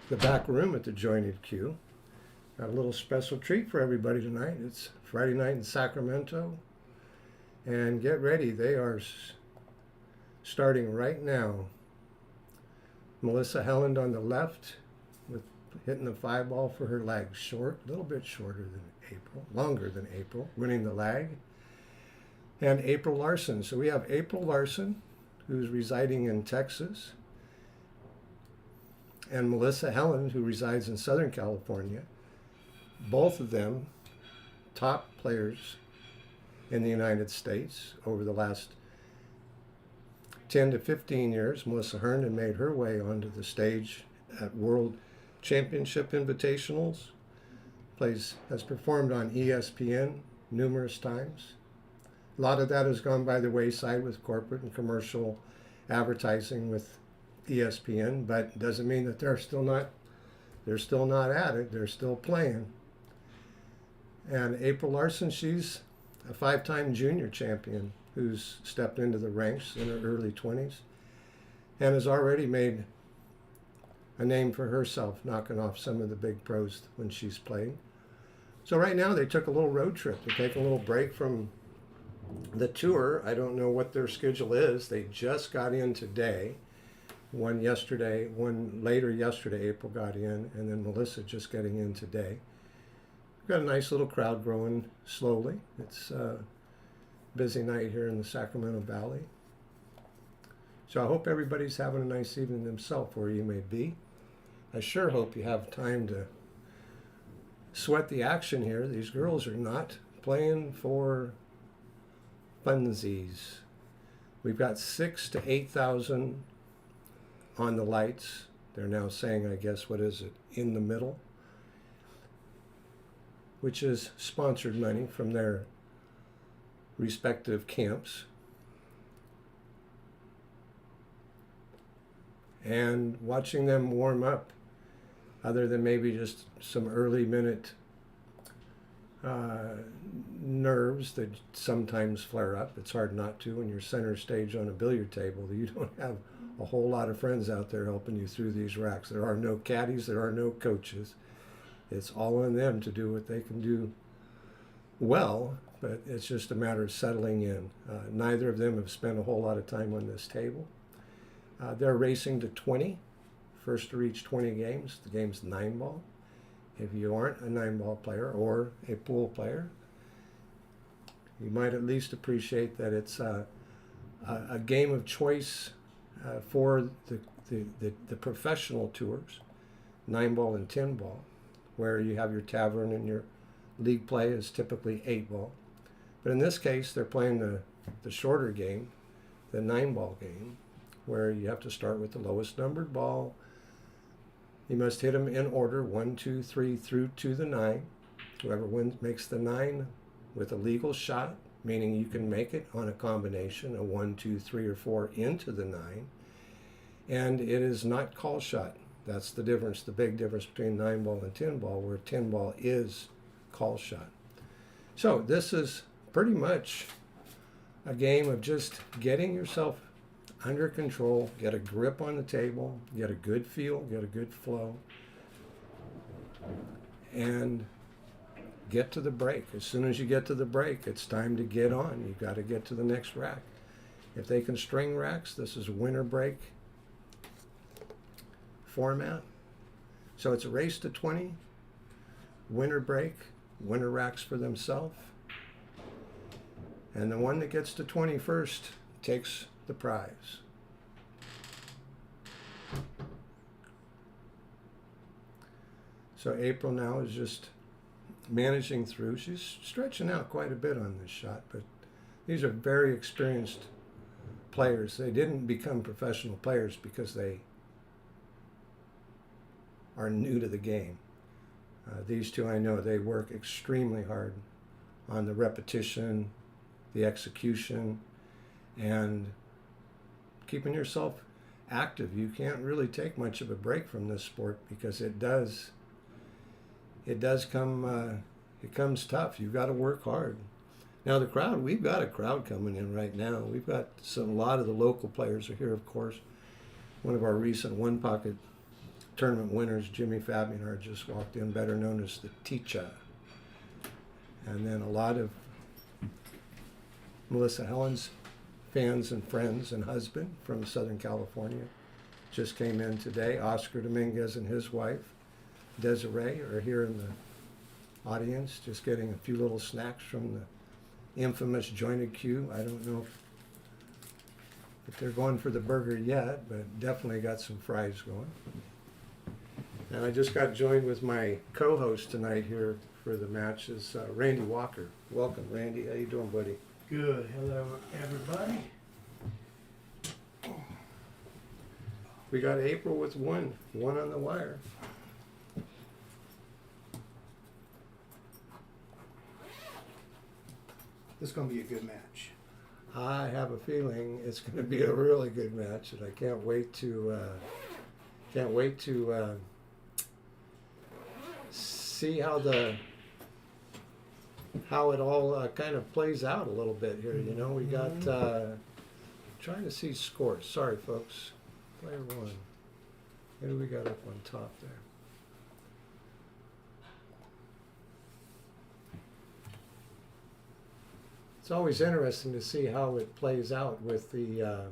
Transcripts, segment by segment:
the back room at the Jointed Cue. Got a little special treat for everybody tonight. It's Friday night in Sacramento. And get ready, they are starting right now. Melissa Helland on the left with hitting the 5-ball for her lag. Short, a little bit shorter than April, longer than April, winning the lag. And April Larson. So we have April Larson, who's residing in Texas, and Melissa Helland, who resides in Southern California. Both of them top players in the United States over the last 10 to 15 years. Melissa Herndon made her way onto the stage at World Championship Invitationals, has performed on ESPN numerous times. A lot of that has gone by the wayside with corporate and commercial advertising with ESPN, but it doesn't mean that they're still not at it. They're still playing. And April Larson, she's a 5-time junior champion who's stepped into the ranks in her early 20s and has already made a name for herself, knocking off some of the big pros when she's played. So right now they took a little road trip. They're taking a little break from the tour. I don't know what their schedule is. They just got in today. One yesterday, one later yesterday, April got in, and then Melissa just getting in today. We've got a nice little crowd growing slowly. It's a busy night here in the Sacramento Valley. So I hope everybody's having a nice evening themselves where you may be. I sure hope you have time to sweat the action here. These girls are not playing for funsies. We've got 6,000 to 8,000 on the lights. They're now saying, I guess, what is it, in the middle, which is sponsored money from their respective camps. And watching them warm up, other than maybe just some early minute nerves that sometimes flare up. It's hard not to when you're center stage on a billiard table. You don't have a whole lot of friends out there helping you through these racks. There are no caddies, there are no coaches. It's all on them to do what they can do well, but it's just a matter of settling in. Neither of them have spent a whole lot of time on this table. They're racing to 20, first to reach 20 games. The game's 9-ball. If you aren't a 9-ball player or a pool player, you might at least appreciate that it's a game of choice for the professional tours, 9-ball and 10-ball, where you have your tavern and your league play is typically 8-ball. But in this case, they're playing the shorter game, the 9-ball game, where you have to start with the lowest numbered ball. You must hit them in order, 1, 2, 3, through to the 9. Whoever wins makes the 9 with a legal shot, meaning you can make it on a combination, a 1, 2, 3, or 4 into the 9. And it is not call shot. That's the difference, the big difference between 9-ball and 10-ball, where 10-ball is call shot. So this is pretty much a game of just getting yourself under control, get a grip on the table, get a good feel, get a good flow, and get to the break. As soon as you get to the break, it's time to get on. You've got to get to the next rack. If they can string racks, this is winner break format. So it's a race to 20, winner break, winner racks for themselves, and the one that gets to 20 first takes the prize. So April now is just managing through. She's stretching out quite a bit on this shot, but these are very experienced players. They didn't become professional players because they are new to the game. These two, I know, they work extremely hard on the repetition, the execution, and keeping yourself active. You can't really take much of a break from this sport because it comes tough. You've got to work hard. Now the crowd, we've got a crowd coming in right now. We've got a lot of the local players are here, of course. One of our recent One Pocket tournament winners, Jimmy Fabianar, just walked in, better known as the Teacher. And then a lot of Melissa Helen's fans and friends and husband from Southern California just came in today. Oscar Dominguez and his wife, Desiree, are here in the audience, just getting a few little snacks from the infamous Jointed Cue. I don't know if they're going for the burger yet, but definitely got some fries going. And I just got joined with my co-host tonight here for the match is Randy Walker. Welcome, Randy. How you doing, buddy? Good. Hello, everybody. We got April with one on the wire. This is going to be a good match. I have a feeling it's going to be a really good match, and I can't wait to see how it all kind of plays out a little bit here. You know, we got trying to see scores. Sorry, folks. Player one. What do we got up on top there? It's always interesting to see how it plays out with the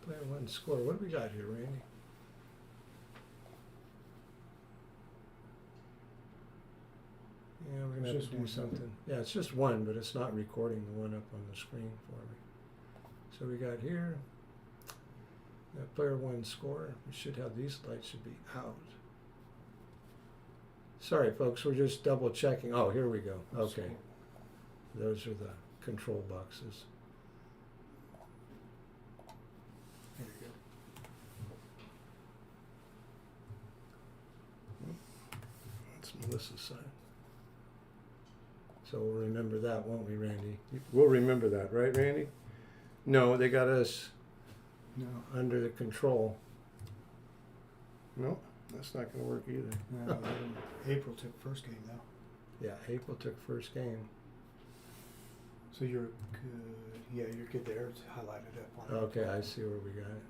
player one score. What do we got here, Randy? Yeah, we're gonna have to do something. Yeah, it's just one, but it's not recording the one up on the screen for me. So we got here that player one score. We should have these lights should be out. Sorry, folks, we're just double checking. Oh, here we go. Okay. Those are the control boxes. There you go. That's Melissa's side. So we'll remember that, won't we, Randy? We'll remember that, right, Randy? No, they got us under the control. No. That's not going to work either. No, April took first game though. Yeah, April took first game. So you're good. Yeah, you're good there. It's highlighted up on it. Okay, I see where we got it.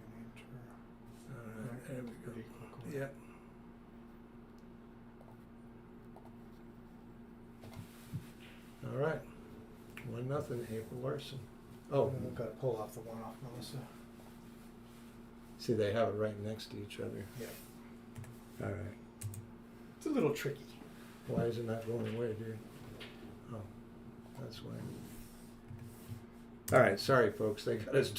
And enter. There we go. Pretty quickly. Yeah. All right. 1-0, April Larson. Oh, We've got to pull off the one off Melissa. see, they have it right next to each other. Yeah. All right. It's a little tricky. Why is it not going away, dude? Oh, that's why. All right, sorry, folks. They got us.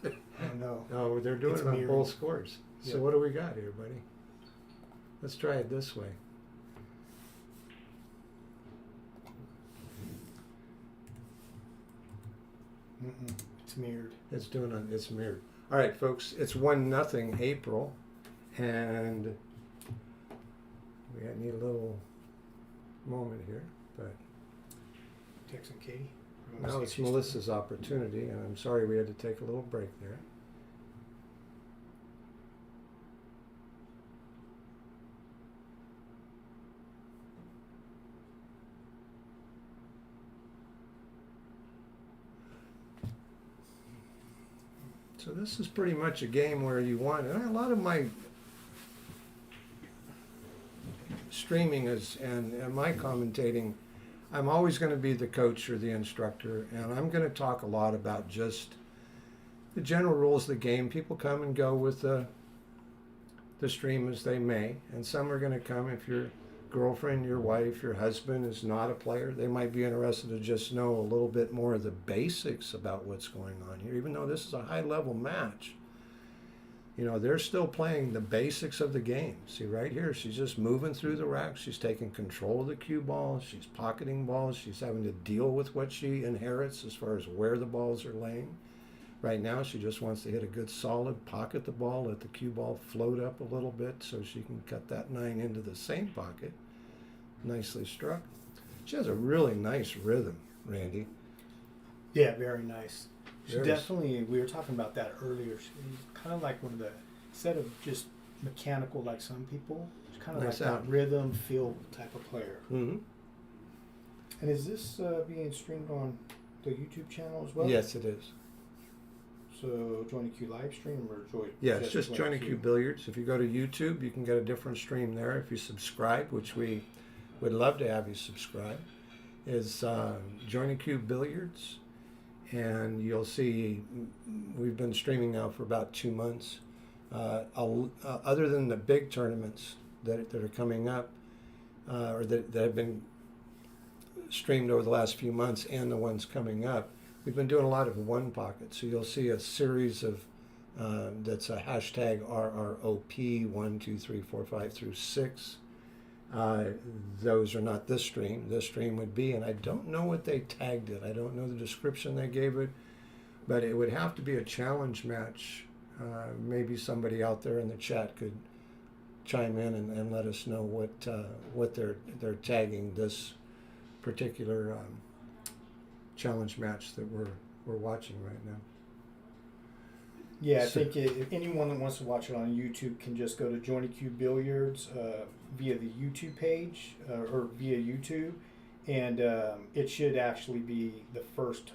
Oh no. No, they're doing It's it on mirrored. both scores. So Yeah. what do we got here, buddy? Let's try it this way. It's mirrored. It's mirrored. All right, folks. It's 1-0 April, and we need a little moment here, but Tex and Katie. now it's Melissa's opportunity, and I'm sorry we had to take a little break there. So this is pretty much a game where you want, and a lot of my streaming is and my commentating, I'm always going to be the coach or the instructor, and I'm going to talk a lot about just the general rules of the game. People come and go with the stream as they may, and some are going to come if your girlfriend, your wife, your husband is not a player. They might be interested to just know a little bit more of the basics about what's going on here, even though this is a high-level match. You know, they're still playing the basics of the game. See, right here, she's just moving through the racks. She's taking control of the cue ball. She's pocketing balls. She's having to deal with what she inherits as far as where the balls are laying. Right now, she just wants to hit a good solid, pocket the ball, let the cue ball float up a little bit so she can cut that 9 into the same pocket. Nicely struck. She has a really nice rhythm, Randy. Yeah, very nice. She Very definitely, we were talking about that earlier. She's kind of like one of the, instead of just mechanical like some people, she's kind of Nice like out. that rhythm, feel type of player. Mm-hmm. And is this being streamed on the YouTube channel as well? Yes, it is. So Jointed Cue live stream or Joy? Yeah, it's just Jointed Cue Billiards. If you go to YouTube, you can get a different stream there. If you subscribe, which we would love to have you subscribe, is Jointed Cue Billiards. And you'll see we've been streaming now for about 2 months. Other than the big tournaments that are coming up, or that have been streamed over the last few months and the ones coming up, we've been doing a lot of one pocket. So you'll see a series of that's a hashtag RROP 1, 2, 3, 4, 5 through 6. Those are not this stream. This stream would be, and I don't know what they tagged it. I don't know the description they gave it, but it would have to be a challenge match. Maybe somebody out there in the chat could chime in and let us know what they're tagging this particular challenge match that we're watching right now. Yeah, I think if anyone that wants to watch it on YouTube can just go to Jointed Cue Billiards via the YouTube page or via YouTube, and it should actually be the first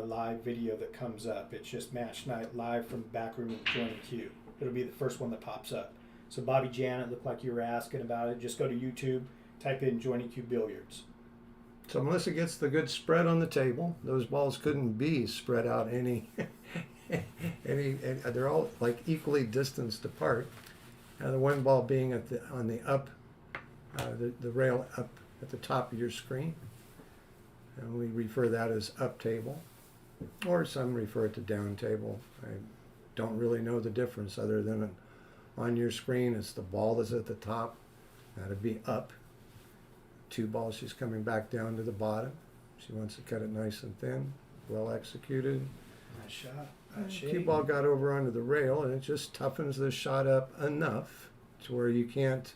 live video that comes up. It's just match night live from Backroom with Jointed Cue. It'll be the first one that pops up. So Bobby Janet, looked like you were asking about it. Just go to YouTube, type in Jointed Cue Billiards. So Melissa gets the good spread on the table. Those balls couldn't be spread out any. They're all like equally distanced apart. The one ball being on the up, the rail up at the top of your screen, and we refer that as up table, or some refer it to down table. I don't really know the difference other than on your screen it's the ball that's at the top. That'd be up. 2 balls, she's coming back down to the bottom. She wants to cut it nice and thin, well executed. Nice shot. Cue ball got over onto the rail, and it just toughens the shot up enough to where you can't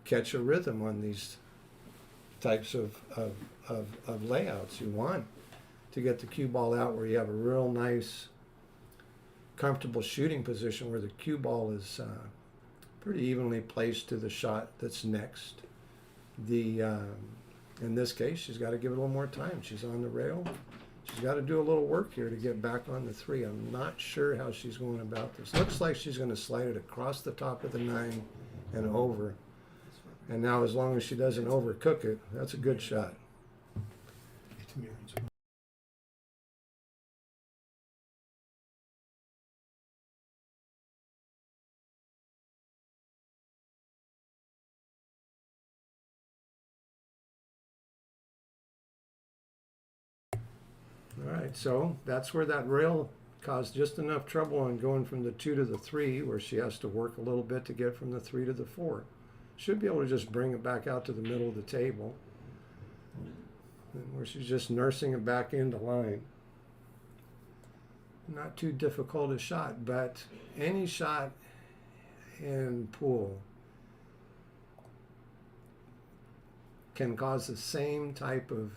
catch a rhythm on these types of layouts. You want to get the cue ball out where you have a real nice, comfortable shooting position where the cue ball is pretty evenly placed to the shot that's next. In this case, she's got to give it a little more time. She's on the rail. She's got to do a little work here to get back on the 3. I'm not sure how she's going about this. Looks like she's going to slide it across the top of the 9 and over. And now, as long as she doesn't overcook it, that's a good shot. All right, so that's where that rail caused just enough trouble on going from the 2 to the 3, where she has to work a little bit to get from the 3 to the 4. Should be able to just bring it back out to the middle of the table, and where she's just nursing it back into line. Not too difficult a shot, but any shot in pool can cause the same type of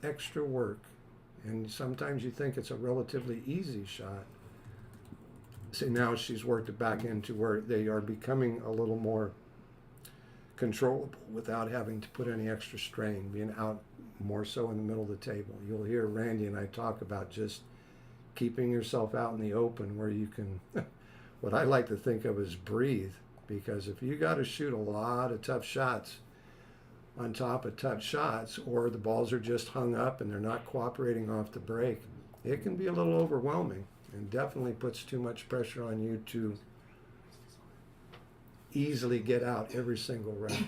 extra work. And sometimes you think it's a relatively easy shot. See, now she's worked it back into where they are becoming a little more controllable without having to put any extra strain, being out more so in the middle of the table. You'll hear Randy and I talk about just keeping yourself out in the open where you can, what I like to think of as breathe, because if you got to shoot a lot of tough shots on top of tough shots, or the balls are just hung up and they're not cooperating off the break, it can be a little overwhelming and definitely puts too much pressure on you to easily get out every single round.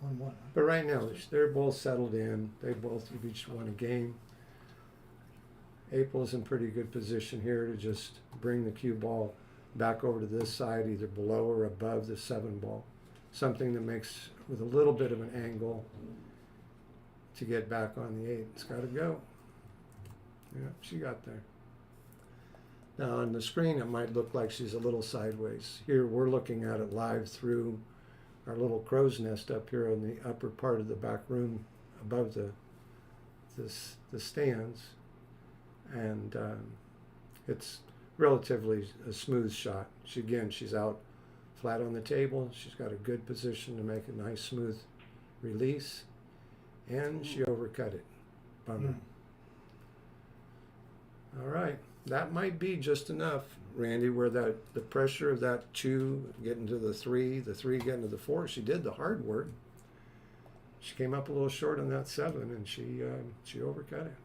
1-1. But right now, they're both settled in. They both each won a game. April's in pretty good position here to just bring the cue ball back over to this side, either below or above the 7 ball. Something that makes, with a little bit of an angle, to get back on the 8. It's got to go. Yeah, she got there. Now on the screen, it might look like she's a little sideways. Here, we're looking at it live through our little crow's nest up here in the upper part of the back room, above the stands, and it's relatively a smooth shot. She's out flat on the table. She's got a good position to make a nice smooth release, and she overcut it. Bummer. All right, that might be just enough, Randy, where the pressure of that 2 getting to the 3 getting to the 4, she did the hard work. She came up a little short on that 7, and she overcut it.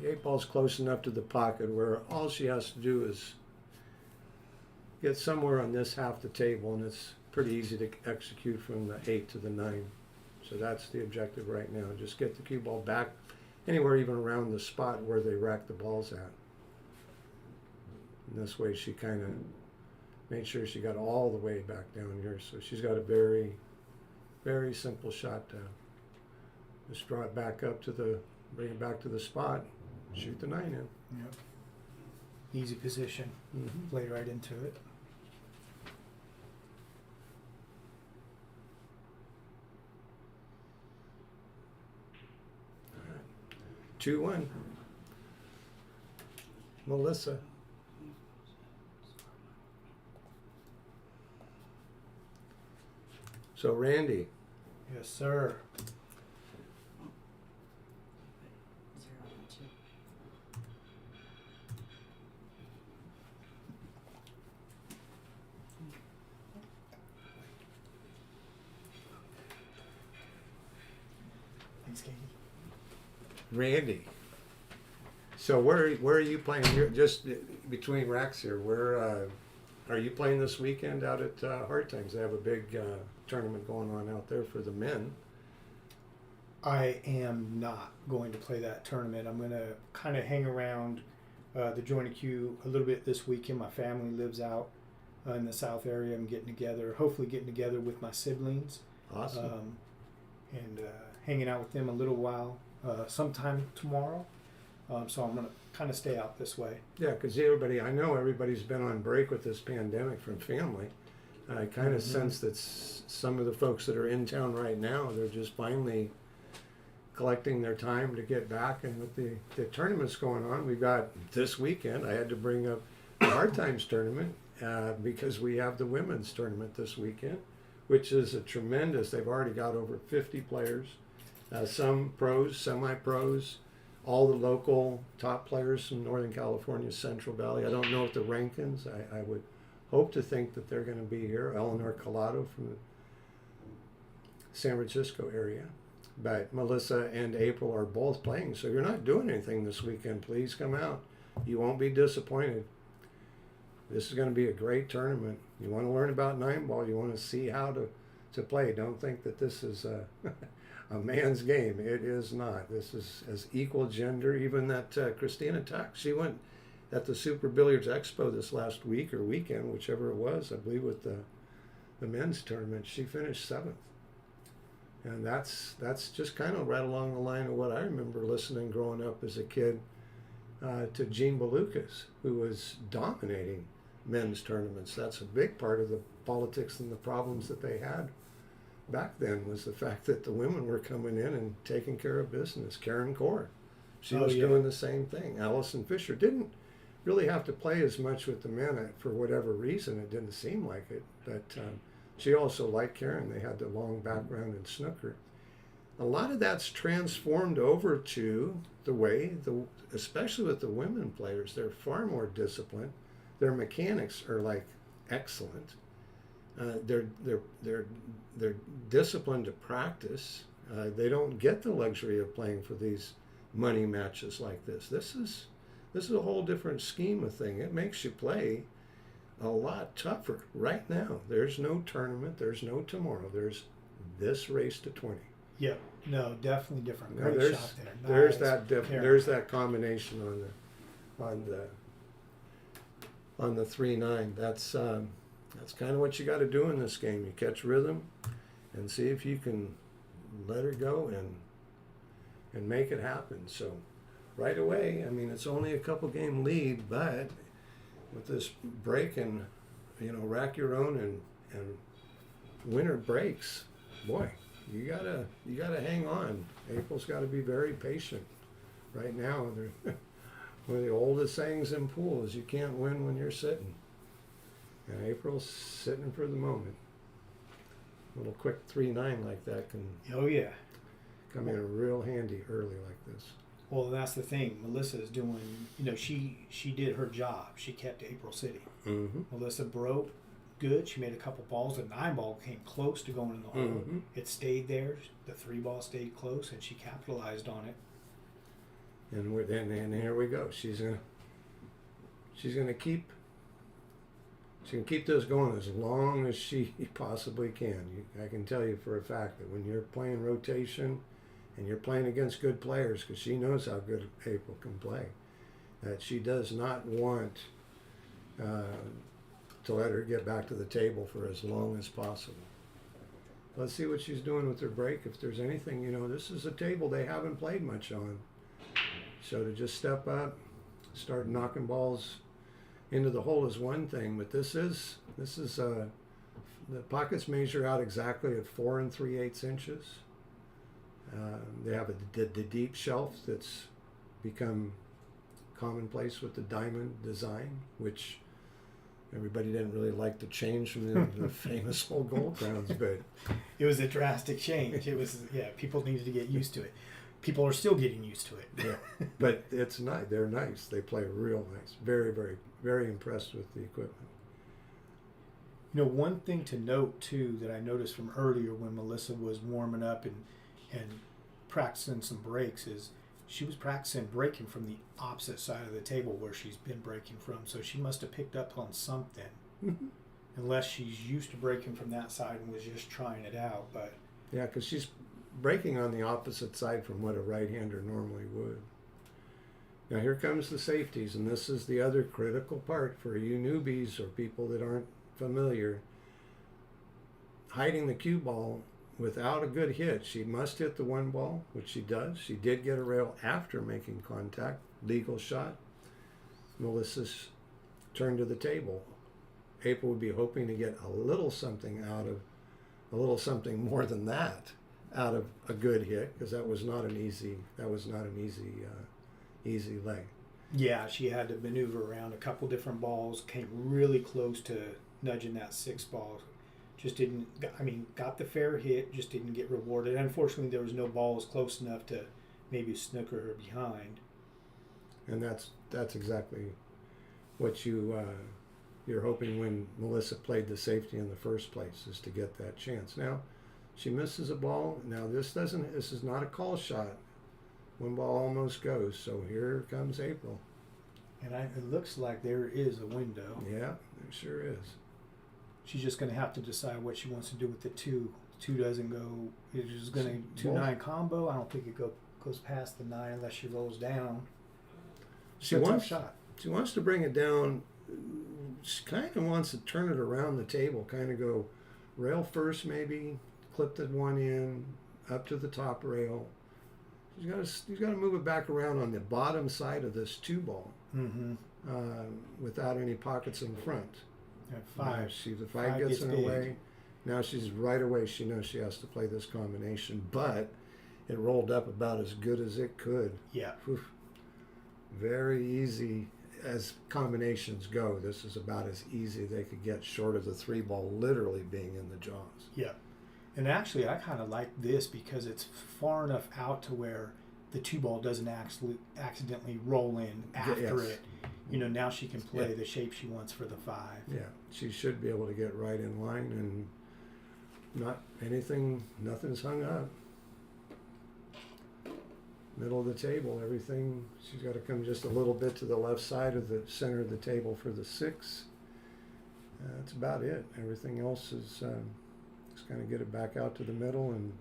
The 8 ball's close enough to the pocket where all she has to do is get somewhere on this half the table, and it's pretty easy to execute from the 8 to the 9. So that's the objective right now. Just get the cue ball back anywhere even around the spot where they rack the balls at. And this way she kind of made sure she got all the way back down here. So she's got a very, very simple shot to just draw it back up to the, bring it back to the spot, shoot the 9 in. Yep. Easy position. Play right into it. All right. 2-1. Melissa. So Randy, Yes, sir. Thanks, Katie. Randy. So where are you playing? You're just between racks here. Where are you playing this weekend out at Hard Times? They have a big tournament going on out there for the men. I am not going to play that tournament. I'm going to kind of hang around the Jointed Cue a little bit this weekend. My family lives out in the South area. I'm getting together, hopefully getting together with my siblings. Awesome. And hanging out with them a little while sometime tomorrow. So I'm going to kind of stay out this way. Yeah, because I know everybody's been on break with this pandemic from family. I kind of sense that some of the folks that are in town right now, they're just finally collecting their time to get back. And with the tournaments going on, we've got this weekend, I had to bring up the Hard Times tournament because we have the women's tournament this weekend, which is a tremendous, they've already got over 50 players, some pros, semi-pros, all the local top players from Northern California, Central Valley. I don't know if the Rankins, I would hope to think that they're going to be here. Eleanor Collado from the San Francisco area. But Melissa and April are both playing. So if you're not doing anything this weekend, please come out. You won't be disappointed. This is going to be a great tournament. You want to learn about 9-ball. You want to see how to play. Don't think that this is a man's game. It is not. This is as equal gender. Even that Christina Tack, she went at the Super Billiards Expo this last week or weekend, whichever it was, I believe with the men's tournament. She finished 7th. And that's just kind of right along the line of what I remember listening growing up as a kid to Gene Belucas, who was dominating men's tournaments. That's a big part of the politics and the problems that they had back then, was the fact that the women were coming in and taking care of business. Karen Core, she was doing the same thing. Allison Fisher didn't really have to play as much with the men for whatever reason. It didn't seem like it, but she also, like Karen, they had the long background in snooker. A lot of that's transformed over to the way, especially with the women players, they're far more disciplined. Their mechanics are like excellent. They're disciplined to practice. They don't get the luxury of playing for these money matches like this. This is a whole different scheme of thing. It makes you play a lot tougher right now. There's no tournament. There's no tomorrow. There's this race to 20. Yep. No, definitely different. Great shot there. There's Nice. there's that combination on the 3-9. That's kind of what you got to do in this game. You catch rhythm and see if you can let her go and make it happen. So right away, I mean, it's only a couple game lead, but with this break and rack your own and winner breaks, boy, you gotta hang on. April's got to be very patient. Right now, they're one of the oldest sayings in pool is you can't win when you're sitting. And April's sitting for the moment. A little quick 3-9 like that can Oh yeah. come in real handy early like this. Well, that's the thing. Melissa is doing. She did her job. She kept April sitting. Mm-hmm. Melissa broke good. She made a couple balls. The 9-ball came close to going in the hole. Mm-hmm. It stayed there. The 3-ball stayed close, and she capitalized on it. And here we go. She's gonna keep those going as long as she possibly can. I can tell you for a fact that when you're playing rotation and you're playing against good players, because she knows how good April can play, that she does not want to let her get back to the table for as long as possible. Let's see what she's doing with her break. If there's anything, this is a table they haven't played much on. So to just step up, start knocking balls into the hole is one thing, but this is the pockets measure out exactly at 4 3/8 inches. They have the deep shelf that's become commonplace with the diamond design, which everybody didn't really like to change from the famous whole gold crowns, but It was a drastic change. It was people needed to get used to it. People are still getting used to it. yeah. But it's nice. They're nice. They play real nice. Very, very, very impressed with the equipment. One thing to note too that I noticed from earlier when Melissa was warming up and practicing some breaks is she was practicing breaking from the opposite side of the table where she's been breaking from. So she must have picked up on something, unless she's used to breaking from that side and was just trying it out. But yeah, because she's breaking on the opposite side from what a right-hander normally would. Now here comes the safeties, and this is the other critical part for you newbies or people that aren't familiar. Hiding the cue ball without a good hit. She must hit the 1 ball, which she does. She did get a rail after making contact. Legal shot. Melissa's turn to the table. April would be hoping to get a little something more than that out of a good hit, because that was not an easy leg. yeah, she had to maneuver around a couple different balls, came really close to nudging that 6 ball. Just didn't, got the fair hit, just didn't get rewarded. Unfortunately, there was no balls close enough to maybe snooker her behind. And that's exactly what you're hoping when Melissa played the safety in the first place, is to get that chance. Now, she misses a ball. Now this is not a call shot. 1 ball almost goes. So here comes April. And it looks like there is a window. Yeah, there sure is. She's just going to have to decide what she wants to do with the 2. 2 doesn't go. It's just going to 2-9 combo. I don't think it goes past the 9 unless she rolls down. She wants to bring it down. She kind of wants to turn it around the table. Kind of go rail first, maybe clip the 1 in up to the top rail. She's got to move it back around on the bottom side of this 2 ball, without any pockets in front. At 5. The 5 gets in her way. Now she's right away. She knows she has to play this combination, but it rolled up about as good as it could. Yeah. Whew. Very easy as combinations go. This is about as easy they could get, short of the 3 ball literally being in the jaws. Yeah. And actually, I kind of like this because it's far enough out to where the 2 ball doesn't accidentally roll in after it. Now she can play the shape she wants for the 5. Yeah, she should be able to get right in line, and nothing's hung up. Middle of the table, everything, she's got to come just a little bit to the left side of the center of the table for the 6. That's about it. Everything else is just kind of get it back out to the middle, and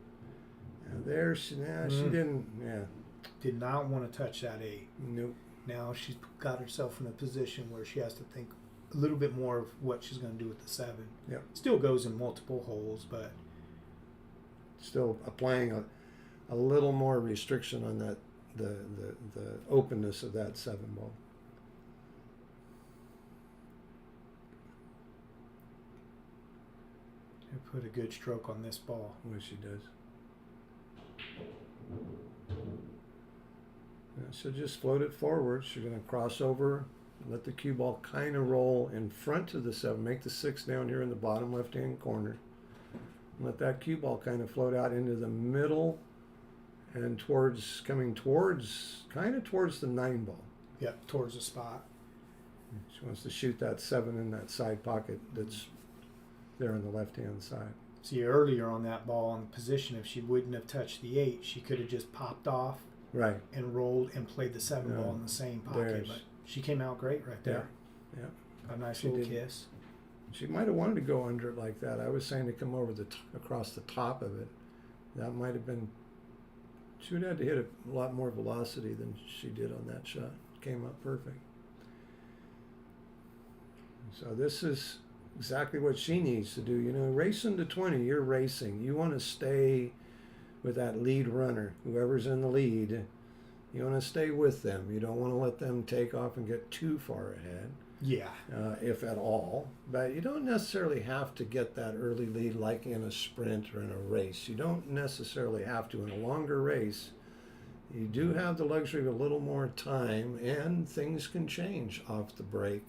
there she didn't. Yeah, did not want to touch that 8. Nope. Now she's got herself in a position where she has to think a little bit more of what she's going to do with the 7. Yep. Still goes in multiple holes, but still applying a little more restriction on that the openness of that 7 ball. She put a good stroke on this ball. Well, she does. So just float it forward. She's going to cross over, let the cue ball kind of roll in front of the 7. Make the 6 down here in the bottom left-hand corner. Let that cue ball kind of float out into the middle and coming towards the 9 ball. Yep, towards the spot. She wants to shoot that 7 in that side pocket that's there on the left-hand side. See, earlier on that ball on the position, if she wouldn't have touched the 8, she could have just popped off. Right. And rolled and played the 7 No, ball in the same pocket. But she came out great right there. Yeah. A nice She little did. kiss. She might have wanted to go under it like that. I was saying to come over across the top of it. That might have been. She would have had to hit a lot more velocity than she did on that shot. Came up perfect. So this is exactly what she needs to do. You know, racing to 20, you're racing. You want to stay with that lead runner, whoever's in the lead. You want to stay with them. You don't want to let them take off and get too far ahead. Yeah. If at all. But you don't necessarily have to get that early lead like in a sprint or in a race. You don't necessarily have to. In a longer race, you do have the luxury of a little more time, and things can change off the break.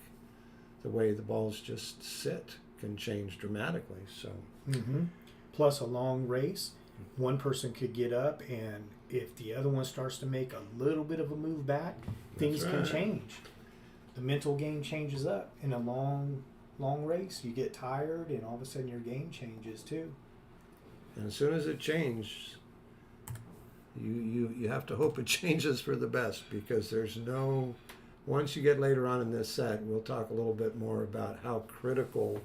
The way the balls just sit can change dramatically. So. Mm-hmm. Plus, a long race, one person could get up, and if the other one starts to make a little bit of a move back, things can change. The mental game changes up. In a long race, you get tired, and all of a sudden your game changes too. And as soon as it changes, you have to hope it changes for the best, because there's no. Once you get later on in this set, we'll talk a little bit more about how critical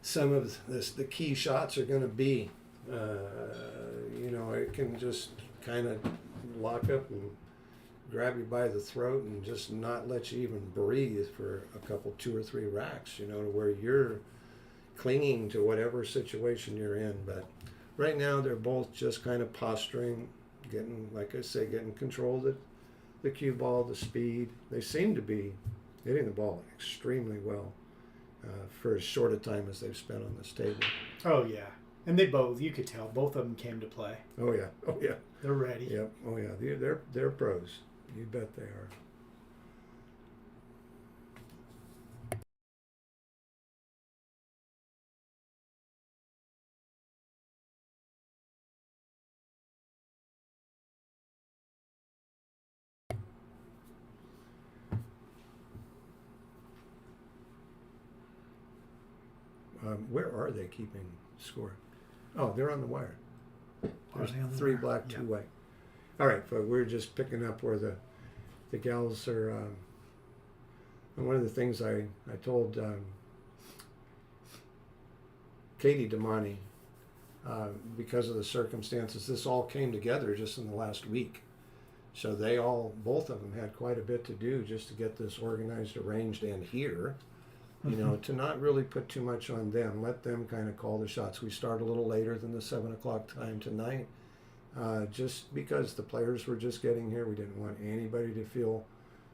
some of the key shots are going to be. You know, it can just kind of lock up and grab you by the throat and just not let you even breathe for a couple, 2 or 3 racks, you know, to where you're clinging to whatever situation you're in. But right now they're both just kind of posturing, getting, like I say, getting control of the cue ball, the speed. They seem to be hitting the ball extremely well for as short a time as they've spent on this table. Oh, yeah. And you could tell, both of them came to play. Oh, yeah. Oh, yeah. They're ready. Yep. Oh, yeah. They're pros. You bet they are. Where are they keeping score? Oh, they're on the wire. There's 3 black, 2 white. All right, but we're just picking up where the gals are. And one of the things I told Katie Damani, because of the circumstances, this all came together just in the last week. So both of them had quite a bit to do just to get this organized, arranged, and here. You know, to not really put too much on them. Let them kind of call the shots. We start a little later than the 7 o'clock time tonight, just because the players were just getting here. We didn't want anybody to feel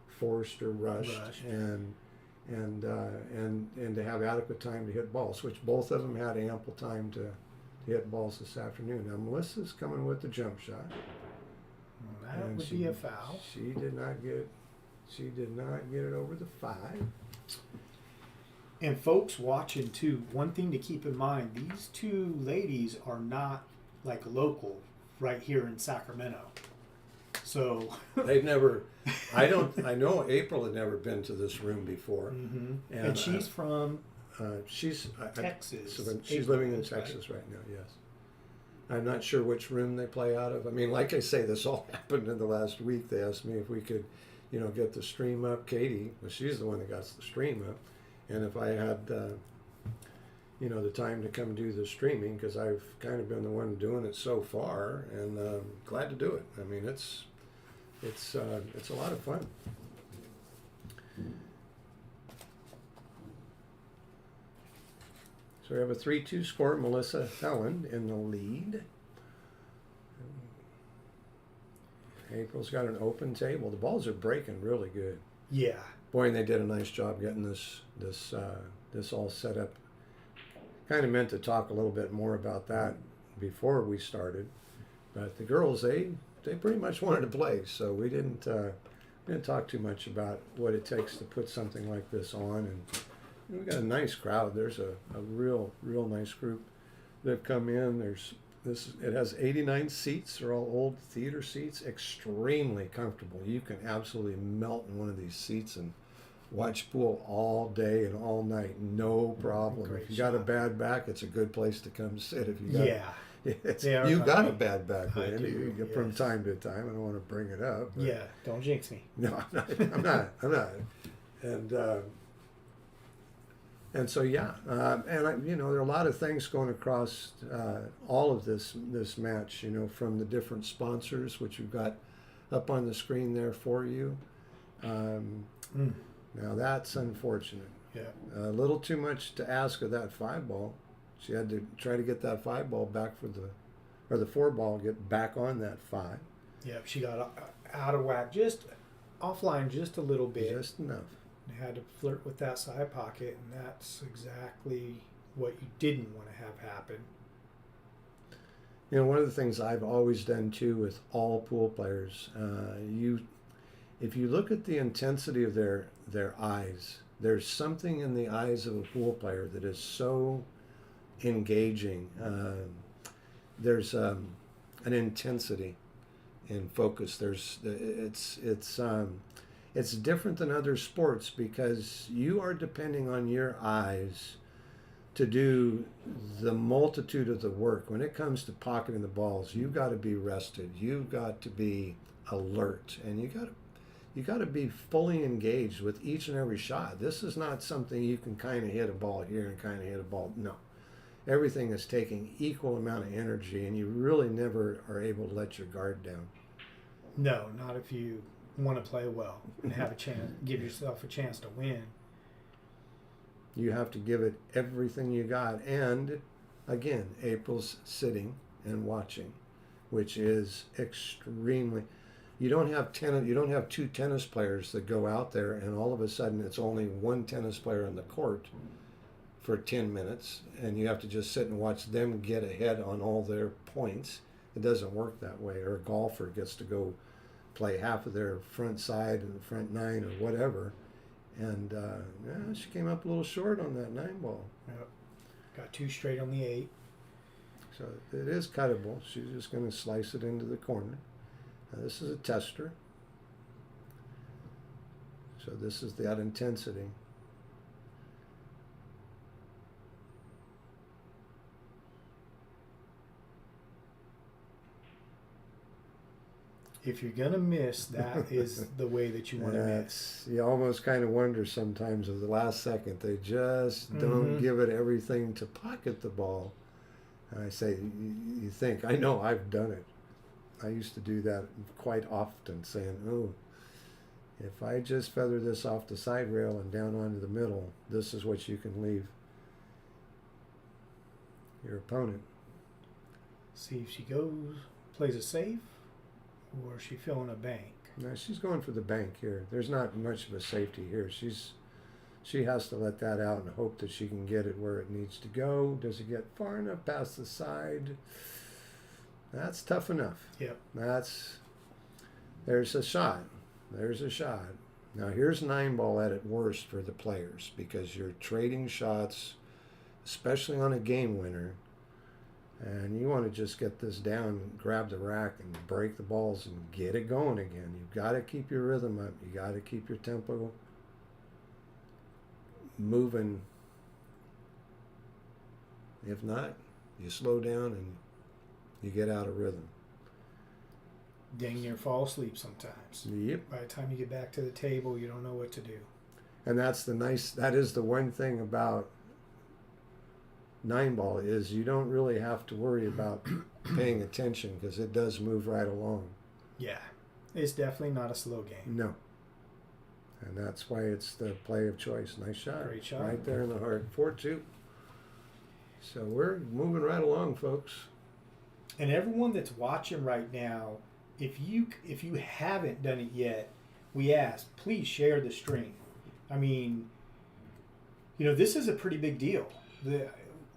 forced or rushed. And to have adequate time to hit balls, which both of them had ample time to hit balls this afternoon. Now Melissa's coming with the jump shot. That would be a foul. She did not get it over the 5. And folks watching too, one thing to keep in mind, these 2 ladies are not like local right here in Sacramento. So they've never, I know April had never been to this room before. Mm-hmm. And she's from Texas. April, She's living in Texas right now, yes. I'm not sure which room they play out of. I mean, like I say, this all happened in the last week. They asked me if we could, you know, get the stream up. Katie, well, she's the one that got the stream up. And if I had, you know, the time to come do the streaming, because I've kind of been the one doing it so far, and glad to do it. I mean, it's a lot of fun. So we have a 3-2 score. Melissa Helen in the lead. April's got an open table. The balls are breaking really good. Yeah. Boy, and they did a nice job getting this all set up kind of meant to talk a little bit more about that before we started, but the girls they pretty much wanted to play, so we didn't talk too much about what it takes to put something like this on. And we got a nice crowd. There's a real nice group that have come in. It has 89 seats. They're all old theater seats, extremely comfortable. You can absolutely melt in one of these seats and watch pool all day and all night, no problem. Great If you got a shot. bad back, it's a good place to come sit. If you got Yeah. you got a bad back, I Randy, do, from yes. time to time. I don't want to bring it up. But Yeah, don't jinx me. no, I'm not. And so yeah, and there are a lot of things going across all of this match. From the different sponsors, which you've got up on the screen there for you. Now that's unfortunate. Yeah. A little too much to ask of that 5-ball. She had to try to get that 5-ball back or the 4-ball, get back on that 5. Yeah, she got out of whack, just offline just a little bit. Just enough. Had to flirt with that side pocket, and that's exactly what you didn't want to have happen. One of the things I've always done too with all pool players, if you look at the intensity of their eyes, there's something in the eyes of a pool player that is so engaging. There's an intensity in focus. It's different than other sports because you are depending on your eyes to do the multitude of the work. When it comes to pocketing the balls, you've got to be rested. You've got to be alert, and you got to be fully engaged with each and every shot. This is not something you can kind of hit a ball here and kind of hit a ball. No. Everything is taking equal amount of energy, and you really never are able to let your guard down. No, not if you want to play well and have a chance, give yourself a chance to win. You have to give it everything you got. And again, April's sitting and watching, which is extremely. You don't have 2 tennis players that go out there and all of a sudden it's only one tennis player on the court for 10 minutes and you have to just sit and watch them get ahead on all their points. It doesn't work that way. Or a golfer gets to go play half of their front side and the front 9 or whatever. And she came up a little short on that 9-ball. Yep. Got 2 straight on the 8. So it is cuttable. She's just going to slice it into the corner. Now this is a tester. So this is that intensity. If you're gonna miss, that is the way that you want to miss. You almost kind of wonder sometimes at the last second they just don't give it everything to pocket the ball. And I say, you think, I know I've done it. I used to do that quite often, saying, oh, if I just feather this off the side rail and down onto the middle, this is what you can leave your opponent. See if she plays it safe, or is she filling a bank? No, she's going for the bank here. There's not much of a safety here. She has to let that out and hope that she can get it where it needs to go. Does it get far enough past the side? That's tough enough. Yep. There's a shot. There's a shot. Now here's 9-ball at its worst for the players because you're trading shots, especially on a game winner, and you want to just get this down and grab the rack and break the balls and get it going again. You've got to keep your rhythm up. You got to keep your tempo moving. If not, you slow down and you get out of rhythm. Dang near fall asleep sometimes. Yep. By the time you get back to the table, you don't know what to do. And that is the one thing about 9-ball is you don't really have to worry about paying attention because it does move right along. Yeah. It's definitely not a slow game. No. And that's why it's the play of choice. Nice shot. Great shot. Right there in the heart. 4-2. So we're moving right along, folks. And everyone that's watching right now, if you haven't done it yet, we ask, please share the stream. I mean, this is a pretty big deal.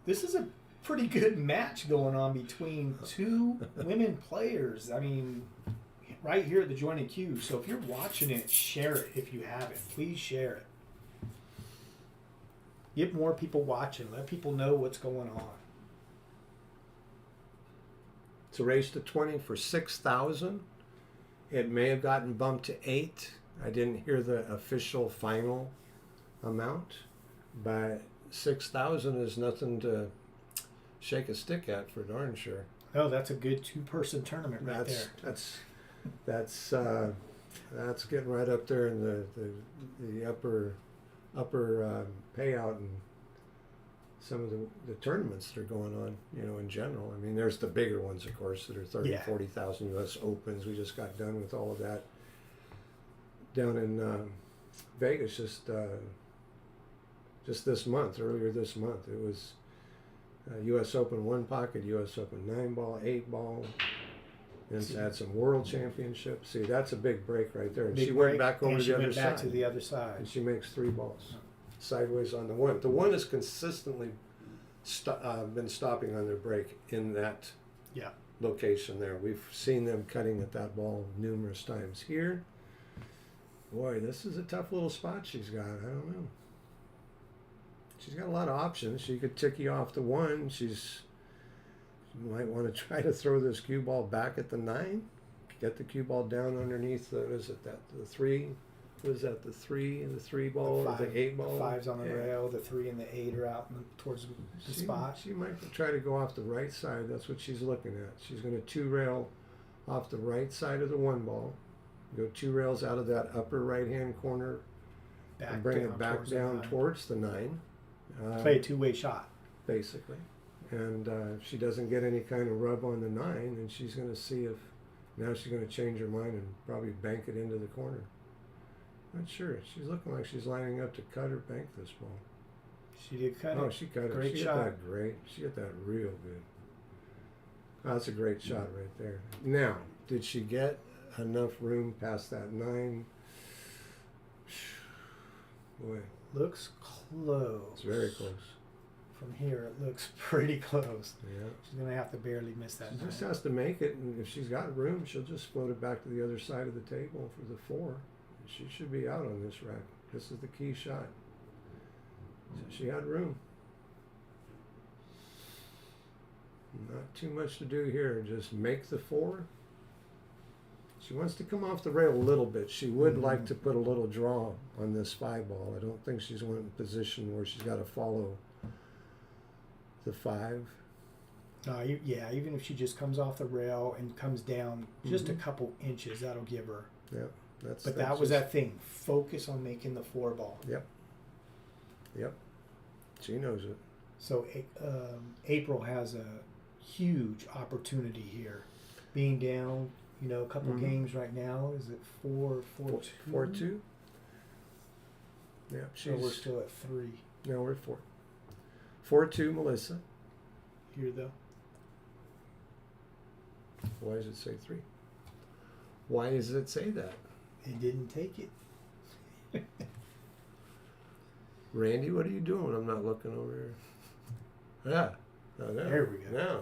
this is a pretty good match going on between two women players. I mean, right here at the Jointed Cue. So if you're watching it, share it if you haven't. Please share it. Get more people watching. Let people know what's going on. It's a race to 20 for 6,000. It may have gotten bumped to 8. I didn't hear the official final amount, but 6,000 is nothing to shake a stick at for darn sure. Oh, that's a good two-person tournament right there. That's getting right up there in the upper payout and some of the tournaments that are going on, in general. I mean, there's the bigger ones, of course, that are 30, 40,000 U.S. Opens. We just got done with all of that down in Vegas just this month, earlier this month. It was U.S. Open 1 pocket, U.S. Open 9-ball, 8-ball, and it's had some World Championships. See, that's a big break right there. And she went back over to the other side. And she makes 3 balls sideways on the 1. The 1 has consistently been stopping on their break in that location there. We've seen them cutting at that ball numerous times. Here, boy, this is a tough little spot she's got. I don't know. She's got a lot of options. She could tick you off the 1. She might want to try to throw this cue ball back at the 9. Get the cue ball down underneath the 3. Was that the 3 and the 3 ball or the 8 ball? The 5's on the rail. The 3 and the 8 are out towards the spot. She might try to go off the right side. That's what she's looking at. She's going to 2 rail off the right side of the 1 ball. Go 2 rails out of that upper right hand corner and bring it back down towards the 9. Play a 2-way shot, basically. And if she doesn't get any kind of rub on the 9, then she's going to see if now she's going to change her mind and probably bank it into the corner. Not sure. She's looking like she's lining up to cut or bank this ball. She did cut it. Oh, she cut it. Great She shot. hit that great. She hit that real good. Oh, that's a great shot right there. Now, did she get enough room past that 9? Boy. Looks close. It's very close. From here, it looks pretty close. Yeah. She's going to have to barely miss that. She just has to make it, and if she's got room, she'll just float it back to the other side of the table for the 4. She should be out on this rack. This is the key shot. So she had room. Not too much to do here. Just make the 4. She wants to come off the rail a little bit. She would like to put a little draw on this 5 ball. I don't think she's in a position where she's got to follow the 5. No, even if she just comes off the rail and comes down just a couple inches, that'll give her. Yeah. That was that thing. Focus on making the 4 ball. Yep. She knows it. So April has a huge opportunity here. Being down, a couple games right now. Is it 4-2? 4-2? Yeah. So we're still at 3. No, we're at 4. 4-2, Melissa. Here, though. Why does it say 3? Why does it say that? It didn't take it. Randy, what are you doing? I'm not looking over here. Yeah. Oh, there we go. Now.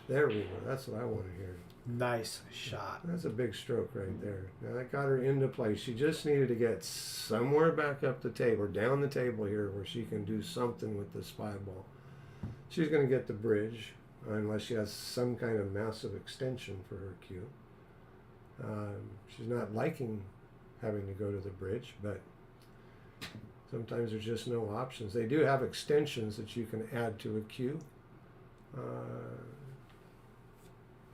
There we go. That's what I want to hear. Nice shot. That's a big stroke right there. Now that got her into place. She just needed to get somewhere back up the table, or down the table here, where she can do something with this 5 ball. She's going to get the bridge, unless she has some kind of massive extension for her cue. She's not liking having to go to the bridge, but sometimes there's just no options. They do have extensions that you can add to a cue.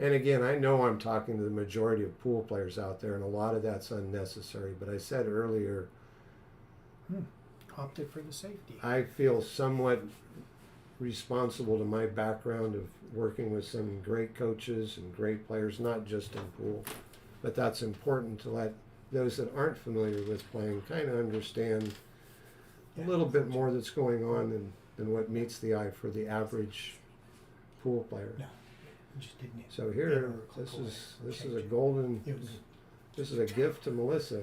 And again, I know I'm talking to the majority of pool players out there, and a lot of that's unnecessary, but I said earlier, opted for the safety. I feel somewhat responsible to my background of working with some great coaches and great players, not just in pool, but that's important to let those that aren't familiar with playing kind of understand a little bit more that's going on than what meets the eye for the average pool player. No, just didn't. So here, this is a golden. This is a gift to Melissa.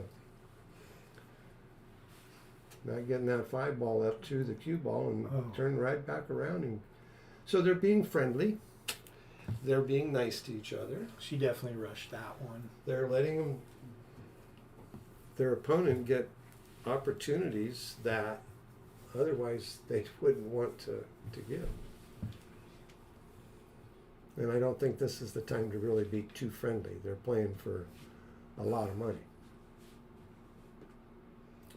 Not getting that 5 ball up to the cue ball and turn right back around and So they're being friendly. They're being nice to each other. She definitely rushed that one. They're letting their opponent get opportunities that otherwise they wouldn't want to give. And I don't think this is the time to really be too friendly. They're playing for a lot of money.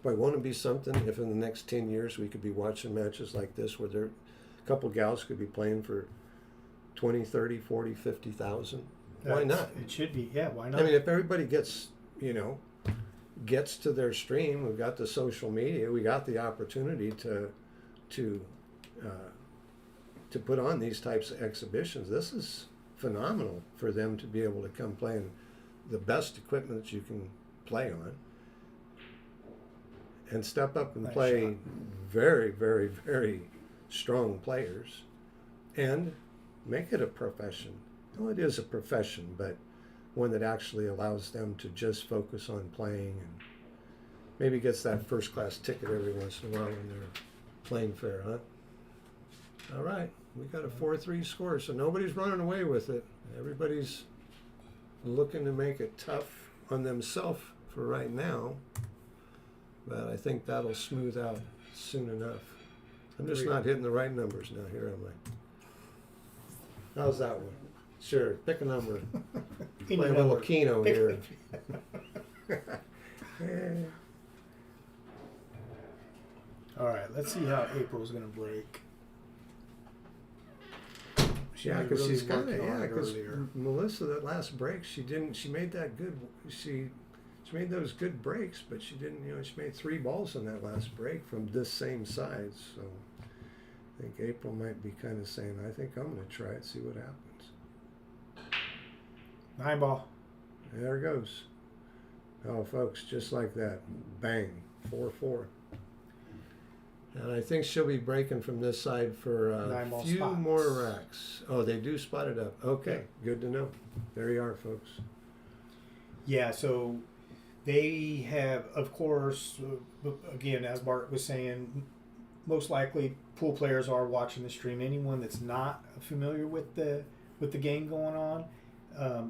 But won't it be something if in the next 10 years we could be watching matches like this where a couple gals could be playing for 20, 30, 40, 50,000? Why not? It should be. Yeah, why not? I mean, if everybody gets to their stream, we've got the social media, we got the opportunity to put on these types of exhibitions. This is phenomenal for them to be able to come play in the best equipment that you can play on and step up and Nice play shot. very, very, very strong players and make it a profession. Well, it is a profession, but one that actually allows them to just focus on playing and maybe gets that first class ticket every once in a while when they're playing fair, huh? All right, we got a 4-3 score, so nobody's running away with it. Everybody's looking to make it tough on themselves for right now, but I think that'll smooth out soon enough. I'm just not hitting the right numbers now here, am I? How's that one? Sure, pick a number. Play a little Keno here. All right, let's see how April's going to break. Yeah, because she's got it. Yeah, because earlier. Melissa, that last break, she made that good. She made those good breaks, but she didn't. She made 3 balls on that last break from this same side. So I think April might be kind of saying, I think I'm going to try it, see what happens. 9 ball. There it goes. Oh, folks, just like that. Bang. 4-4. And I think she'll be breaking from this side for a 9 ball few spots. more racks. Oh, they do spot it up. Okay, good to know. There you are, folks. Yeah, so they have, of course, again, as Bart was saying, most likely pool players are watching the stream. Anyone that's not familiar with the game going on,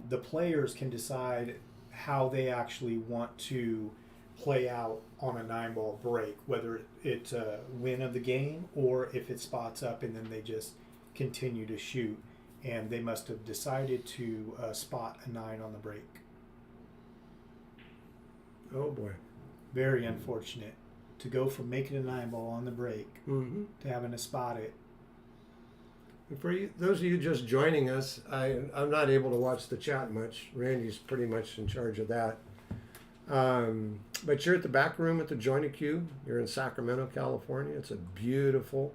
the players can decide how they actually want to play out on a 9 ball break, whether it's a win of the game or if it spots up and then they just continue to shoot. And they must have decided to spot a 9 on the break. Oh boy. Very unfortunate to go from making a 9 ball on the break Mm-hmm. to having to spot it. And for you, those of you just joining us, I'm not able to watch the chat much. Randy's pretty much in charge of that. But you're at the Backroom at the Jointed Cue. You're in Sacramento, California. It's a beautiful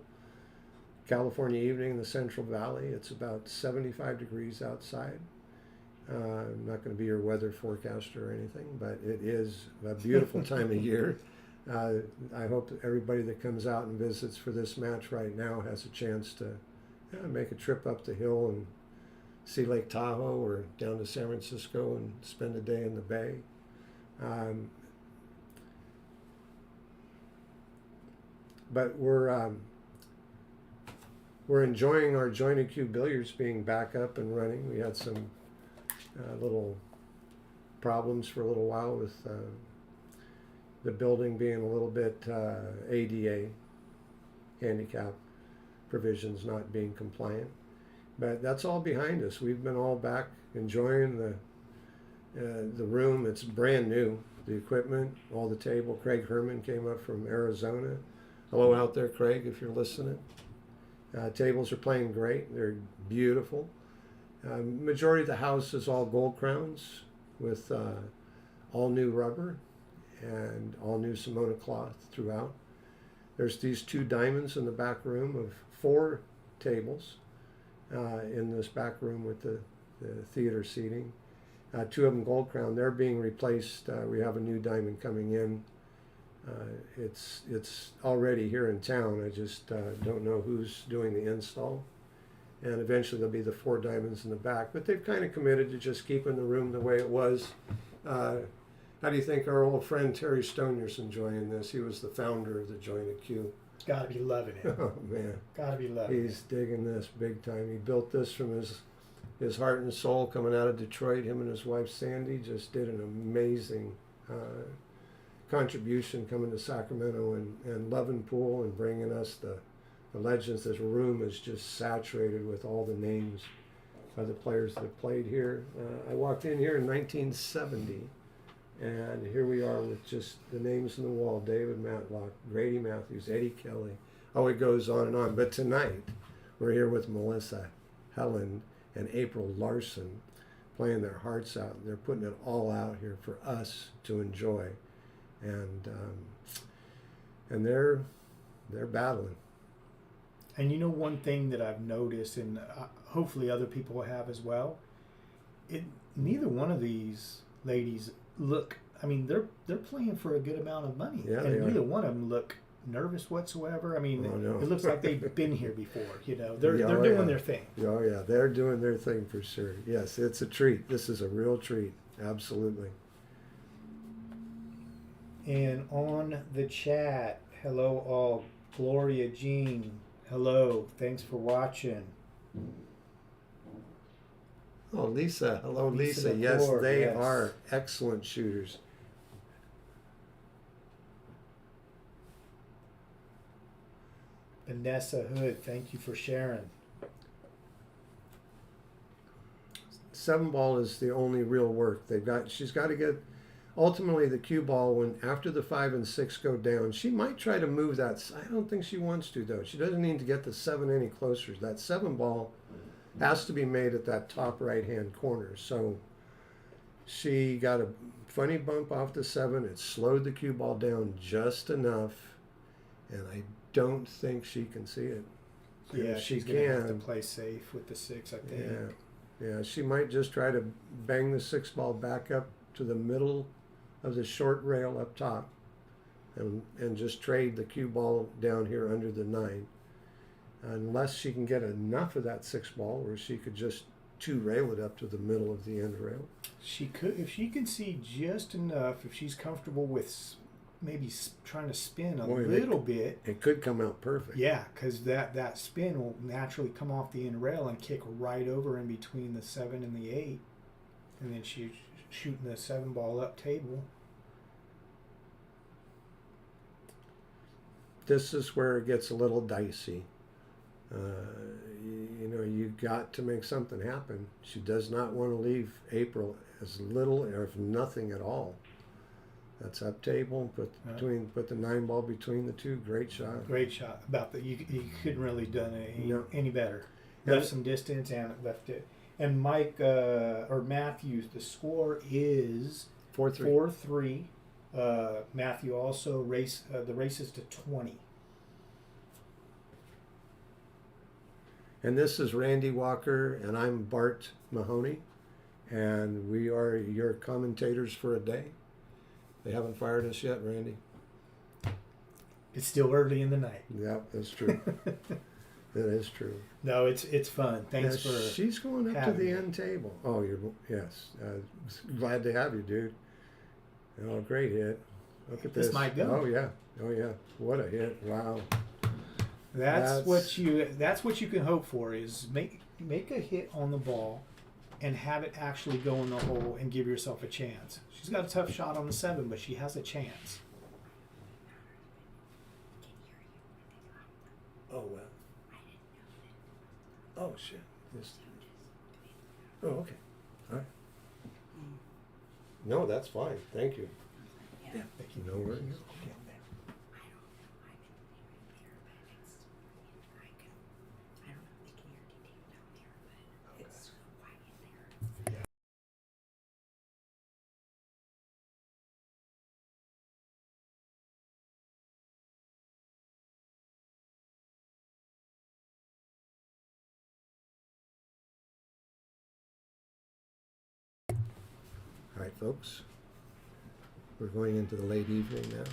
California evening in the Central Valley. It's about 75 degrees outside. I'm not going to be your weather forecaster or anything, but it is a beautiful time of year. I hope that everybody that comes out and visits for this match right now has a chance to make a trip up the hill and see Lake Tahoe or down to San Francisco and spend a day in the Bay. But we're enjoying our Jointed Cue Billiards being back up and running. We had some little problems for a little while with the building being a little bit ADA, handicap provisions not being compliant. But that's all behind us. We've been all back enjoying the room. It's brand new. The equipment, all the table. Craig Herman came up from Arizona. Hello out there, Craig, if you're listening. Tables are playing great. They're beautiful. Majority of the house is all gold crowns with all new rubber and all new Simona cloth throughout. There's these 2 diamonds in the back room of 4 tables in this back room with the theater seating. 2 of them gold crown. They're being replaced. We have a new diamond coming in. It's already here in town. I just don't know who's doing the install. And eventually there'll be the 4 diamonds in the back. But they've kind of committed to just keeping the room the way it was. How do you think our old friend Terry Stonier's enjoying this? He was the founder of the Jointed Cue. Gotta be loving it. Oh man, Gotta be loving he's digging this big time. He built this from his heart and soul coming out of Detroit. Him and his wife Sandy just did an amazing contribution coming to Sacramento and loving pool and bringing us the legends. This room is just saturated with all the names of the players that have played here. I walked in here in 1970, and here we are with just the names on the wall: David Matlock, Grady Matthews, Eddie Kelly. Oh, it goes on and on. But tonight, we're here with Melissa, Helen, and April Larson, playing their hearts out. They're putting it all out here for us to enjoy, and they're battling. And you know, one thing that I've noticed, and hopefully other people have as well, neither one of these ladies look. I mean, they're playing for a good amount of money, Yeah, and they neither are. one of them look nervous whatsoever. I mean, Oh, no. it looks like they've been here before. You know, they're Yeah, doing yeah. their thing. Oh yeah, they're doing their thing for sure. Yes, it's a treat. This is a real treat. Absolutely. And on the chat, hello all. Gloria Jean, hello. Thanks for watching. Oh, Lisa. Hello, Lisa Lisa. Yes, McCord, they yes. are excellent shooters. Vanessa Hood, thank you for sharing. 7-ball is the only real work she's got to get. Ultimately, the cue ball, when after the 5 and 6 go down, she might try to move that. I don't think she wants to though. She doesn't need to get the 7 any closer. That 7-ball has to be made at that top right-hand corner. So she got a funny bump off the 7. It slowed the cue ball down just enough, and I don't think she can see it. Yeah, If she she's gonna have to can, play safe with the 6, I think. yeah, she might just try to bang the 6-ball back up to the middle of the short rail up top, and just trade the cue ball down here under the 9, unless she can get enough of that 6-ball where she could just 2-rail it up to the middle of the end rail. She could, if she can see just enough, if she's comfortable with maybe trying to spin a little bit. It could come out perfect. Yeah, because that spin will naturally come off the end rail and kick right over in between the 7 and the 8, and then she's shooting the 7-ball up table. This is where it gets a little dicey. You know, you got to make something happen. She does not want to leave April as little or if nothing at all. That's up table. Put the 9-ball between the two. Great shot. Great shot. About that, you couldn't really done any better. Yeah. Left some distance and left it. And Mike or Matthews, the score is 4-3. 4-3. Matthew also the race is to 20. And this is Randy Walker, and I'm Bart Mahoney, and we are your commentators for a day. They haven't fired us yet, Randy. It's still early in the night. Yeah, that's true. That is true. No, it's fun. Thanks for. She's going up to the end table. Oh, yes. Glad to have you, dude. Oh, great hit. Look at this. This might go. Oh yeah. What a hit! Wow. That's what you can hope for is make a hit on the ball, and have it actually go in the hole and give yourself a chance. She's got a tough shot on the 7, but she has a chance. Oh well. Oh shit. Oh okay. All right. No, that's fine. Thank you. Yeah, thank you. No worries. All right, folks. We're going into the late evening now.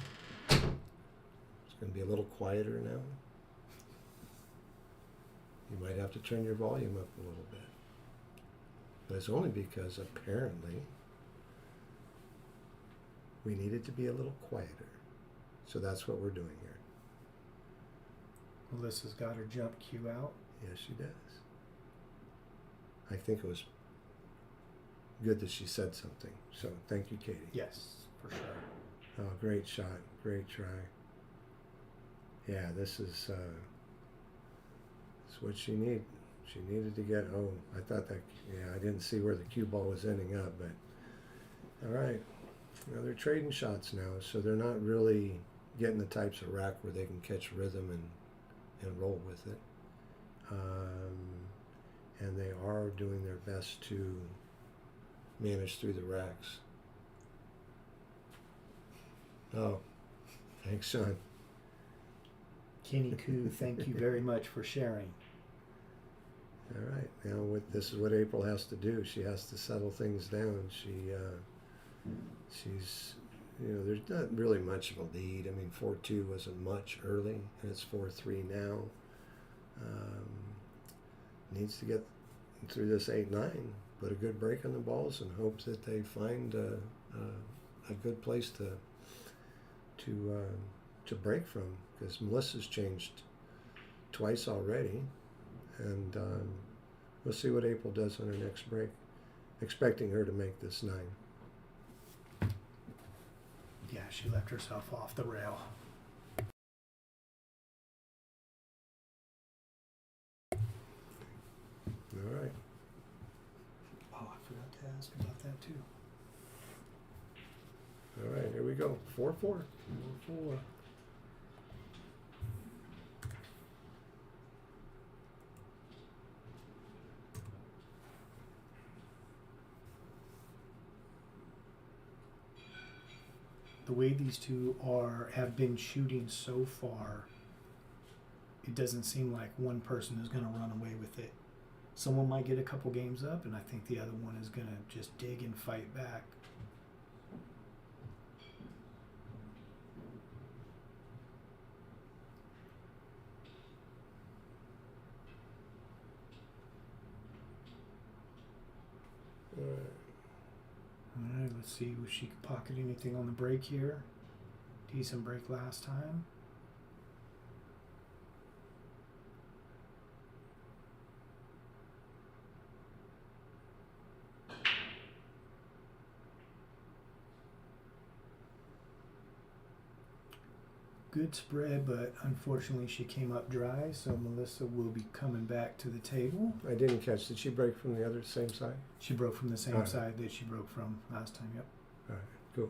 It's going to be a little quieter now. You might have to turn your volume up a little bit. But it's only because apparently we need it to be a little quieter. So that's what we're doing here. Melissa's got her jump cue out. Yes, she does. I think it was good that she said something. So thank you, Katie. Yes, for sure. Oh, great shot. Great try. Yeah, this is what she needed. She needed to get, I thought that, I didn't see where the cue ball was ending up, but all right. Well, they're trading shots now, so they're not really getting the types of rack where they can catch rhythm and roll with it. And they are doing their best to manage through the racks. Oh, thanks, Sean. Kenny Koo, thank you very much for sharing. All right, now this is what April has to do. She has to settle things down. She's, there's not really much of a lead. I mean, 4-2 wasn't much early, and it's 4-3 now. Needs to get through this 8-9, put a good break on the balls, and hope that they find a good place to break from, because Melissa's changed twice already, and we'll see what April does on her next break. Expecting her to make this 9. Yeah, she left herself off the rail. All right. Oh, I forgot to ask about that too. All right, here we go. 4-4. 4-4. The way these two have been shooting so far, it doesn't seem like one person is going to run away with it. Someone might get a couple games up, and I think the other one is going to just dig and fight back. All right. All right, let's see if she can pocket anything on the break here. Decent break last time. Good spread, but unfortunately she came up dry, so Melissa will be coming back to the table. I didn't catch. Did she break from the other same side? She broke from the same All right. side that she broke from last time, yep. All right, cool.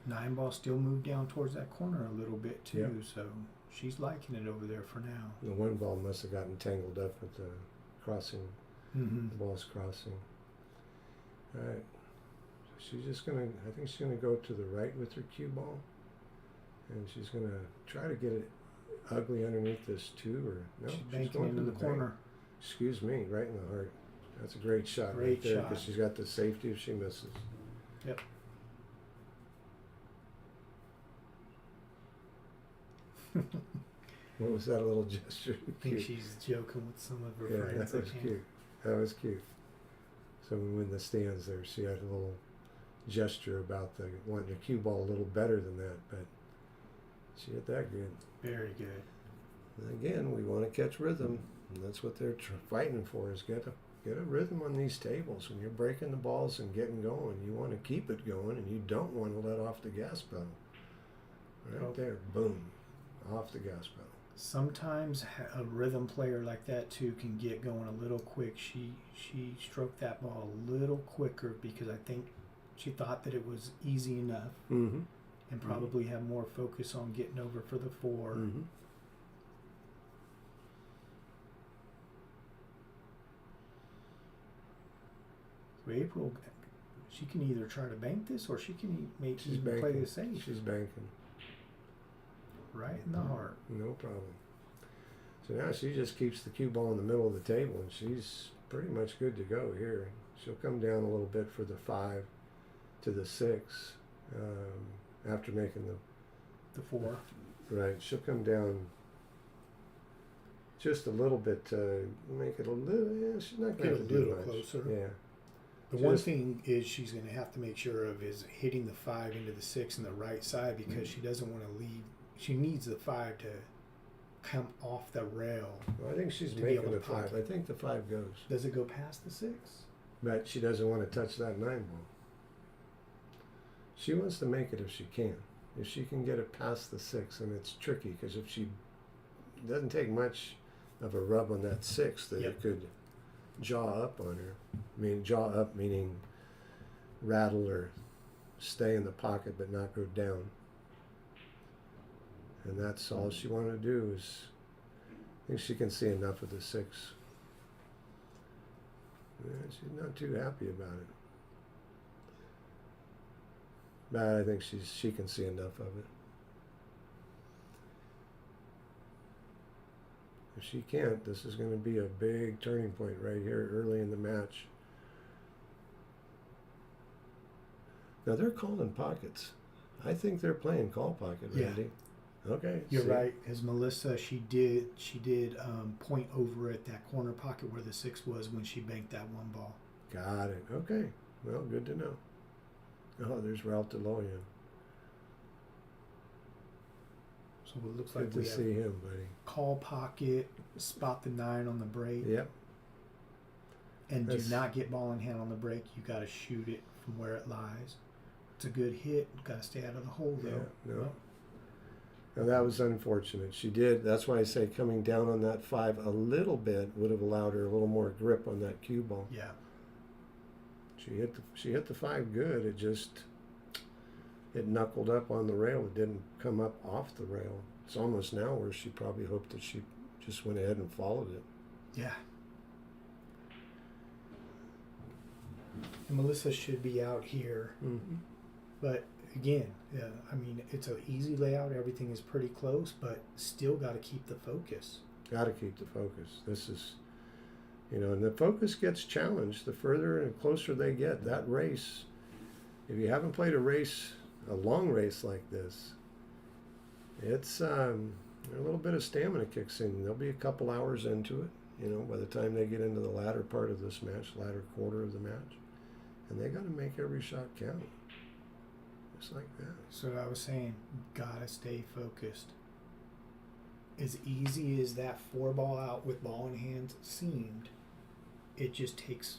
9 ball still moved down towards that corner a little bit too, Yep. so she's liking it over there for now. The one ball must have gotten tangled up with the crossing. Mm-hmm. The ball's crossing. All right. She's just gonna. I think she's gonna go to the right with her cue ball, and she's gonna try to get it ugly underneath this too, or no? She's banking into the bank. corner. Excuse me, right in the heart. That's a great shot. Great right there, shot. because she's got the safety if she misses. Yep. What was that little gesture? I think Cute. she's joking with some of her Yeah, friends. that was cute. That was cute. So when the stands there, she had a little gesture about wanting the cue ball a little better than that, but she hit that good. Very good. And again, we want to catch rhythm, and that's what they're fighting for, is get a rhythm on these tables. When you're breaking the balls and getting going, you want to keep it going, and you don't want to let off the gas pedal. Right there, boom, off the gas pedal. Sometimes a rhythm player like that too can get going a little quick. She stroked that ball a little quicker because I think she thought that it was easy enough, Mm-hmm. and probably had more focus on getting over for the 4. Mm-hmm. So April, she can either try to bank this or she can make She's even play banking. the safe. She's banking. Right in the heart. No problem. So now she just keeps the cue ball in the middle of the table, and she's pretty much good to go here. She'll come down a little bit for the 5 to the 6 after making The 4. right. She'll come down just a little bit to make it a little. Yeah, she's not going to Get a do little much. closer. Yeah. The one thing is she's going to have to make sure of is hitting the 5 into the 6 on the right side, because she doesn't want to leave. She needs the 5 come off the rail. Well, I think she's To be making able to a 5. pocket. I think the 5 goes. Does it go past the 6? But she doesn't want to touch that 9 ball. She wants to make it if she can. If she can get it past the 6, and it's tricky because if she it doesn't take much of a rub on that 6 that Yep. it could jaw up on her. I mean, jaw up meaning rattle or stay in the pocket but not go down. And that's all she wanted to do is, I think she can see enough of the 6. Yeah, she's not too happy about it. But I think she can see enough of it. If she can't, this is going to be a big turning point right here early in the match. Now they're calling pockets. I think they're playing call pocket, Yeah. Randy. Okay. You're see? right. As Melissa, she did point over at that corner pocket where the 6 was when she banked that 1 ball. Got it. Okay. Well, good to know. Oh, there's Ralph DeLoyan. So it looks Good like to we see have him, buddy. call pocket, spot the 9 on the break, Yep. and do That's- not get ball in hand on the break. You got to shoot it from where it lies. It's a good hit. Got to stay out of the hole though. Yeah, no. Well, Now that was unfortunate. She did. That's why I say coming down on that 5 a little bit would have allowed her a little more grip on that cue ball. yeah. She hit the 5 good. It knuckled up on the rail. It didn't come up off the rail. It's almost now where she probably hoped that she just went ahead and followed it. Yeah. And Melissa should be out here, Mm-hmm. but again, I mean, it's an easy layout. Everything is pretty close, but still got to keep the focus. Got to keep the focus. This is, and the focus gets challenged the further and closer they get. That race, if you haven't played a long race like this, it's a little bit of stamina kicks in. There'll be a couple hours into it, by the time they get into the latter part of this match, latter quarter of the match. And they got to make every shot count. Just like that. So I was saying, gotta stay focused. As easy as that 4 ball out with ball in hand seemed, it just takes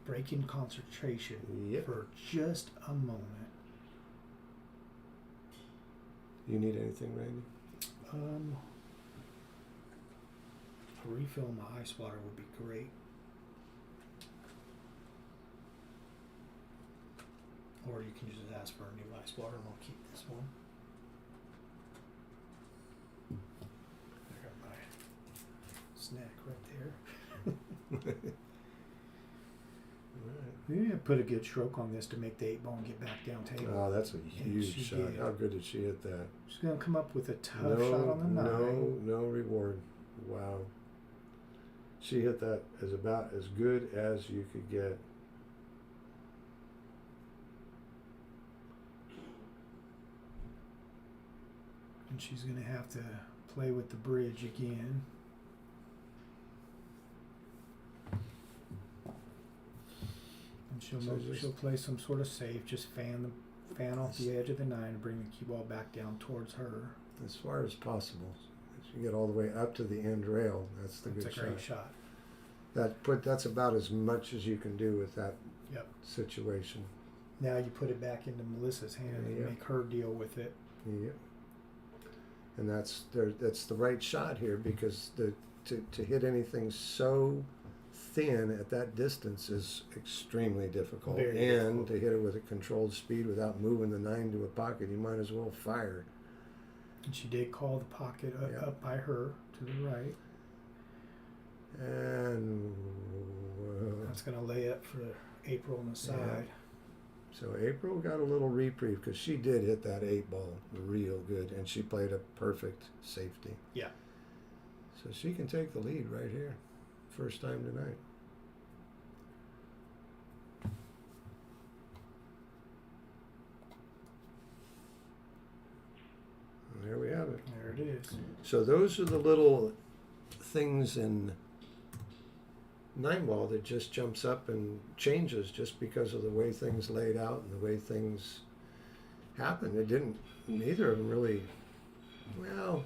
breaking concentration Yep. for just a moment. You need anything, Randy? A refill of my ice water would be great. Or you can just ask for a new ice water and I'll keep this one. I got my snack right there. All Yeah, put a good stroke on this to make the 8 ball and get back down right. table. Oh, that's a huge she shot. did. How good did she hit that? She's gonna come up with a tough shot on the 9. No reward. Wow. She hit that as about as good as you could get. And she's gonna have to play with the bridge again. And she'll play some sort of save, just fan off the edge of the 9 and bring the cue ball back down towards her. As far as possible. If you get all the way up to the end rail, that's the It's good a great shot. That's about as much as you can do with that Yep. situation. Now you put it back into Melissa's hand and Yeah. make her deal with it. Yeah. And that's the right shot here because to hit anything so thin at that distance is extremely difficult. Very and difficult. to hit it with a controlled speed without moving the 9 to a pocket, you might as well fire. And she did call the pocket up by her to the right. And That's going to lay up for April on the side. so April got a little reprieve because she did hit that 8 ball real good, and she played a perfect safety. Yeah. So she can take the lead right here, first time tonight. And there we have it. There it is. So those are the little things in 9 ball that just jumps up and changes just because of the way things laid out and the way things happened. Neither of them really, well,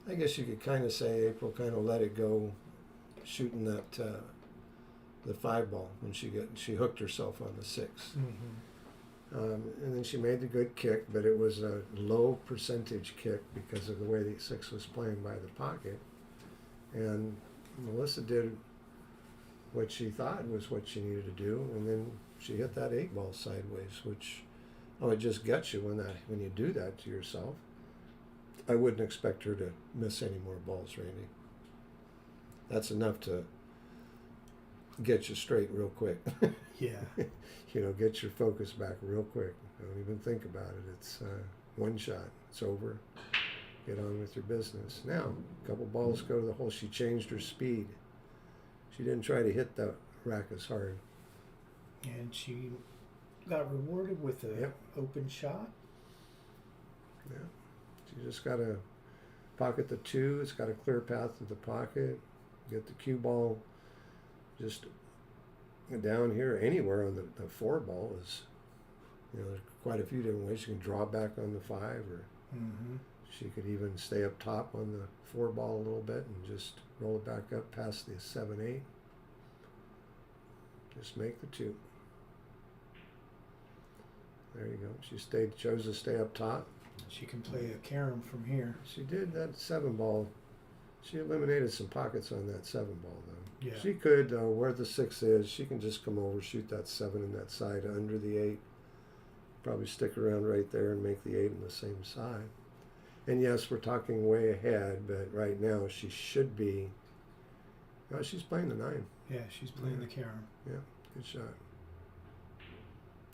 I guess you could kind of say April kind of let it go, shooting that the 5 ball when she hooked herself on the 6. And then she made the good kick, but it was a low percentage kick because of the way the 6 was playing by the pocket. And Melissa did what she thought was what she needed to do, and then she hit that 8 ball sideways, which, it just gets you when you do that to yourself. I wouldn't expect her to miss any more balls, Randy. That's enough to get you straight real quick. Yeah. Get your focus back real quick. Don't even think about it. It's one shot. It's over. Get on with your business. Now, a couple balls go to the hole. She changed her speed. She didn't try to hit the rack as hard. And she got rewarded with a open shot. Yeah. You just got to pocket the 2. It's got a clear path to the pocket. Get the cue ball just down here. Anywhere on the 4 ball is, there's quite a few different ways. You can draw back on the 5, or she could even stay up top on the 4 ball a little bit and just roll it back up past the 7-8. Just make the 2. There you go. She chose to stay up top. She can play a carom from here. She did that 7 ball. She eliminated some pockets on that 7 ball, though. Yeah. She could, where the 6 is, she can just come over, shoot that 7 in that side under the 8. Probably stick around right there and make the 8 on the same side. And yes, we're talking way ahead, but right now she should be. She's playing the 9. Yeah, she's playing the carom. Yeah, good shot.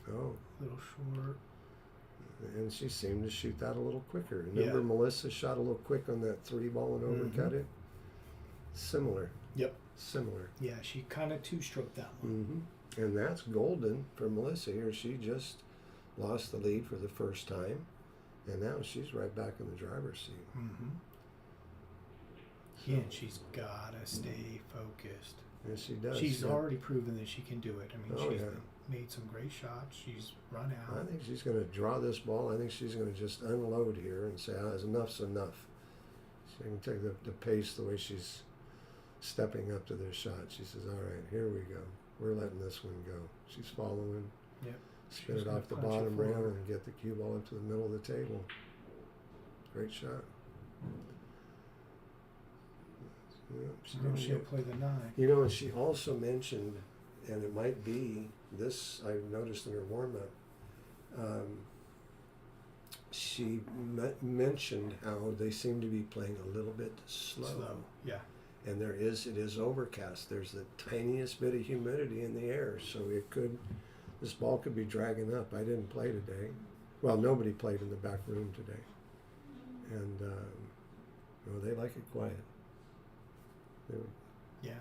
Oh. A little short. And she seemed to shoot that a little quicker. Remember, Melissa shot a little quick on that 3 ball and overcut it? Similar. Yep. Similar. Yeah, she kind of 2-stroked that one. And that's golden for Melissa here. She just lost the lead for the first time, and now she's right back in the driver's seat. Yeah, and she's got to stay focused. Yes, she does. She's already proven that she can do it. I mean, she's made some great shots. She's run out. I think she's going to draw this ball. I think she's going to just unload here and say, enough's enough. She can take the pace the way she's stepping up to this shot. She says, all right, here we go. We're letting this one go. She's following. Yep. Spin it off the bottom rail and get the cue ball up to the middle of the table. Great shot. She'll play the 9. And she also mentioned, and it might be this, I noticed in her warm-up, she mentioned how they seem to be playing a little bit slow. Yeah. And it is overcast. There's the tiniest bit of humidity in the air, so this ball could be dragging up. I didn't play today. Well, nobody played in the back room today. And, they like it quiet. Yeah.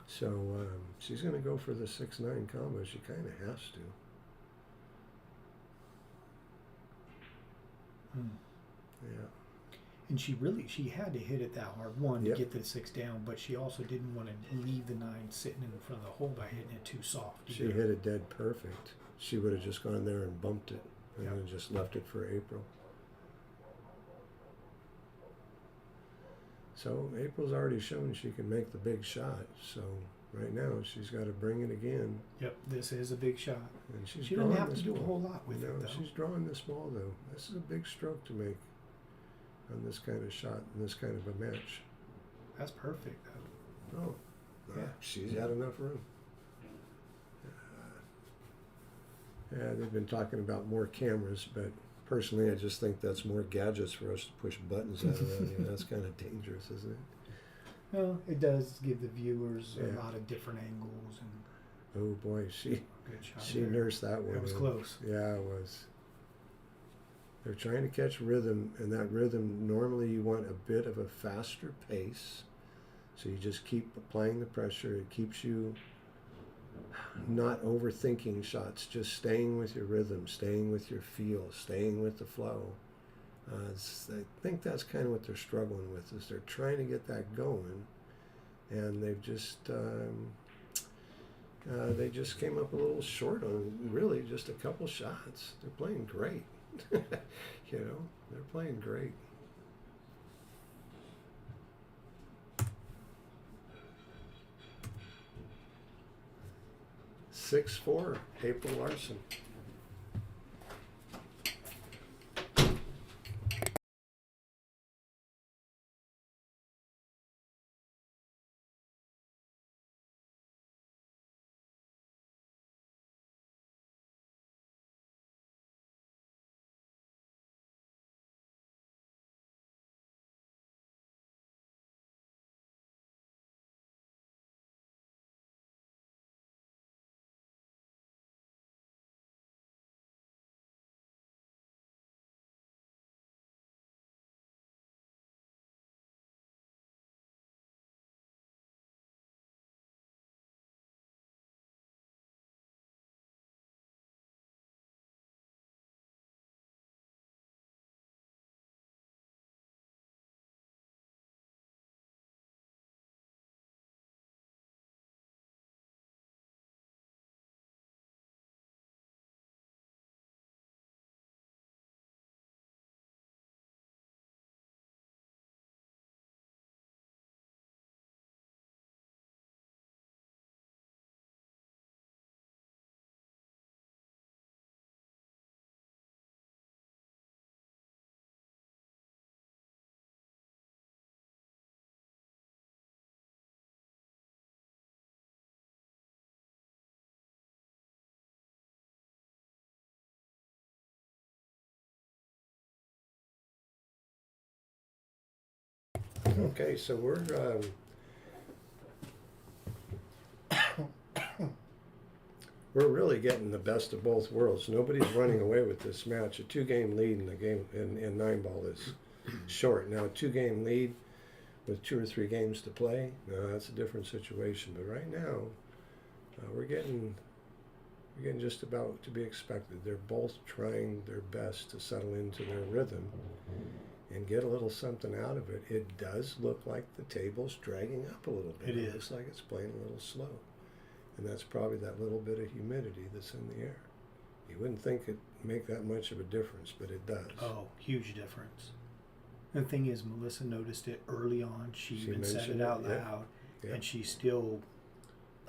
So she's going to go for the 6-9 combo. She kind of has to. Yeah. And she had to hit it that hard, one, to get the 6 down, but she also didn't want to leave the 9 sitting in front of the hole by hitting it too soft. She hit it dead perfect. She would have just gone there and bumped it and then just left it for April. So April's already shown she can make the big shot. So right now she's got to bring it again. Yep, this is a big shot. And she doesn't have to do a whole lot with it, though. She's drawing this ball, though. This is a big stroke to make on this kind of shot in this kind of a match. That's perfect, though. Oh, yeah. She's had enough room. Yeah, they've been talking about more cameras, but personally, I just think that's more gadgets for us to push buttons at around here. That's kind of dangerous, isn't it? Well, it does give the viewers a lot of different angles and. Oh boy, she nursed that one. It was close. Yeah, it was. They're trying to catch rhythm, and that rhythm, normally you want a bit of a faster pace. So you just keep applying the pressure. It keeps you not overthinking shots, just staying with your rhythm, staying with your feel, staying with the flow. I think that's kind of what they're struggling with, is they're trying to get that going, and they just came up a little short on really just a couple shots. They're playing great. They're playing great. Six four, April Larson. Okay, so we're really getting the best of both worlds. Nobody's running away with this match. A 2-game lead in the game in 9-ball is short. Now, a 2-game lead with 2 or 3 games to play, no, that's a different situation. But right now, we're getting just about to be expected. They're both trying their best to settle into their rhythm and get a little something out of it. It does look like the table's dragging up a little bit. It looks like it's playing a little slow. And that's probably that little bit of humidity that's in the air. You wouldn't think it'd make that much of a difference, but it does. Oh, huge difference. The thing is, Melissa noticed it early on. She even said mentioned it out it, yeah. loud. Yeah. And she still,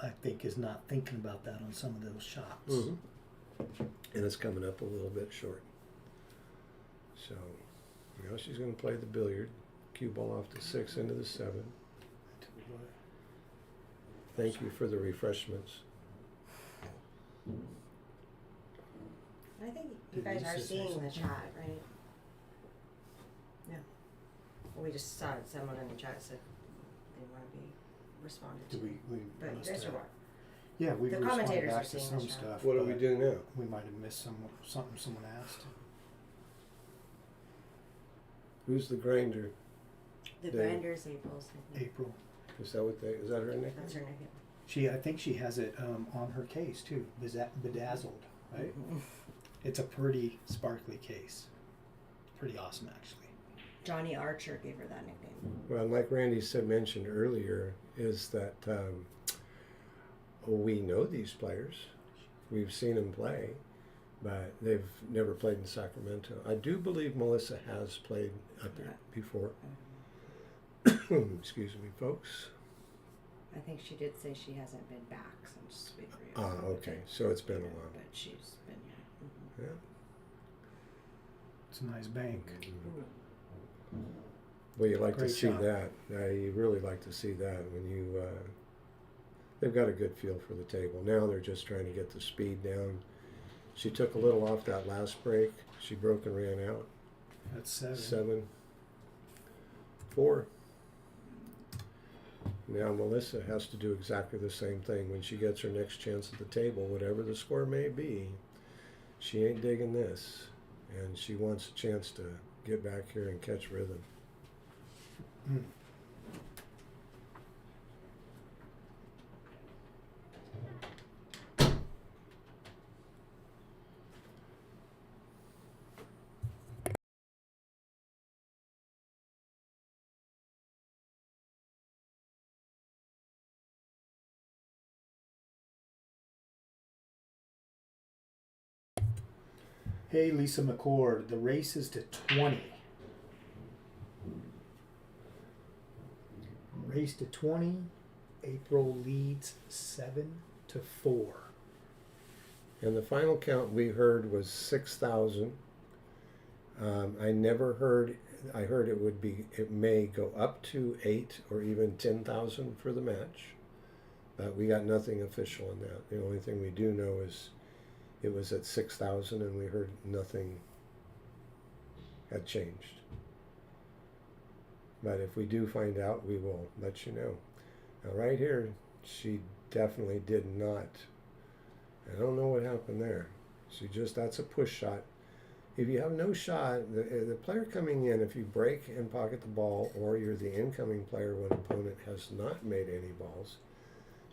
I think, is not thinking about that on some of those shots. Mm-hmm. And it's coming up a little bit short. So, she's going to play the billiard. Cue ball off the 6 into the 7. Thank you for the refreshments. I think you Did guys are Lisa say seeing the something? chat, right? Yeah. We just saw it. Someone in the chat said they want to be responded to. But you must guys are have. what? Yeah, we The responded commentators back are to seeing some the chat. stuff. What do we but do now? We might have missed something someone asked. Who's the grinder? The The- Grinders April's nickname. April. Is that her nickname? That's her nickname. I think she has it on her case too. Bedazzled, right? It's a pretty sparkly case. Pretty awesome, actually. Johnny Archer gave her that nickname. Well, like Randy mentioned earlier, is that we know these players. We've seen them play, but they've never played in Sacramento. I do believe Melissa has played up there before. Excuse me, folks. I think she did say she hasn't been back since we were. Okay. So it's been a while. But she's been here. Yeah. It's a nice bank. Well, you like Great to see shot. that. You really like to see that when you. They've got a good feel for the table. Now they're just trying to get the speed down. She took a little off that last break. She broke and ran out. That's 7. 7, 4. Now Melissa has to do exactly the same thing when she gets her next chance at the table, whatever the score may be. She ain't digging this, and she wants a chance to get back here and catch rhythm. Mm. Hey, Lisa McCord, the race is to 20. Race to 20. April leads 7-4. And the final count we heard was 6,000. I heard it may go up to 8 or even 10,000 for the match. But we got nothing official on that. The only thing we do know is it was at 6,000 and we heard nothing had changed. But if we do find out, we will let you know. Now right here, she definitely did not. I don't know what happened there. That's a push shot. If you have no shot, the player coming in, if you break and pocket the ball, or you're the incoming player when opponent has not made any balls,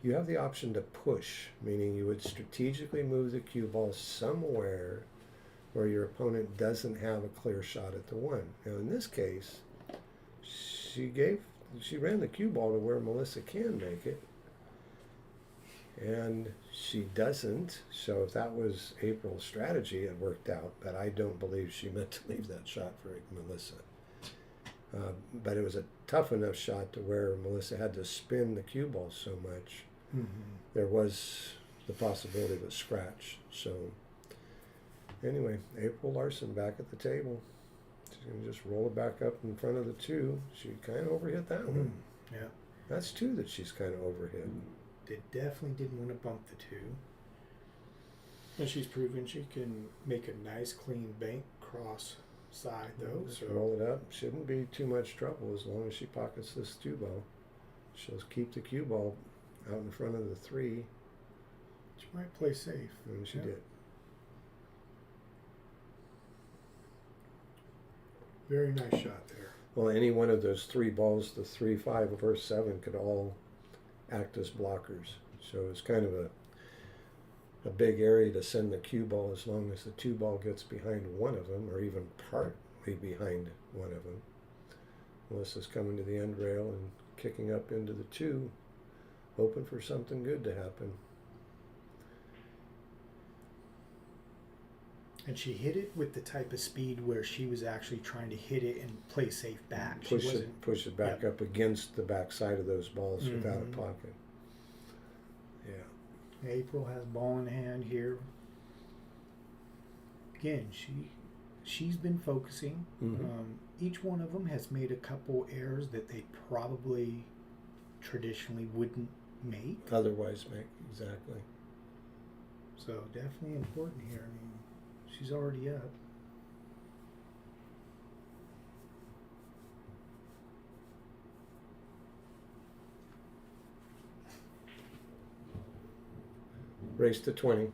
you have the option to push, meaning you would strategically move the cue ball somewhere where your opponent doesn't have a clear shot at the one. Now in this case, she ran the cue ball to where Melissa can make it, and she doesn't. So if that was April's strategy, it worked out, but I don't believe she meant to leave that shot for Melissa. But it was a tough enough shot to where Melissa had to spin the cue ball so much. There was the possibility of a scratch. So anyway, April Larson back at the table. She's going to just roll it back up in front of the 2. She kind of overhit that one. Yeah. That's 2 that she's kind of overhit. They definitely didn't want to bump the 2. And she's proven she can make a nice clean bank cross side though. Just So roll it up. Shouldn't be too much trouble as long as she pockets this cue ball. She'll keep the cue ball out in front of the 3. she might play safe. And she did. Very nice shot there. Well, any one of those 3 balls, the 3, 5, or 7, could all act as blockers. So it's kind of a big area to send the cue ball as long as the 2 ball gets behind one of them, or even partly behind one of them. Melissa's coming to the end rail and kicking up into the 2, hoping for something good to happen. And she hit it with the type of speed where she was actually trying to hit it and play safe back. Push it back up against the back side of those balls without a pocket. Yeah. April has ball in hand here. Again, she's been focusing. Each one of them has made a couple errors that they probably traditionally wouldn't make. Otherwise make, exactly. So definitely important here. I mean, she's already up. Race to 20.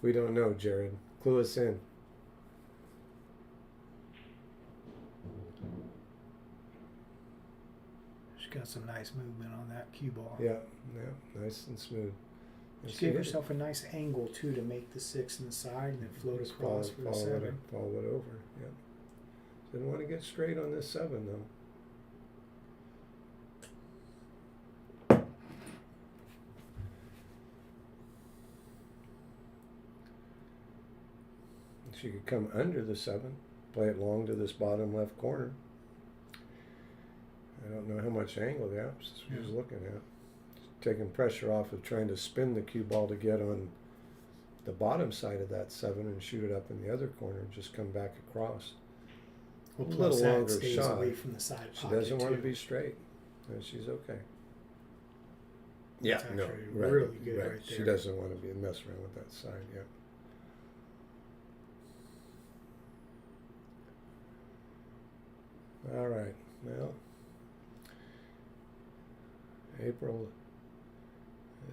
We don't know, Jared. Clue us in. She's got some nice movement on that cue ball. Yeah, nice and smooth. And She gave herself a nice angle too to make the 6 in the side and then float Just across for the 7. Follow it over. Yeah. Didn't want to get straight on this 7 though. She could come under the 7, play it long to this bottom left corner. I don't know how much angle she was looking at. Taking pressure off of trying to spin the cue ball to get on the bottom side of that 7 and shoot it up in the other corner and just come back across. Well, A little longer stays shot. away from the side She pocket doesn't want to too. be straight. And she's okay. That's Yeah, no, actually right, really good right She there. doesn't want to mess around with that side, yeah. All right, well, April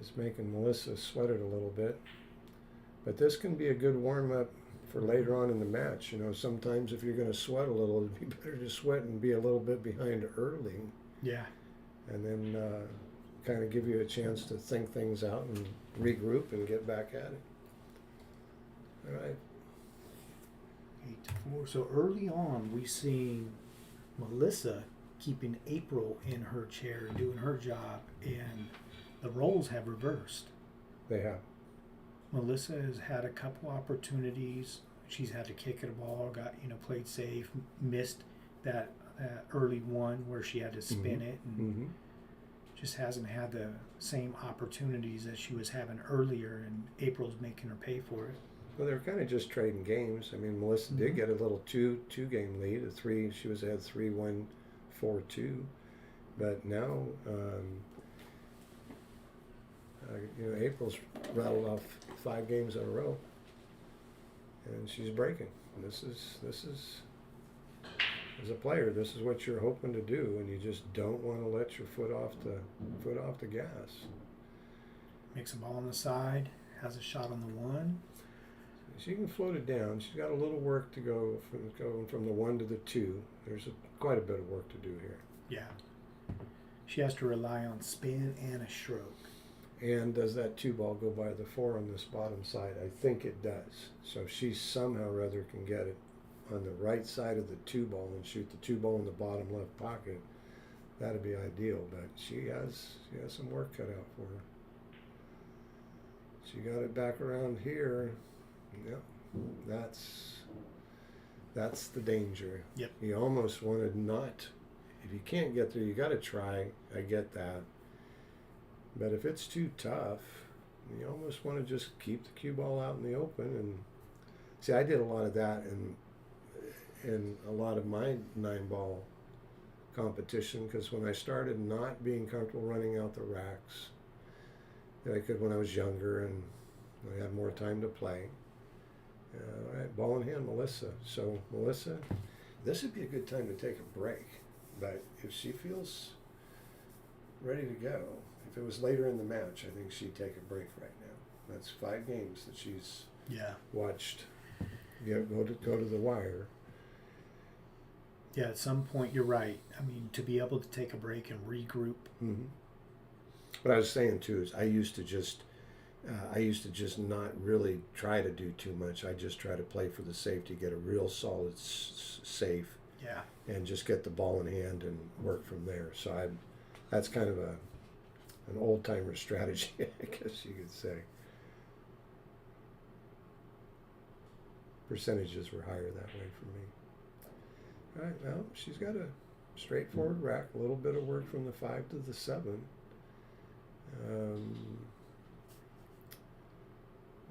is making Melissa sweat it a little bit, but this can be a good warm-up for later on in the match. You know, sometimes if you're going to sweat a little, it'd be better to sweat and be a little bit behind early, Yeah. and then kind of give you a chance to think things out and regroup and get back at it. All right. 8-4. So early on, we seen Melissa keeping April in her chair, doing her job, and the roles have reversed. They have. Melissa has had a couple opportunities. She's had to kick at a ball, played safe, missed that early one where she had to spin it, and just hasn't had the same opportunities that she was having earlier, and April's making her pay for it. Well, they were kind of just trading games. I mean, Melissa did get a little two game lead, she was ahead 3-1, 4-2, but now April's rattled off 5 games in a row, and she's breaking. And this is as a player, this is what you're hoping to do, and you just don't want to let your foot off the gas. Makes a ball on the side, has a shot on the 1. She can float it down. She's got a little work to go going from the 1 to the 2. There's quite a bit of work to do here. Yeah. She has to rely on spin and a stroke. And does that 2 ball go by the 4 on this bottom side? I think it does. So if she somehow or other can get it on the right side of the 2 ball and shoot the 2 ball in the bottom left pocket, that'd be ideal. But she has some work cut out for her. She got it back around here. Yep, that's the danger. Yep. You almost want to not. If you can't get there, you got to try. I get that. But if it's too tough, you almost want to just keep the cue ball out in the open. And see, I did a lot of that in a lot of my 9-ball competition, because when I started not being comfortable running out the racks, I could when I was younger and I had more time to play. All right, ball in hand, Melissa. So, Melissa, this would be a good time to take a break. But if she feels ready to go, if it was later in the match, I think she'd take a break right now. That's 5 games that she's watched go to the wire. Yeah, at some point, you're right. I mean, to be able to take a break and regroup. Mm-hmm. What I was saying, too, is I used to just not really try to do too much. I just try to play for the safety, get a real solid safe, and just get the ball in hand and work from there. So that's kind of an old timer strategy, I guess you could say. Percentages were higher that way for me. All right, well, she's got a straightforward rack, a little bit of work from the 5 to the 7.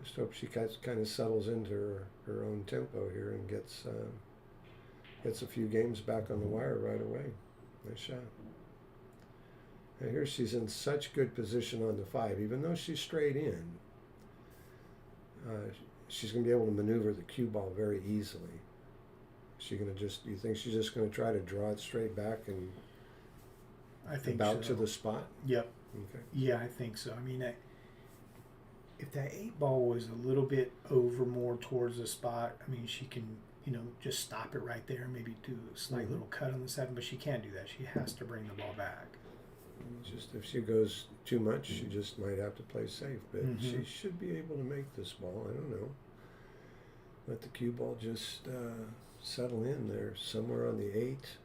Just hope she kind of settles into her own tempo here and gets a few games back on the wire right away. Nice shot. And here she's in such good position on the 5, even though she's straight in. She's going to be able to maneuver the cue ball very easily. You think she's just going to try to draw it straight back and I think about so. to the spot? Yep. Okay. Yeah, I think so. I mean, if that 8 ball was a little bit over more towards the spot, I mean, she can, just stop it right there, maybe do a slight little cut on the 7, but she can't do that. She has to bring the ball back. Just if she goes too much, she just might have to play safe. But she should be able to make this ball. I don't know. Let the cue ball just settle in there somewhere on the 8.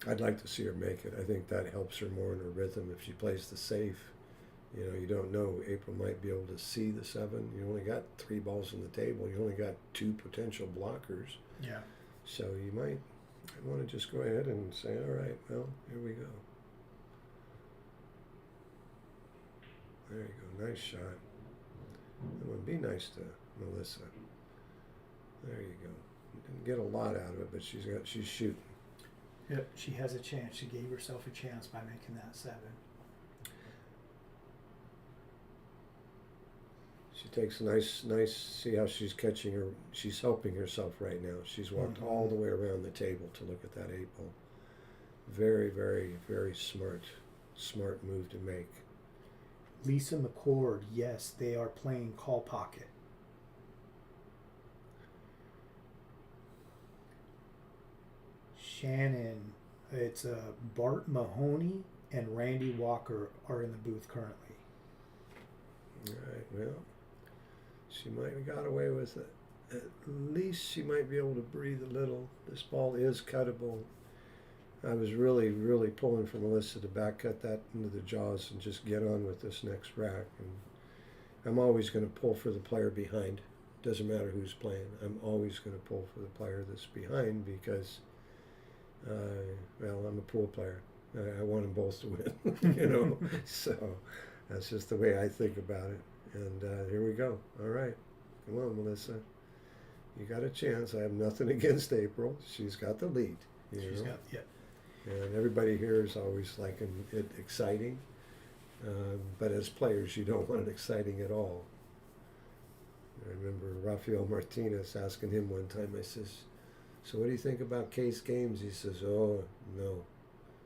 I'd like to see her make it. I think that helps her more in her rhythm if she plays the safe. You don't know. April might be able to see the 7. You only got 3 balls on the table. You only got 2 potential blockers. Yeah. So you might want to just go ahead and say, all right, well, here we go. There you go. Nice shot. It would be nice to Melissa. There you go. Didn't get a lot out of it, but she's shooting. Yep, she has a chance. She gave herself a chance by making that 7. She takes a nice, see how she's she's helping herself right now. She's walked all the way around the table to look at that 8 ball. Very, very, very smart move to make. Lisa McCord, yes, they are playing call pocket. Shannon, it's Bart Mahoney and Randy Walker are in the booth currently. All right, well, She might have got away with it. At least she might be able to breathe a little. This ball is cuttable. I was really, really pulling for Melissa to back cut that into the jaws and just get on with this next rack. And I'm always going to pull for the player behind. Doesn't matter who's playing. I'm always going to pull for the player that's behind because, well, I'm a pool player. I want them both to win, you know. So that's just the way I think about it. And here we go. All right. Come on, Melissa. You got a chance. I have nothing against April. She's got the lead. She's got, yeah. And everybody here is always liking it exciting. But as players, you don't want it exciting at all. I remember Rafael Martinez asking him one time, I says, so what do you think about case games? He says, oh, no.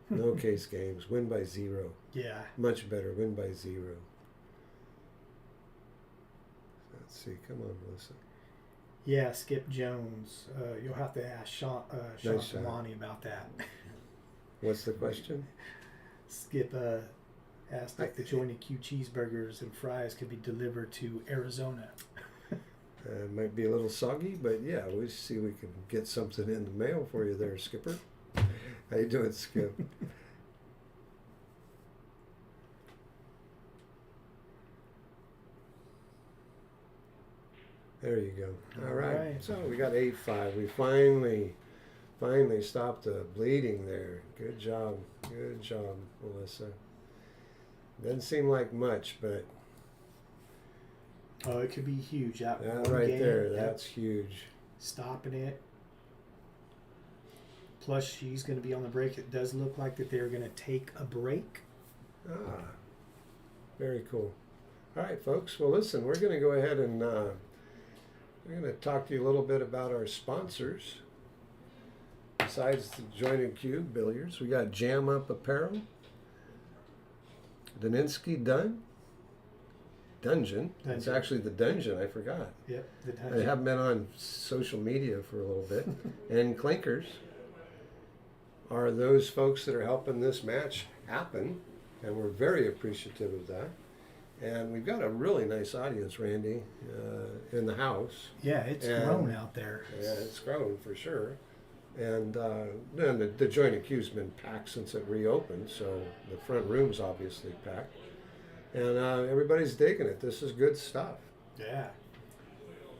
No case games. Win by 0. Yeah. Much better. Win by 0. Let's see. Come on, Melissa. Yeah, Skip Jones. You'll have to ask Sean Nice Tamani about that. What's the question? Skip asked if the Jointed Cue cheeseburgers and fries could be delivered to Arizona. It might be a little soggy, but yeah, we'll see if we can get something in the mail for you there, Skipper. How you doing, Skip? There you go. All right. So we got 8-5. We finally stopped the bleeding there. Good job. Good job, Melissa. Doesn't seem like much, but Oh, it could be huge. That one right game, there, that's huge. stopping it. Plus, she's going to be on the break. It does look like that they're going to take a break. Ah, very cool. All right, folks. Well, listen, we're going to go ahead and we're going to talk to you a little bit about our sponsors. Besides the Jointed Cue Billiards, we got Jam Up Apparel, Daninsky Dungeon. It's actually the Dungeon. I forgot. Yep, the I Dungeon. haven't been on social media for a little bit. And Clinkers are those folks that are helping this match happen, and we're very appreciative of that. And we've got a really nice audience, Randy, in the house. Yeah, it's grown out there. Yeah, it's grown for sure. And then the Jointed Cue's been packed since it reopened, so the front room's obviously packed. And everybody's digging it. This is good stuff. Yeah.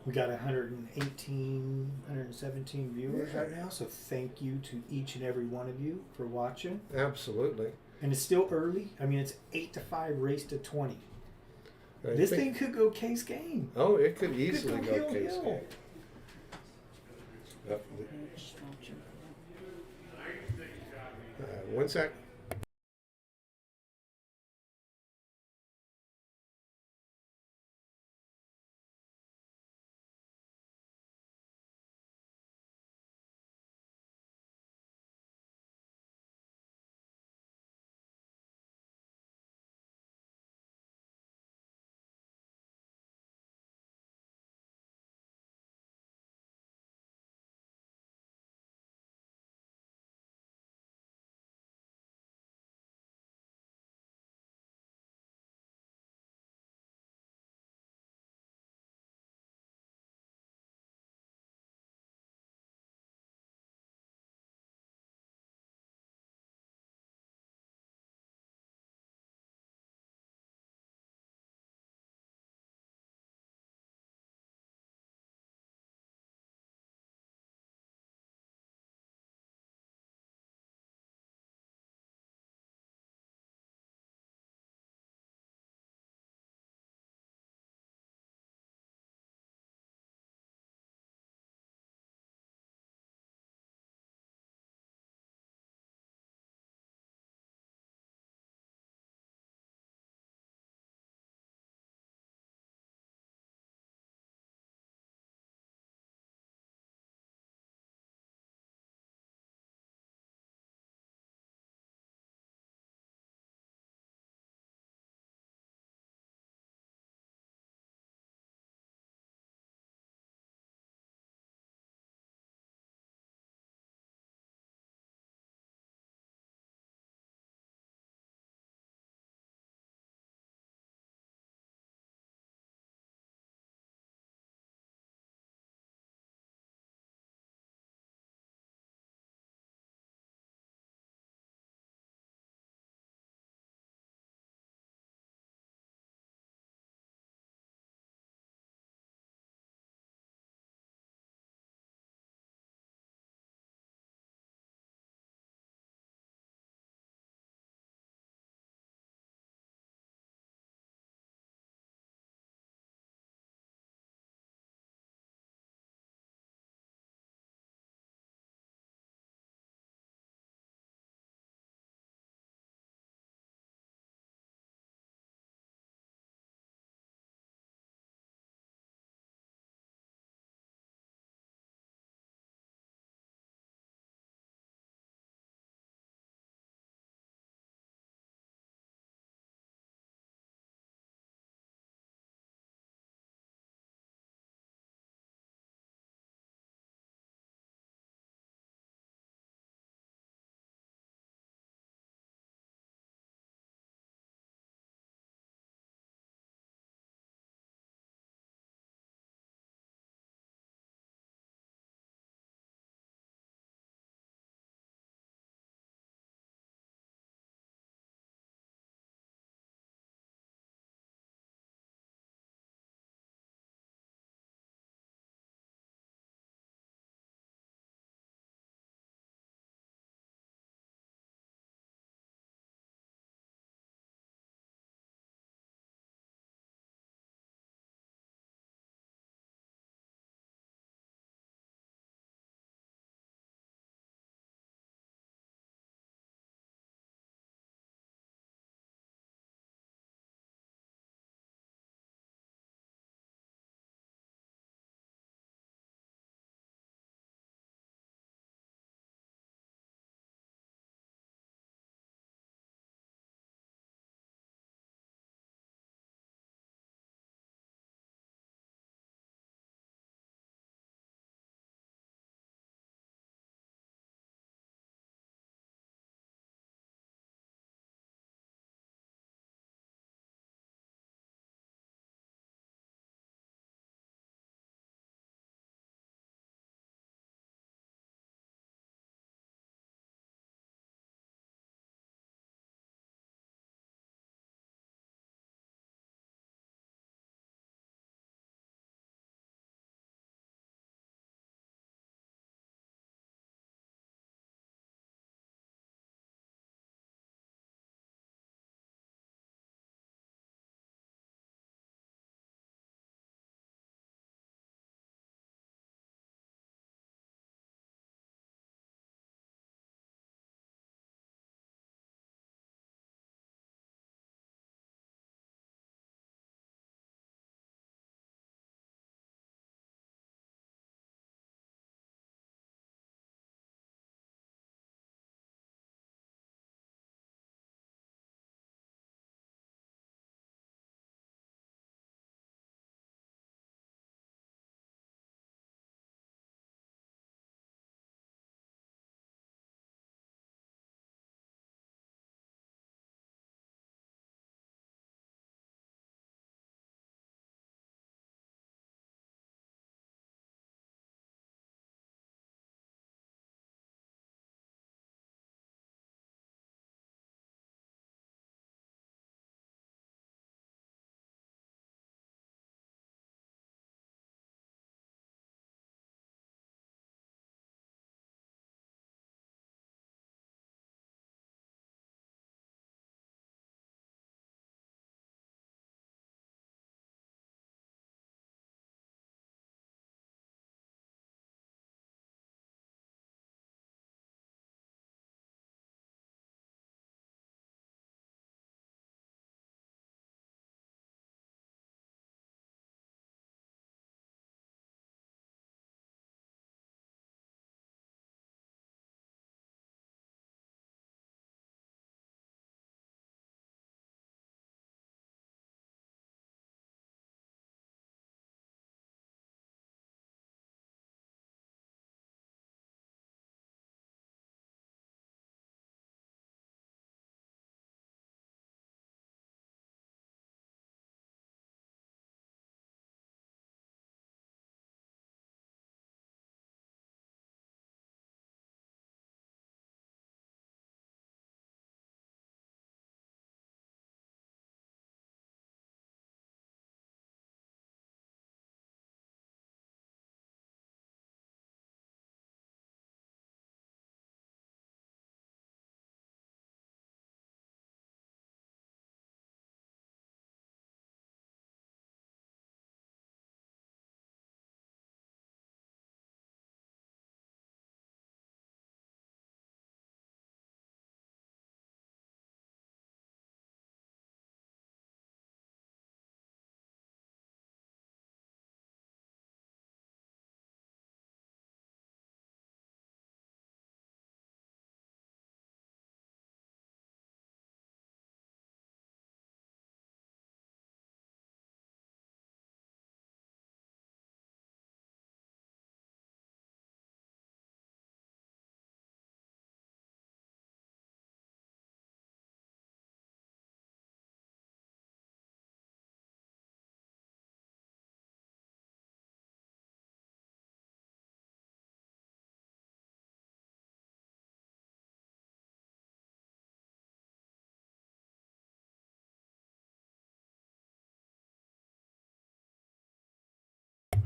We got 118, 117 viewers right now, so thank you to each and every one of you for watching. Absolutely. And it's still early. I mean, it's 8-5, race to 20. This thing could go case game. Oh, it could easily Could go case hill. game. One sec.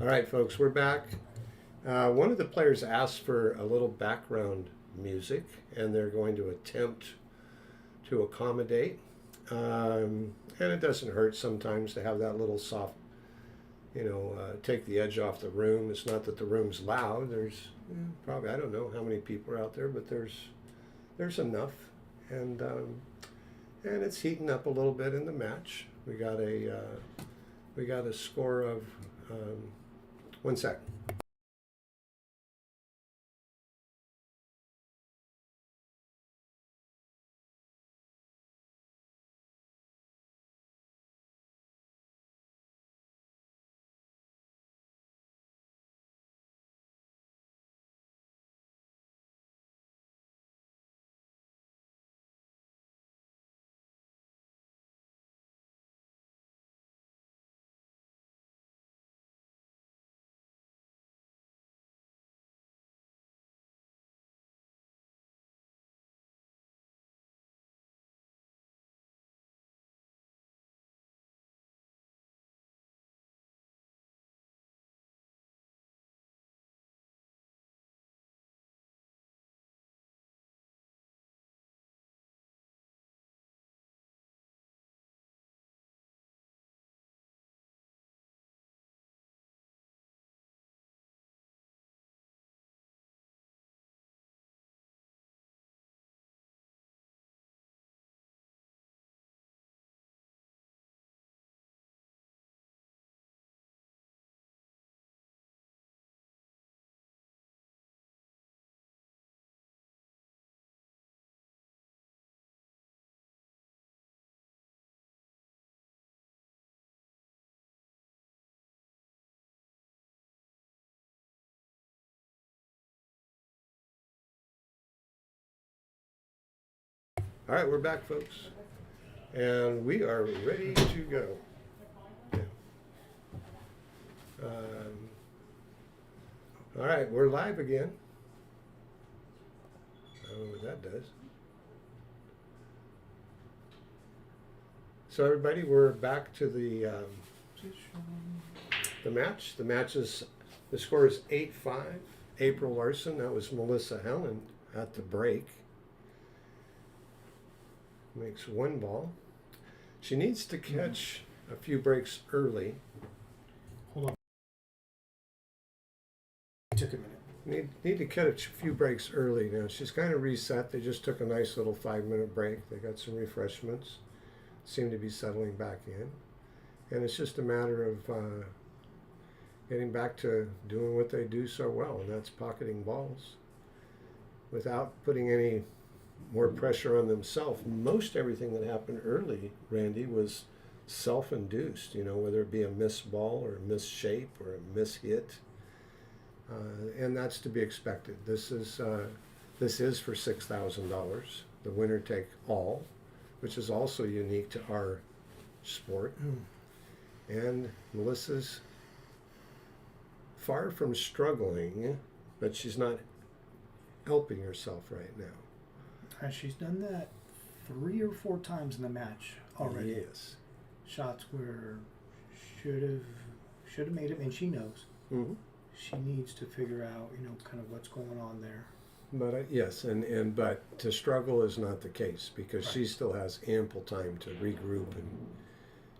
All right, folks, we're back. One of the players asked for a little background music, and they're going to attempt to accommodate. And it doesn't hurt sometimes to have that little soft, take the edge off the room. It's not that the room's loud. There's probably, I don't know how many people are out there, but there's enough. And it's heating up a little bit in the match. We got a score of 1 sec. All right, we're back, folks, and we are ready to go. All right, we're live again. I don't know what that does. So everybody, we're back to the match. The score is 8-5. April Larson. That was Melissa Helen at the break. Makes one ball. She needs to catch a few breaks early. Hold on. It took a minute. Need to catch a few breaks early now. She's kind of reset. They just took a nice little 5-minute break. They got some refreshments. Seem to be settling back in. And it's just a matter of getting back to doing what they do so well, and that's pocketing balls without putting any more pressure on themselves. Most everything that happened early, Randy, was self-induced, whether it be a missed ball or a missed shape or a missed hit. And that's to be expected. This is for $6,000. The winner take all, which is also unique to our sport. And Melissa's far from struggling, but she's not helping herself right now. And she's done that 3 or 4 times in the match already. Yes. Shots where should have made it, and she knows. Mm-hmm. She needs to figure out, kind of what's going on there. But yes, but to struggle is not the case, because Right. she still has ample time to regroup and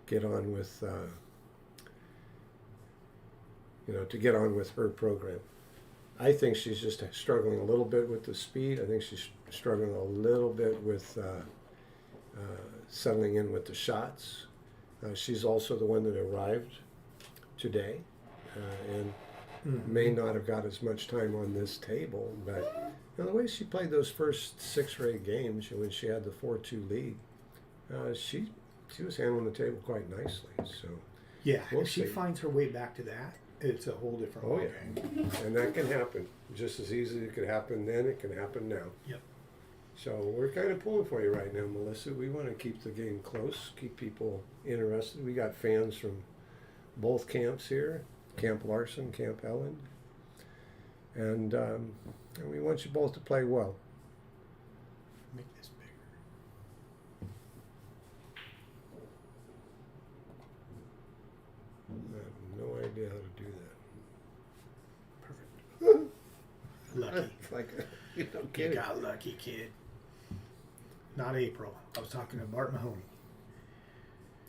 get on with, to get on with her program. I think she's just struggling a little bit with the speed. I think she's struggling a little bit with settling in with the shots. She's also the one that arrived today and may not have got as much time on this table. But the way she played those first 6 or 8 games, when she had the 4-2 lead, she was handling the table quite nicely. So Yeah, we'll if she see. finds her way back to that, it's a whole different ballgame. And that can happen just as easily. It could happen then. It can happen now. Yep. So we're kind of pulling for you right now, Melissa. We want to keep the game close, keep people interested. We got fans from both camps here, Camp Larson, Camp Ellen, and we want you both to play well. Make this bigger. I have no idea how to do that. Lucky. Like, you know, You kidding. got lucky, kid. Not April. I was talking to Bart Mahoney.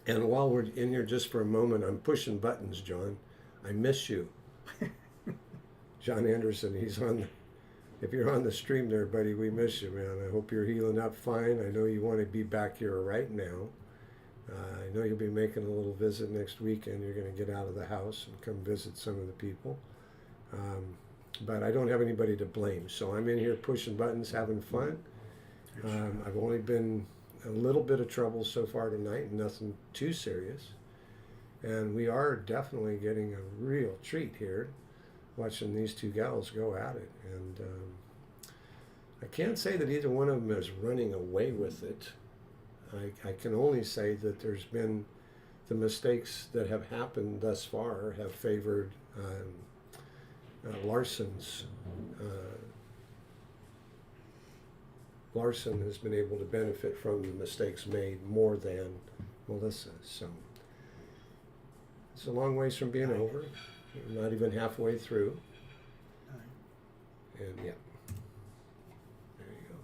And while we're in here just for a moment, I'm pushing buttons, John. I miss you. John Anderson, he's on. If you're on the stream there, buddy, we miss you, man. I hope you're healing up fine. I know you want to be back here right now. I know you'll be making a little visit next weekend. You're going to get out of the house and come visit some of the people. But I don't have anybody to blame. So I'm in here pushing buttons, having fun. I've only been a little bit of trouble so far tonight, nothing too serious. And we are definitely getting a real treat here, watching these two gals go at it. And I can't say that either one of them is running away with it. I can only say that there's been the mistakes that have happened thus far have favored Larson's. Larson has been able to benefit from the mistakes made more than Melissa. So it's a long ways from being over. We're not even halfway through. And yeah, there you go.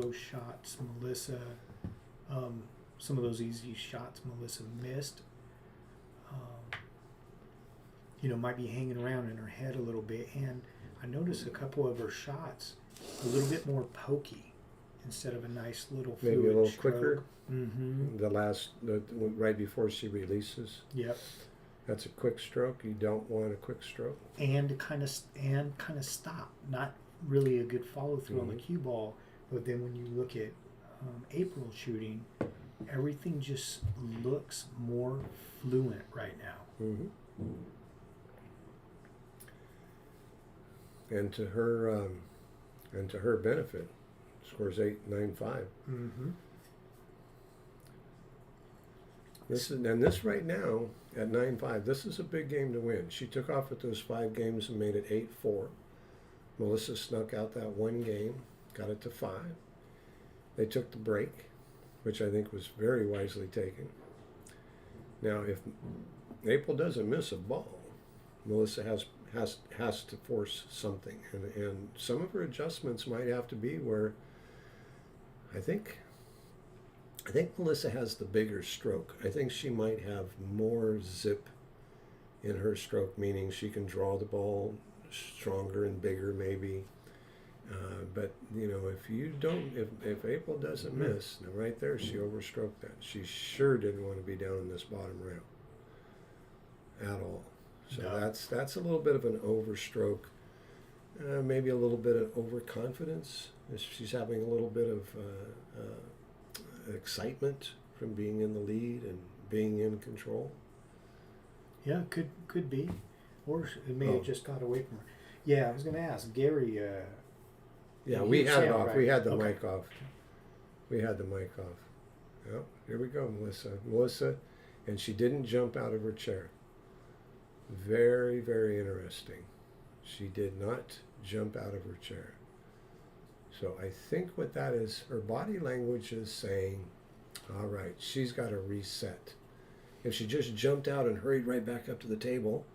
Those shots, Melissa, some of those easy shots Melissa missed, might be hanging around in her head a little bit. And I noticed a couple of her shots a little bit more pokey instead of a nice little fluid Maybe a little stroke. quicker. Mm-hmm. Right before she releases. Yep. That's a quick stroke. You don't want a quick stroke. And kind of stop. Not really a good follow through on the cue ball. But then when you look at April shooting, everything just looks more fluent right now. Mm-hmm. And to her benefit, scores 8.95. Mm-hmm. This right now at 9.5. This is a big game to win. She took off with those 5 games and made it 8-4. Melissa snuck out that one game, got it to 5. They took the break, which I think was very wisely taken. Now, if April doesn't miss a ball, Melissa has to force something, and some of her adjustments might have to be where I think Melissa has the bigger stroke. I think she might have more zip in her stroke, meaning she can draw the ball stronger and bigger maybe. But if April doesn't miss, now right there she overstroked that. She sure didn't want to be down in this bottom rail at all. So No. that's a little bit of an overstroke, maybe a little bit of overconfidence. She's having a little bit of excitement from being in the lead and being in control. Yeah, could be, or it may have just got away from her. Yeah, I was going to ask Gary. Yeah, He we was had it saying, off. right. We had the Okay. mic off. We had the mic off. Oh, here we go, Melissa, and she didn't jump out of her chair. Very, very interesting. She did not jump out of her chair. So I think what that is, her body language is saying, all right, she's got to reset. If she just jumped out and hurried right back up to the table,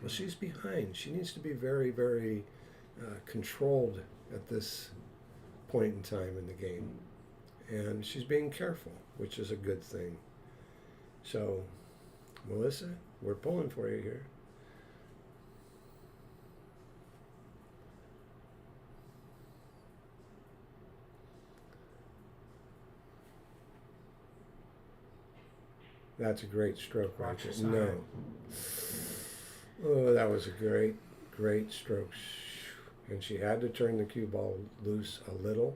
well, she's behind. She needs to be very, very controlled at this point in time in the game. And she's being careful, which is a good thing. So, Melissa, we're pulling for you here. That's a great stroke right there. No. Oh, that was a great, great stroke. And she had to turn the cue ball loose a little.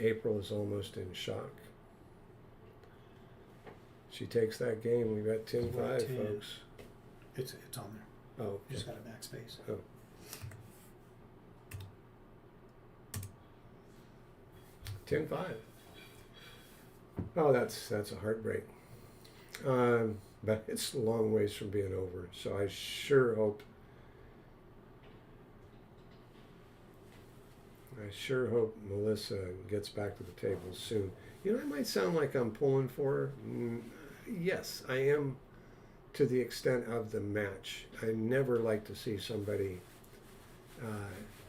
April is almost in shock. She takes that game. We've got 10-5, folks. It's on there. Oh, You just got a backspace. Oh. 10-5. Oh, that's a heartbreak. But it's a long ways from being over. So I sure hope Melissa gets back to the table soon. You know, it might sound like I'm pulling for her. Yes, I am, to the extent of the match. I never like to see somebody,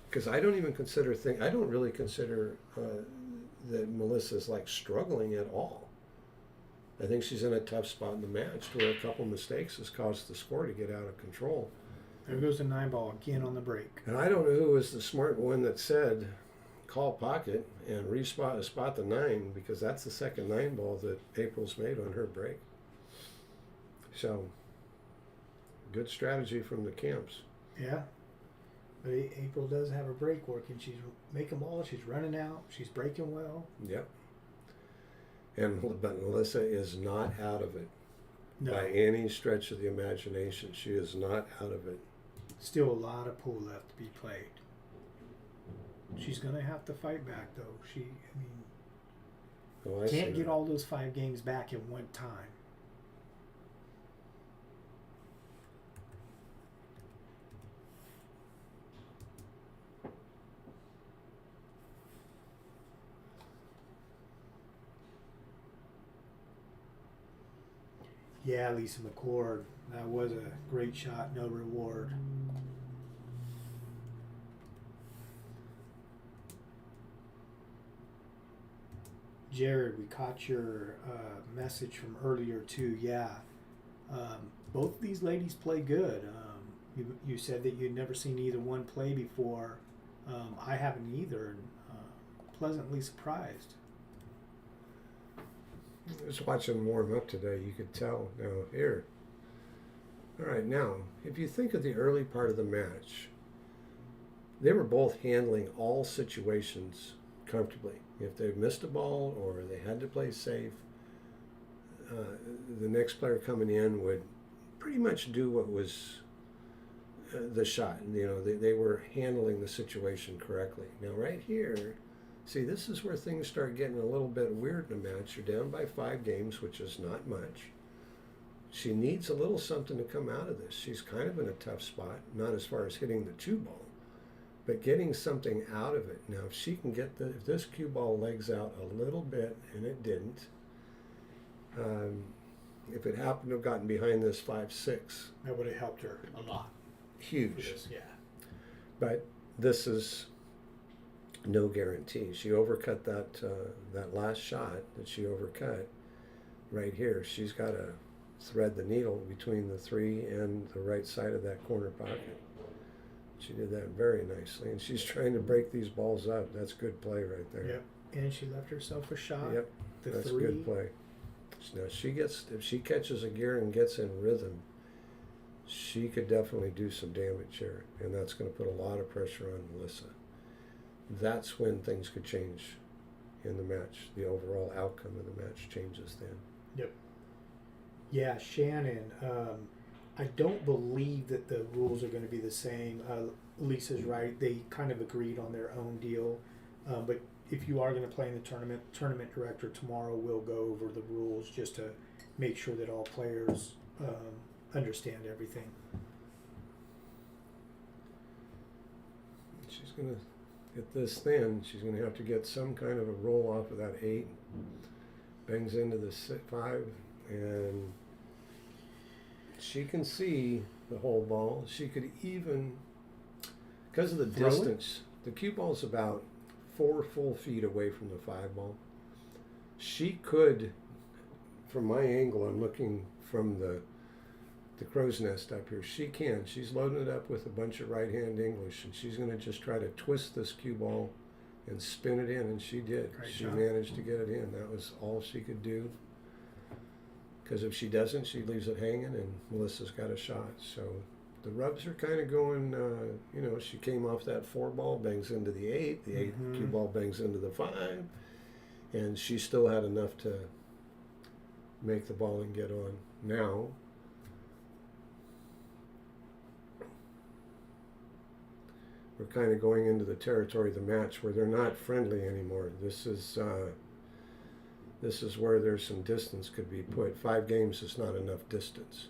because I don't even consider I don't really consider that Melissa's like struggling at all. I think she's in a tough spot in the match where a couple mistakes has caused the score to get out of control. There goes the 9-ball again on the break. And I don't know who was the smart one that said, call pocket and spot the 9, because that's the second 9-ball that April's made on her break. So, good strategy from the camps. Yeah. But April does have her break working. She's making balls. She's running out. She's breaking well. Yep. But Melissa is not out of it. No. By any stretch of the imagination. She is not out of it. Still a lot of pool left to be played. She's going to have to fight back, though. Can't get all those 5 games back in one time. Yeah, Lisa McCord. That was a great shot, no reward. Jared, we caught your message from earlier too. Yeah, both of these ladies play good. You said that you'd never seen either one play before. I haven't either, and pleasantly surprised. Just watching them warm up today, you could tell. Now, here. All right, now, if you think of the early part of the match, they were both handling all situations comfortably. If they missed a ball or they had to play safe, the next player coming in would pretty much do what was the shot. You know, they were handling the situation correctly. Now, right here, see, this is where things start getting a little bit weird in a match. You're down by 5 games, which is not much. She needs a little something to come out of this. She's kind of in a tough spot, not as far as hitting the cue ball, but getting something out of it. Now, if she can get if this cue ball legs out a little bit, and it didn't, if it happened to have gotten behind this 5-6, That would have helped her a lot. huge. Yeah. But this is no guarantee. She overcut that last shot that she overcut right here. She's got to thread the needle between the 3 and the right side of that corner pocket. She did that very nicely, and she's trying to break these balls up. That's good play right there. Yep. And she left herself a shot. Yep, that's good play. Now if she catches a gear and gets in rhythm, she could definitely do some damage here, and that's going to put a lot of pressure on Melissa. That's when things could change in the match. The overall outcome of the match changes then. Yep. Yeah, Shannon, I don't believe that the rules are going to be the same. Lisa's right. They kind of agreed on their own deal. But if you are going to play in the tournament director tomorrow will go over the rules just to make sure that all players understand everything. She's going to get this thin. She's going to have to get some kind of a roll off of that 8. Bangs into the 5, and she can see the whole ball. She could even, because of the Throw it? distance, the cue ball's about 4 full feet away from the 5 ball. She could, from my angle, I'm looking from the crow's nest up here. She can. She's loading it up with a bunch of right-hand English, and she's going to just try to twist this cue ball and spin it in, and she did. Great She job. managed to get it in. That was all she could do. Because if she doesn't, she leaves it hanging, and Melissa's got a shot. So the rubs are kind of going, you know, she came off that 4 ball, bangs into the 8. The 8 cue ball bangs into the 5. And she still had enough to make the ball and get on. Now, we're kind of going into the territory of the match where they're not friendly anymore. This is where there's some distance could be put. 5 games is not enough distance,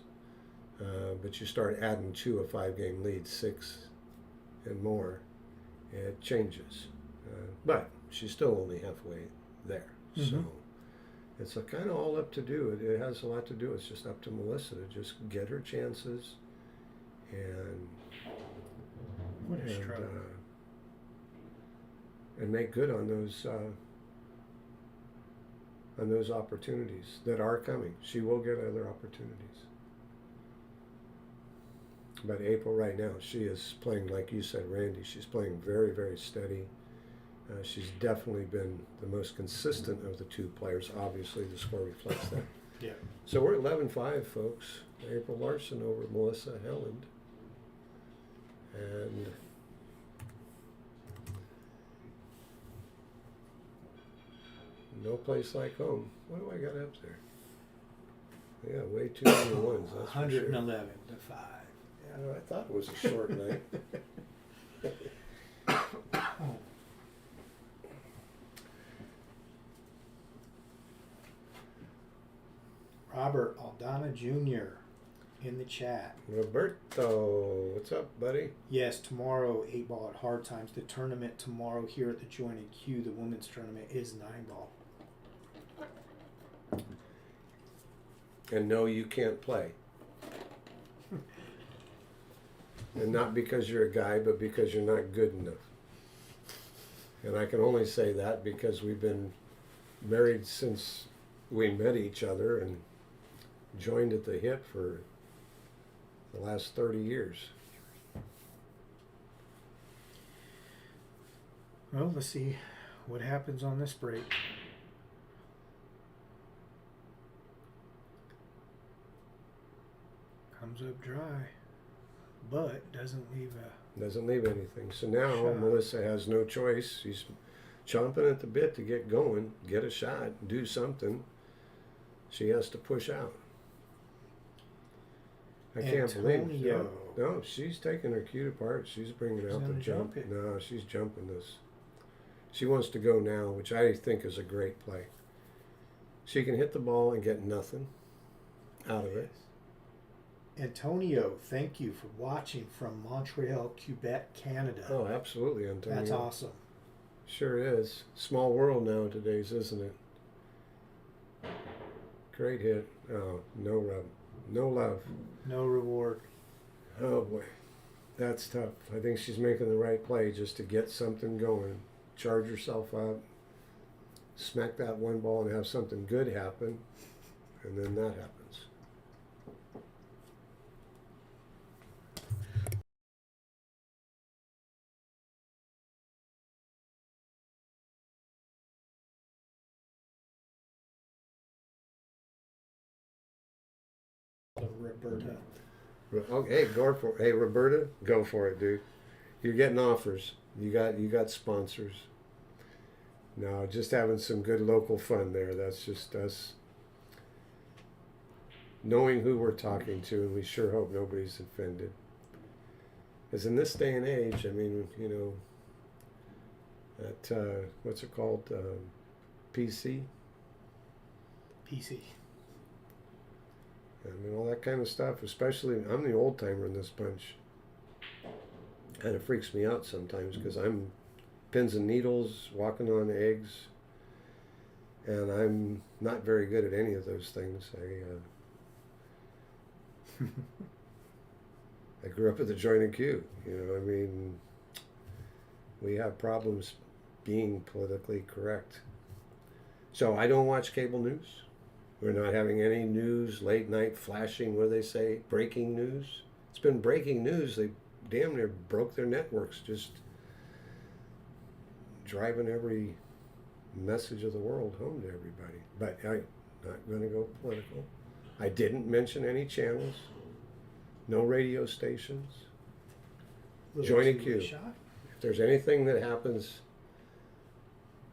but you start adding to a 5-game lead, 6 and more, it changes. But she's still only halfway there, so it's kind of all up to do. It has a lot to do. It's just up to Melissa to just get her chances and. What a stroke. And make good on those opportunities that are coming. She will get other opportunities. But April right now, she is playing, like you said, Randy, she's playing very, very steady. She's definitely been the most consistent of the 2 players. Obviously, the score reflects that. Yeah. So we're 11-5, folks. April Larson over Melissa Helland. And no place like home. What do I got up there? Yeah, way too many ones. That's 111 to 5. Yeah, I thought it was a short night. Robert Aldana Jr. in the chat. Roberto, what's up, buddy? Yes, tomorrow 8 ball at Hard Times. The tournament tomorrow here at the Jointed Cue, the women's tournament, is 9 ball. And no, you can't play. And not because you're a guy, but because you're not good enough. And I can only say that because we've been married since we met each other and joined at the hip for the last 30 years. Well, let's see what happens on this break. Comes up dry, but doesn't leave anything. So now shot. Melissa has no choice. She's chomping at the bit to get going, get a shot, do something. She has to push out. I can't believe. No, she's taking her cue apart. She's bringing out the jump. No, she's jumping this. She wants to go now, which I think is a great play. She can hit the ball and get nothing out of it. Antonio, thank you for watching from Montreal, Quebec, Canada. Oh, absolutely, Antonio. That's awesome. Sure is. Small world nowadays, isn't it? Great hit. Oh, no rub. No love. No reward. Oh, boy. That's tough. I think she's making the right play just to get something going. Charge herself up. Smack that 1 ball and have something good happen. And then that happens. Roberta. Okay, go for it. Hey, Roberta, go for it, dude. You're getting offers. You got sponsors. No, just having some good local fun there. That's just us knowing who we're talking to, and we sure hope nobody's offended. Because in this day and age, I mean, you know, at what's it called? PC. PC. I mean, all that kind of stuff. Especially, I'm the old timer in this bunch. Kind of freaks me out sometimes because I'm pins and needles, walking on eggs, and I'm not very good at any of those things. I grew up at the Jointed Cue. I mean, we have problems being politically correct. So I don't watch cable news. We're not having any news, late night flashing, what do they say, breaking news. It's been breaking news. They damn near broke their networks just driving every message of the world home to everybody. But I'm not going to go political. I didn't mention any channels, no radio stations. Jointed Cue. If there's anything that happens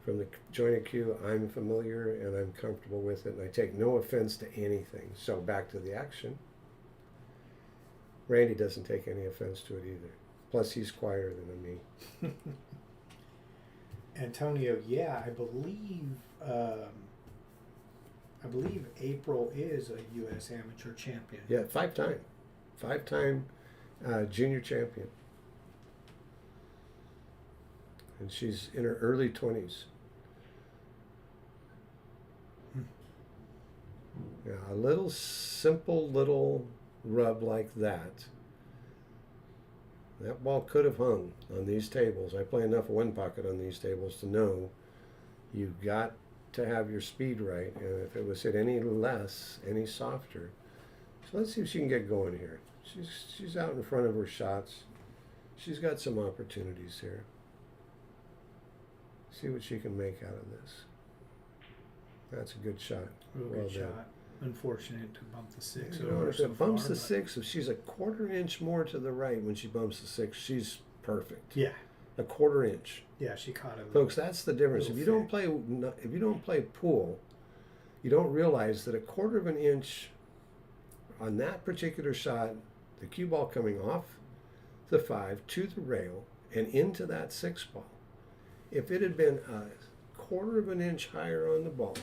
from the Jointed Cue, I'm familiar and I'm comfortable with it, and I take no offense to anything. So back to the action. Randy doesn't take any offense to it either. Plus, he's quieter than me. Antonio, yeah, I believe April is a U.S. amateur champion. Yeah, five-time junior champion. And she's in her early 20s. Yeah, a little simple little rub like that. That ball could have hung on these tables. I play enough one pocket on these tables to know you've got to have your speed right. And if it was hit any less, any softer. So let's see if she can get going here. She's out in front of her shots. She's got some opportunities here. See what she can make out of this. That's a good shot. Real good shot. Unfortunate to bump the six You know, over if so it bumps far, the but- six, if she's a quarter inch more to the right when she bumps the six, she's perfect. Yeah, A quarter inch. yeah, she caught it. Folks, that's the difference. If little you don't play pool, you don't realize that a quarter of an inch on that particular shot, the cue ball coming off the 5 to the rail and into that 6 ball. If it had been a quarter of an inch higher on the ball,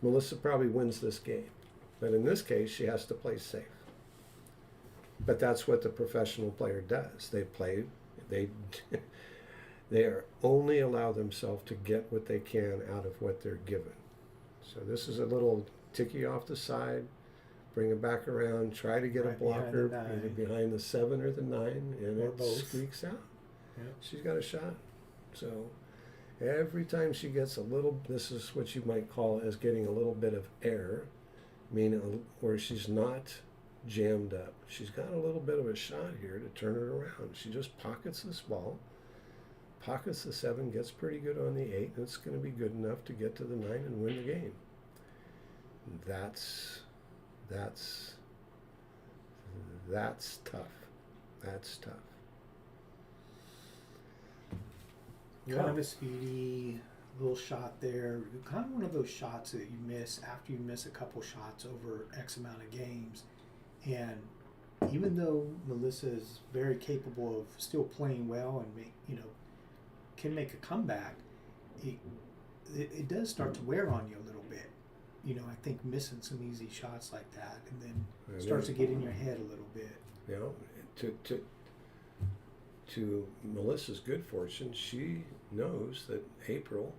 Melissa probably wins this game. But in this case, she has to play safe. But that's what the professional player does. They are only allow themselves to get what they can out of what they're given. So this is a little ticky off the side, bring it back around, try to get Right a blocker behind the either 9. behind the 7 or the 9, and Or it both. squeaks out. Yeah. She's got a shot. So every time she gets a little, this is what you might call as getting a little bit of air, meaning where she's not jammed up. She's got a little bit of a shot here to turn it around. She just pockets this ball, pockets the 7, gets pretty good on the 8, and it's going to be good enough to get to the 9 and win the game. That's tough. That's tough. Kind of a speedy little shot there. Kind of one of those shots that you miss after you miss a couple shots over X amount of games. And even though Melissa is very capable of still playing well and can make a comeback, it does start to wear on you a little bit. I think missing some easy shots like that, and then it starts to get in your head a little bit. To Melissa's good fortune, she knows that April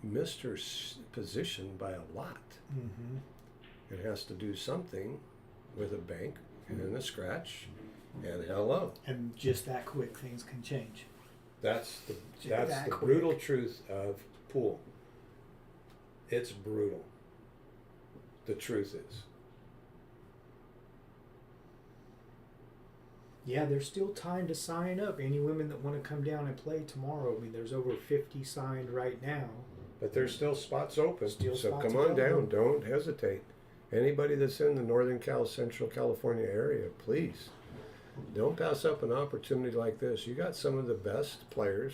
missed her position by a lot. Mm-hmm. It has to do something with a bank and a scratch and hello. And just that quick, things can change. That's the quick. brutal truth of pool. It's brutal. The truth is. Yeah, there's still time to sign up. Any women that want to come down and play tomorrow, I mean, there's over 50 signed right now. But there's still spots open. Still so spots come on available. down. Don't hesitate. Anybody that's in the Northern Central California area, please don't pass up an opportunity like this. You got some of the best players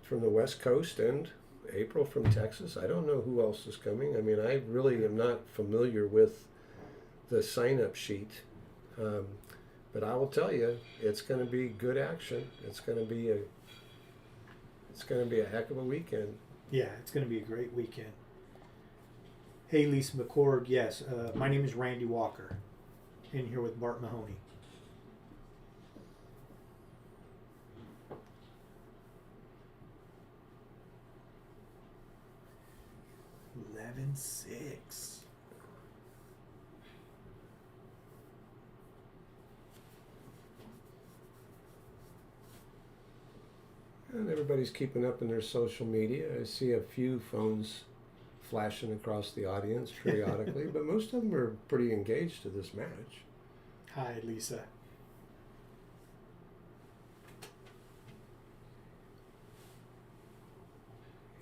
from the West Coast and April from Texas. I don't know who else is coming. I mean, I really am not familiar with the sign-up sheet. But I will tell you, it's going to be good action. It's going to be a heck of a weekend. Yeah, it's going to be a great weekend. Hey, Lisa McCord. Yes, my name is Randy Walker. In here with Bart Mahoney. $11-6. And everybody's keeping up in their social media. I see a few phones flashing across the audience periodically, but most of them are pretty engaged to this match. Hi, Lisa.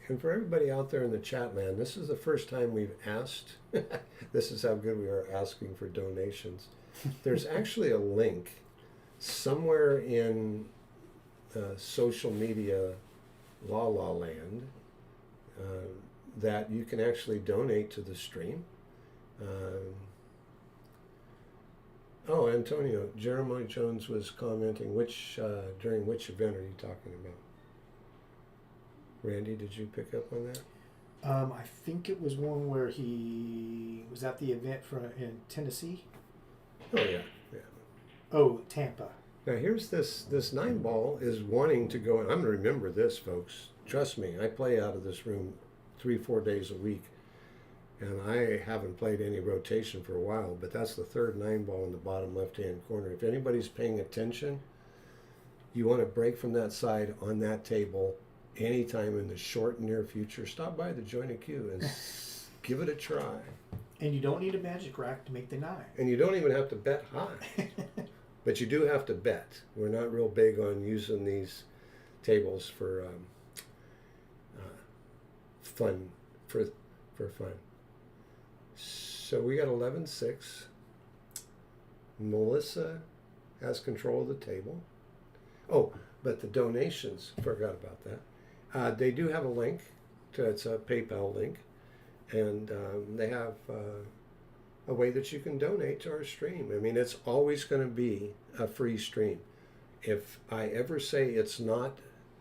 And for everybody out there in the chat land, this is the first time we've asked, this is how good we are asking for donations. There's actually a link somewhere in social media la la land that you can actually donate to the stream. Oh, Antonio, Jeremiah Jones was commenting during which event are you talking about? Randy, did you pick up on that? I think it was one where he was at the event in Tennessee. Oh yeah, yeah. Oh, Tampa. Now here's this 9-ball is wanting to go. I'm going to remember this, folks. Trust me, I play out of this room 3-4 days a week, and I haven't played any rotation for a while. But that's the third 9-ball in the bottom left-hand corner. If anybody's paying attention, you want to break from that side on that table anytime in the short near future. Stop by the Jointed Cue and give it a try. And you don't need a magic rack to make the 9. And you don't even have to bet high. But you do have to bet. We're not real big on using these tables for fun. For fun. So we got 11-6. Melissa has control of the table. Oh, but the donations, forgot about that. They do have a link. It's a PayPal link. And they have a way that you can donate to our stream. I mean, it's always going to be a free stream. If I ever say it's not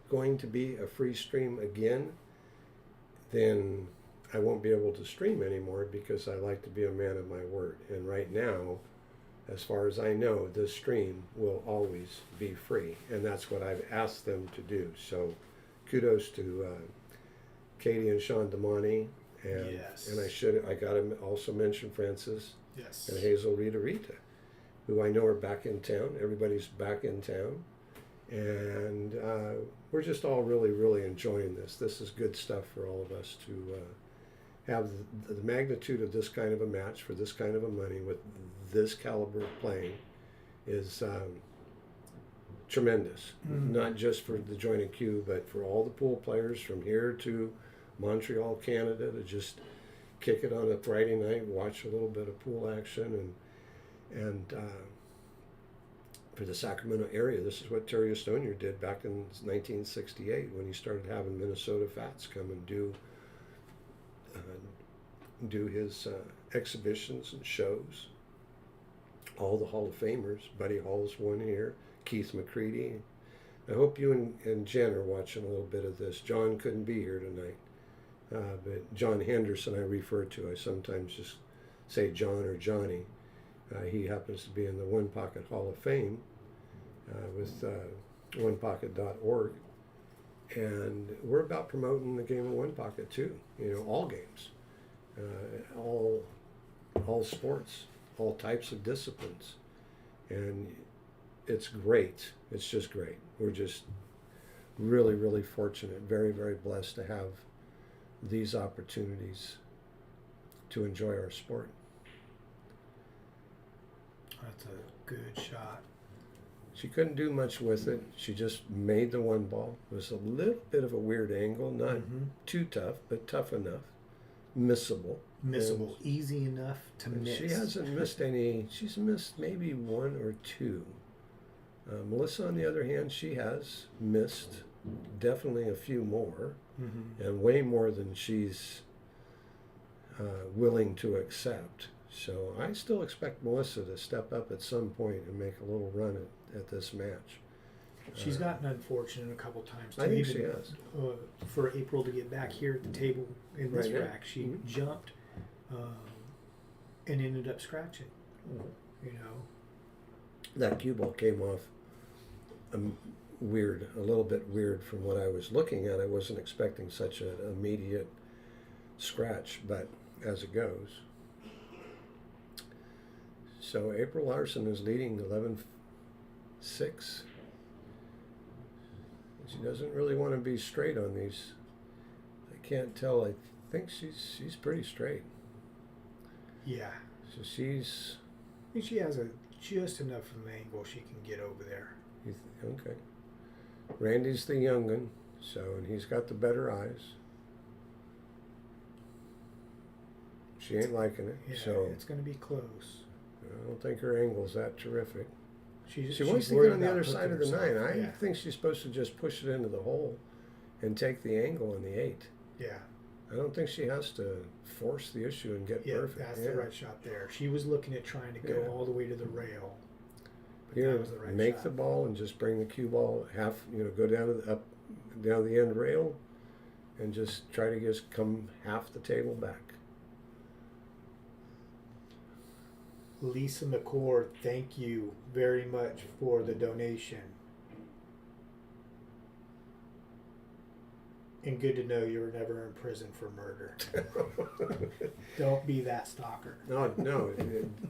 going to be a free stream again, then I won't be able to stream anymore because I like to be a man of my word. And right now, as far as I know, this stream will always be free. And that's what I've asked them to do. So kudos to Katie and Sean Damani. And, yes. And I got to also mention Francis Yes. and Hazel Rita, who I know are back in town. Everybody's back in town. And we're just all really, really enjoying this. This is good stuff for all of us to have the magnitude of this kind of a match for this kind of a money with this caliber of playing is tremendous. Mm-hmm. Not just for the Jointed Cue, but for all the pool players from here to Montreal, Canada, to just kick it on a Friday night, watch a little bit of pool action, and for the Sacramento area, this is what Terry Estonier did back in 1968 when he started having Minnesota Fats come and do his exhibitions and shows. All the Hall of Famers, Buddy Hall's one here, Keith McCready. I hope you and Jen are watching a little bit of this. John couldn't be here tonight. But John Henderson I refer to. I sometimes just say John or Johnny. He happens to be in the One Pocket Hall of Fame with onepocket.org. And we're about promoting the game of One Pocket too. You know, all games, all sports, all types of disciplines. And it's great. It's just great. We're just really, really fortunate, very, very blessed to have these opportunities to enjoy our sport. That's a good shot. She couldn't do much with it. She just made the 1-ball. It was a little bit of a weird angle, not too tough, but tough enough. Missable. Missable. Easy enough to miss. She hasn't missed any. She's missed maybe 1 or 2. Melissa, on the other hand, she has missed definitely a few more, and way more than she's willing to accept. So I still expect Melissa to step up at some point and make a little run at this match. She's gotten unfortunate a couple times too. I think Even, she has. For April to get back here at the table in this Right now. rack, she Mhm. jumped and ended up scratching. Mhm. You know, That cue ball came off weird, a little bit weird from what I was looking at. I wasn't expecting such an immediate scratch, but as it goes. So April Larson is leading 11-6. She doesn't really want to be straight on these. I can't tell. I think she's pretty straight. yeah. So she's I think she has just enough of an angle she can get over there. okay. Randy's the young one, so and he's got the better eyes. She ain't liking it, Yeah, so it's going to be close. I don't think her angle's that terrific. She She's wants to worried get on the about other side of the hooking 9. herself. I Yeah. think she's supposed to just push it into the hole and take the angle on the 8. Yeah. I don't think she has to force the issue and get Yeah, perfect. that's the right shot there. She was looking at trying to go Yeah. all the way to the rail. But Here, that was the right make shot. the ball and just bring the cue ball half, go down to down the end rail and just try to just come half the table back. Lisa McCord, thank you very much for the donation. And good to know you were never in prison for murder. Don't be that stalker. No,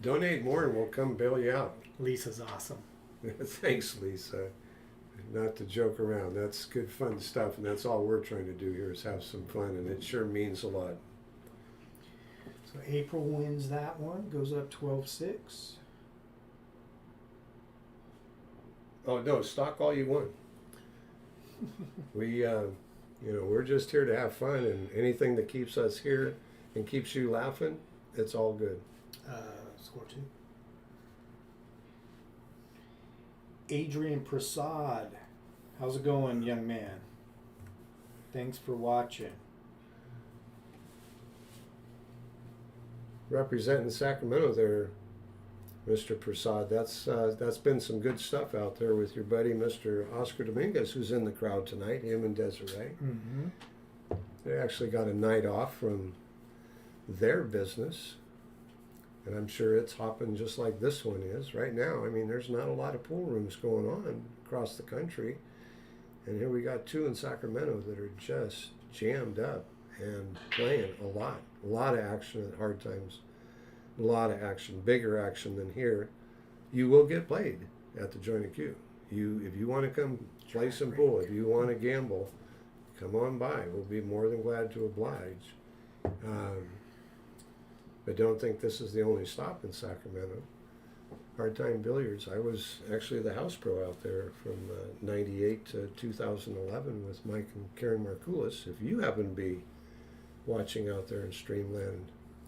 donate more and we'll come bail you out. Lisa's awesome. Thanks, Lisa. Not to joke around. That's good fun stuff, and that's all we're trying to do here is have some fun, and it sure means a lot. So April wins that one, goes up 12-6. Oh no, stock all you want. We, we're just here to have fun, and anything that keeps us here and keeps you laughing, it's all good. Score 2. Adrian Prasad, how's it going, young man? Thanks for watching. Representing Sacramento there, Mr. Prasad. That's been some good stuff out there with your buddy, Mr. Oscar Dominguez, who's in the crowd tonight, him and Desiree. Mm-hmm. They actually got a night off from their business, and I'm sure it's hopping just like this one is right now. I mean, there's not a lot of pool rooms going on across the country, and here we got 2 in Sacramento that are just jammed up and playing a lot of action at hard times, a lot of action, bigger action than here. You will get played at the Jointed Cue. If you want to come play some pool, if you want to gamble, come on by. We'll be more than glad to oblige. But don't think this is the only stop in Sacramento. Hard Time Billiards. I was actually the house pro out there from 98 to 2011 with Mike and Karen Markoulis. If you happen to be watching out there in Streamland,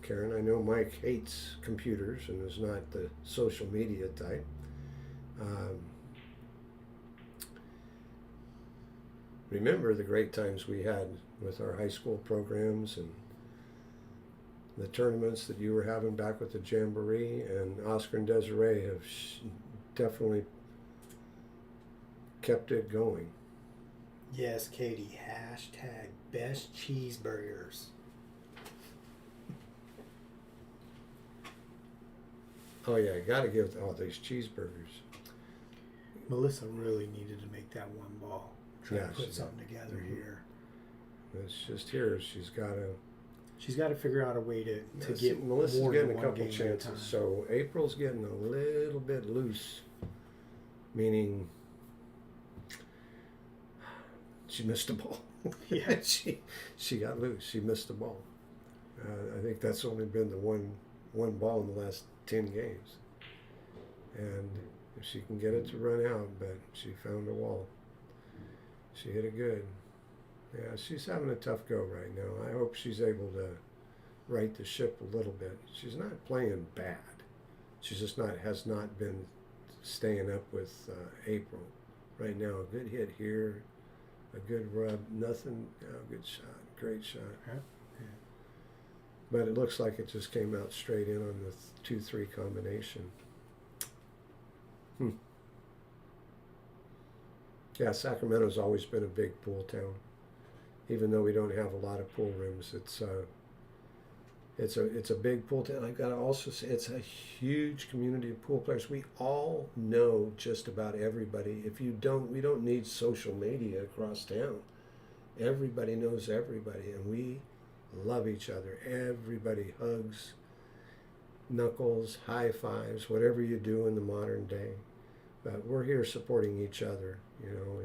Karen, I know Mike hates computers and is not the social media type. Remember the great times we had with our high school programs and the tournaments that you were having back with the Jamboree, and Oscar and Desiree have definitely kept it going. Yes, Katie. Hashtag best cheeseburgers. Oh yeah, you gotta give all these cheeseburgers. Melissa really needed to make that one ball. Try Yeah, to she put something together Mhm. here. It's just here. She's gotta. She's got to figure out a way to Yes, get Melissa's more getting than a one couple game at a time. chances. So April's getting a little bit loose, meaning she missed a ball. Yeah. she got loose. She missed the ball. I think that's only been the one ball in the last 10 games. And if she can get it to run out, but she found a wall. She hit it good. Yeah, she's having a tough go right now. I hope she's able to right the ship a little bit. She's not playing bad. She just has not been staying up with April. Right now, a good hit here, a good rub, nothing. Oh, good shot, great shot. Yeah. But it looks like it just came out straight in on the 2-3 combination. Yeah, Sacramento's always been a big pool town. Even though we don't have a lot of pool rooms, it's a big pool town. I gotta also say it's a huge community of pool players. We all know just about everybody. If you don't, we don't need social media across town. Everybody knows everybody, and we love each other. Everybody hugs, knuckles, high fives, whatever you do in the modern day. But we're here supporting each other. You know,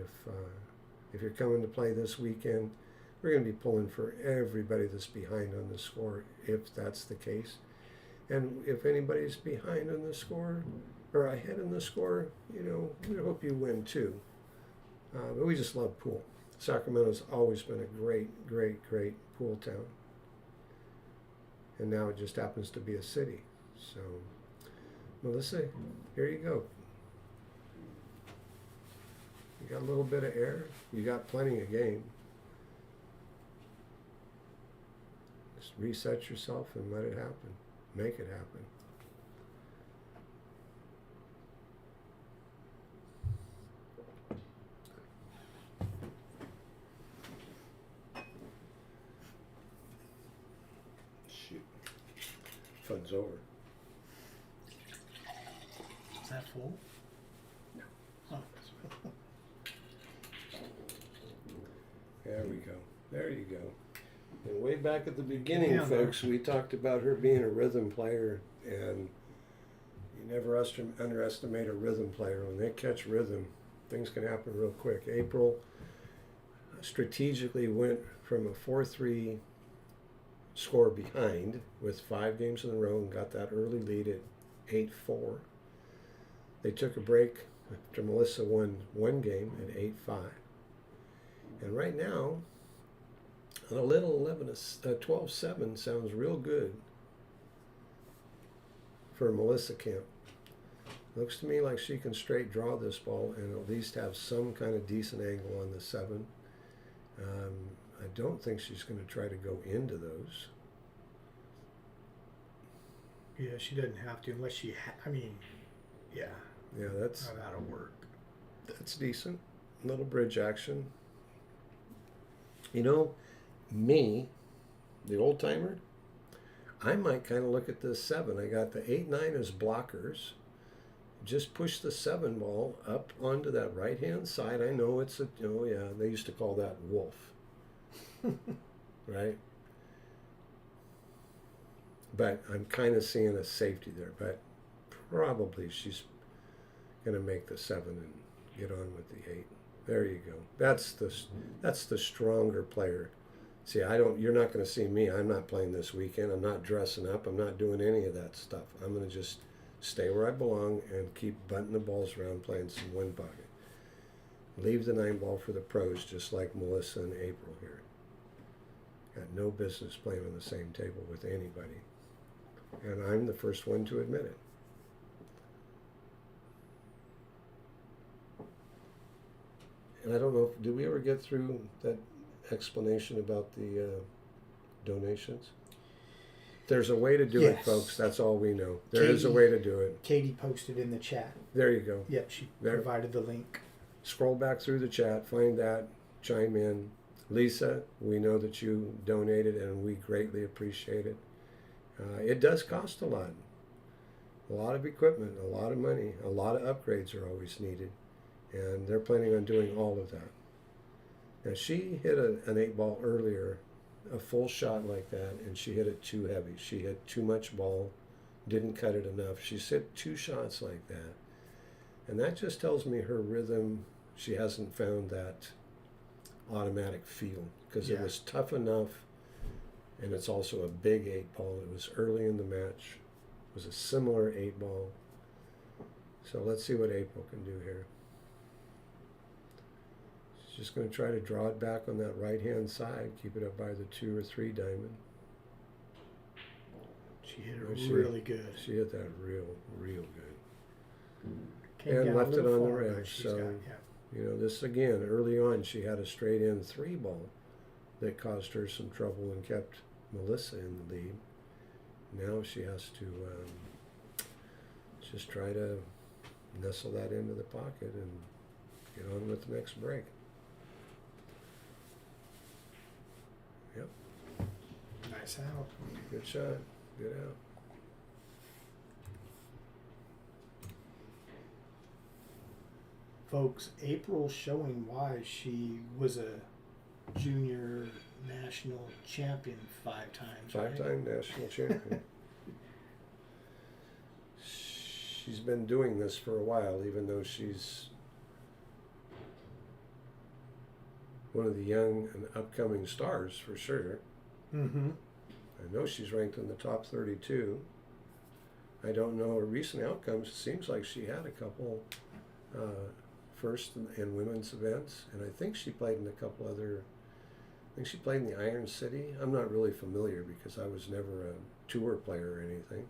if you're coming to play this weekend, we're going to be pulling for everybody that's behind on the score, if that's the case. And if anybody's behind on the score or ahead in the score, you know, we hope you win too. But we just love pool. Sacramento's always been a great, great, great pool town. And now it just happens to be a city. So, Melissa, here you go. You got a little bit of air. You got plenty of game. Just reset yourself and let it happen. Make it happen. Shoot. Fun's over. Is that full? No. Oh. There we go. There you go. And way back at the beginning, Yeah, folks, we talked about her being a rhythm player, and you never underestimate a rhythm player. When they catch rhythm, things can happen real quick. April strategically went from a 4-3 score behind with 5 games in a row and got that early lead at 8-4. They took a break after Melissa won 1 game at 8-5. And right now, a little 12-7 sounds real good for Melissa Kemp. Looks to me like she can straight draw this ball and at least have some kind of decent angle on the 7. I don't think she's going to try to go into those. Yeah, she doesn't have to unless she. Yeah. Yeah, That'll work. That's decent. Little bridge action. You know, me, the old timer, I might kind of look at this 7. I got the 8-9 as blockers. Just push the 7 ball up onto that right hand side. I know it's a, they used to call that wolf, right? But I'm kind of seeing a safety there. But probably she's going to make the 7 and get on with the 8. There you go. That's the stronger player. See, you're not going to see me. I'm not playing this weekend. I'm not dressing up. I'm not doing any of that stuff. I'm going to just stay where I belong and keep bunting the balls around, playing some wind pocket. Leave the 9 ball for the pros, just like Melissa and April here. Got no business playing on the same table with anybody. And I'm the first one to admit it. And I don't know, did we ever get through that explanation about the donations? There's a way to do it, Yes. folks. That's all we know. There is a way to do it. Katie posted in the chat. There you go. Yep, she There. provided the link. Scroll back through the chat, find that, chime in. Lisa, we know that you donated and we greatly appreciate it. It does cost a lot. A lot of equipment, a lot of money, a lot of upgrades are always needed. And they're planning on doing all of that. Now, she hit an 8 ball earlier, a full shot like that, and she hit it too heavy. She hit too much ball, didn't cut it enough. She's hit 2 shots like that. And that just tells me her rhythm, she hasn't found that automatic feel, because it was tough enough, and it's also a big 8 ball. It was early in the match. It was a similar 8 ball. So let's see what April can do here. She's just going to try to draw it back on that right-hand side, keep it up by the 2 or 3 diamond. She hit it really good. She hit that real good. Came And down a left it little on the far, but rail. she's So, got- you know, this again, early on, she had a straight in 3 ball that caused her some trouble and kept Melissa in the lead. now she has to just try to nestle that into the pocket and get on with the next break. Yep. Nice out. Good shot. Good out. Folks, April's showing why she was a junior national champion 5 times. Five-time national champion. She's been doing this for a while, even though she's one of the young and upcoming stars for sure. Mm-hmm. I know she's ranked in the top 32. I don't know her recent outcomes. It seems like she had a couple first in women's events, and I think she played in a couple other. I think she played in the Iron City. I'm not really familiar because I was never a tour player or anything.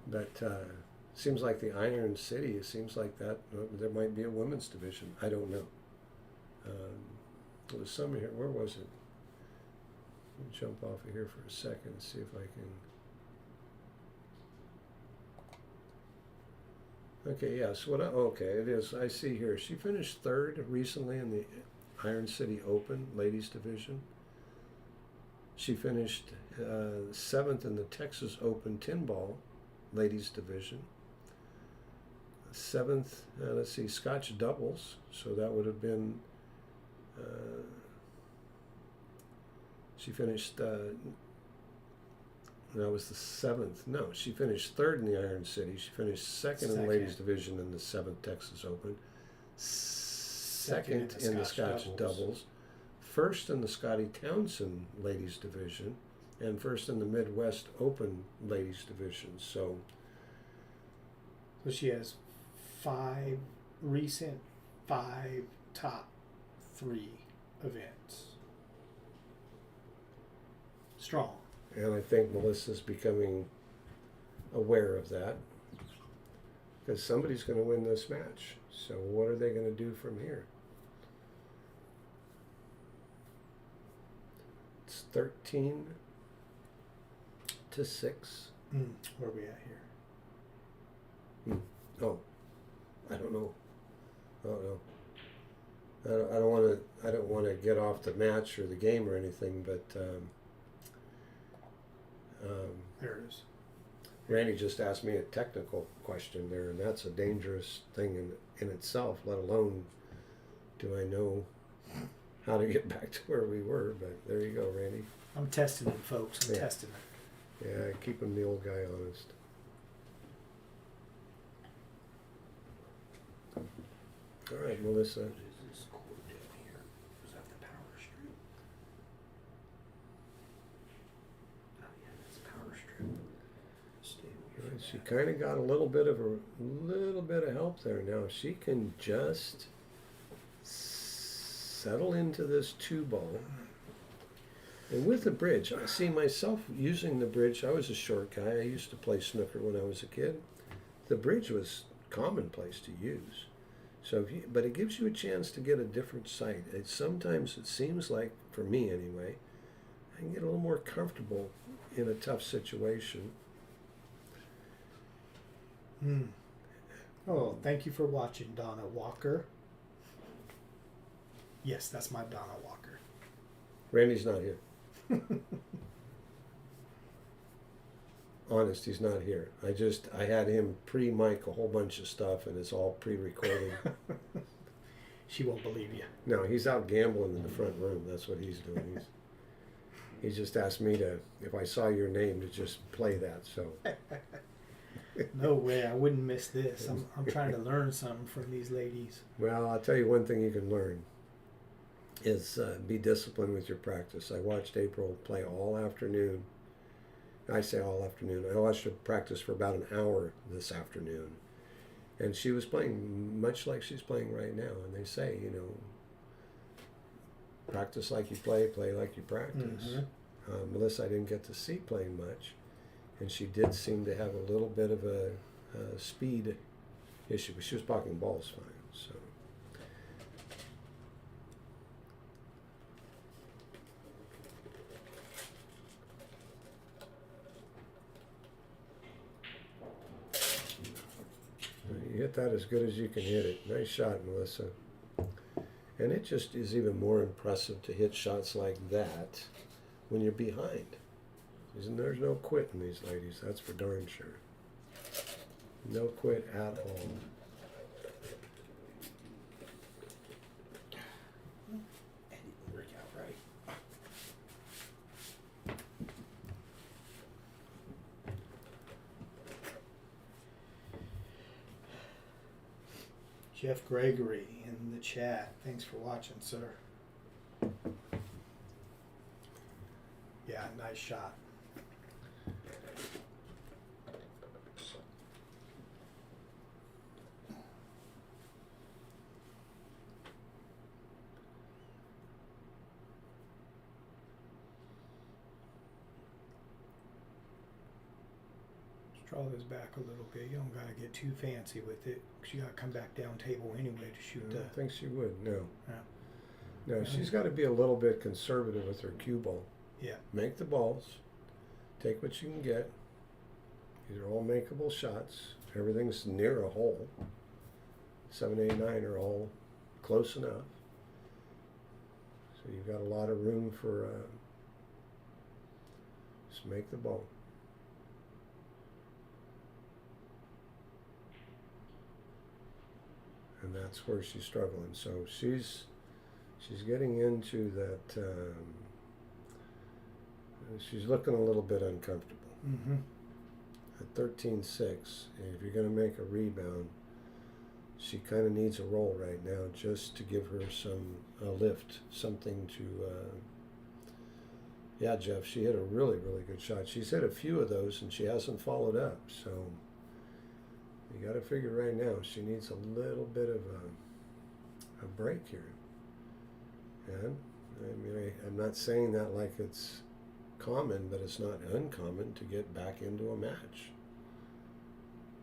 But seems like the Iron City. It seems like that there might be a women's division. I don't know. It was somewhere here. Where was it? Let me jump off of here for a second and see if I can. Okay, yes. Okay, it is. I see here. She finished 3rd recently in the Iron City Open Ladies Division. She finished 7th in the Texas Open Tin Ball Ladies Division. 7th, let's see, Scotch Doubles. So that would have been. She finished. That was the 7th. No, she finished 3rd in the Iron City. She finished 2nd in the Ladies Division in the 7th Texas Open. 2nd in the Scotch Doubles. 1st in the Scotty Townsend Ladies Division. And 1st in the Midwest Open Ladies Division. So she has 5 top 3 events. Strong. And I think Melissa's becoming aware of that because somebody's going to win this match. So what are they going to do from here? It's 13-6. Where are we at here? Oh, I don't know. I don't want to get off the match or the game or anything, but there it is. Randy just asked me a technical question there, and that's a dangerous thing in itself, let alone do I know how to get back to where we were, but there you go, Randy. I'm testing it, folks. I'm testing it. Yeah, keeping the old guy honest. All right, Melissa. What is this cord down here? Is that the power strip? Oh yeah, that's the power strip. Stay away from She that. kind of got a little bit of help there now. She can just settle into this 2-ball. And with the bridge, I see myself using the bridge. I was a short guy. I used to play snooker when I was a kid. The bridge was commonplace to use. So, but it gives you a chance to get a different sight. Sometimes it seems like, for me anyway, I can get a little more comfortable in a tough situation. Oh, thank you for watching, Donna Walker. Yes, that's my Donna Walker. Randy's not here. Honest, he's not here. I had him pre-mic a whole bunch of stuff, and it's all pre-recorded. She won't believe you. No, he's out gambling in the front room. That's what he's doing. He just asked me to, if I saw your name, to just play that. So. No way, I wouldn't miss this. I'm trying to learn something from these ladies. Well, I'll tell you one thing you can learn is be disciplined with your practice. I watched April play all afternoon. I say all afternoon. I watched her practice for about an hour this afternoon. And she was playing much like she's playing right now. And they say, practice like you play, play like you practice. Mm-hmm. Melissa, I didn't get to see playing much. And she did seem to have a little bit of a speed issue, but she was blocking balls fine. So. hit that as good as you can hit it. Nice shot, Melissa. And it just is even more impressive to hit shots like that when you're behind. There's no quit in these ladies, that's for darn sure. No quit at all. That didn't work out right. Jeff Gregory in the chat. Thanks for watching, sir. Yeah, nice shot. Draw this back a little bit. You don't gotta get too fancy with it, because you gotta come back down table anyway to shoot I the. don't think she would, no. Yeah. No, she's got to be a little bit conservative with her cue ball. Yeah. Make the balls, take what you can get. These are all makeable shots. Everything's near a hole. 7, 8, 9 are all close enough. So you've got a lot of room for just make the ball. And that's where she's struggling. So she's getting into that. She's looking a little bit uncomfortable. Mm-hmm. At 13-6, if you're going to make a rebound, she kind of needs a roll right now just to give her a lift, something to. Yeah, Jeff, she hit a really, really good shot. She's hit a few of those and she hasn't followed up. So you got to figure right now she needs a little bit of a break here. And I mean, I'm not saying that like it's common, but it's not uncommon to get back into a match.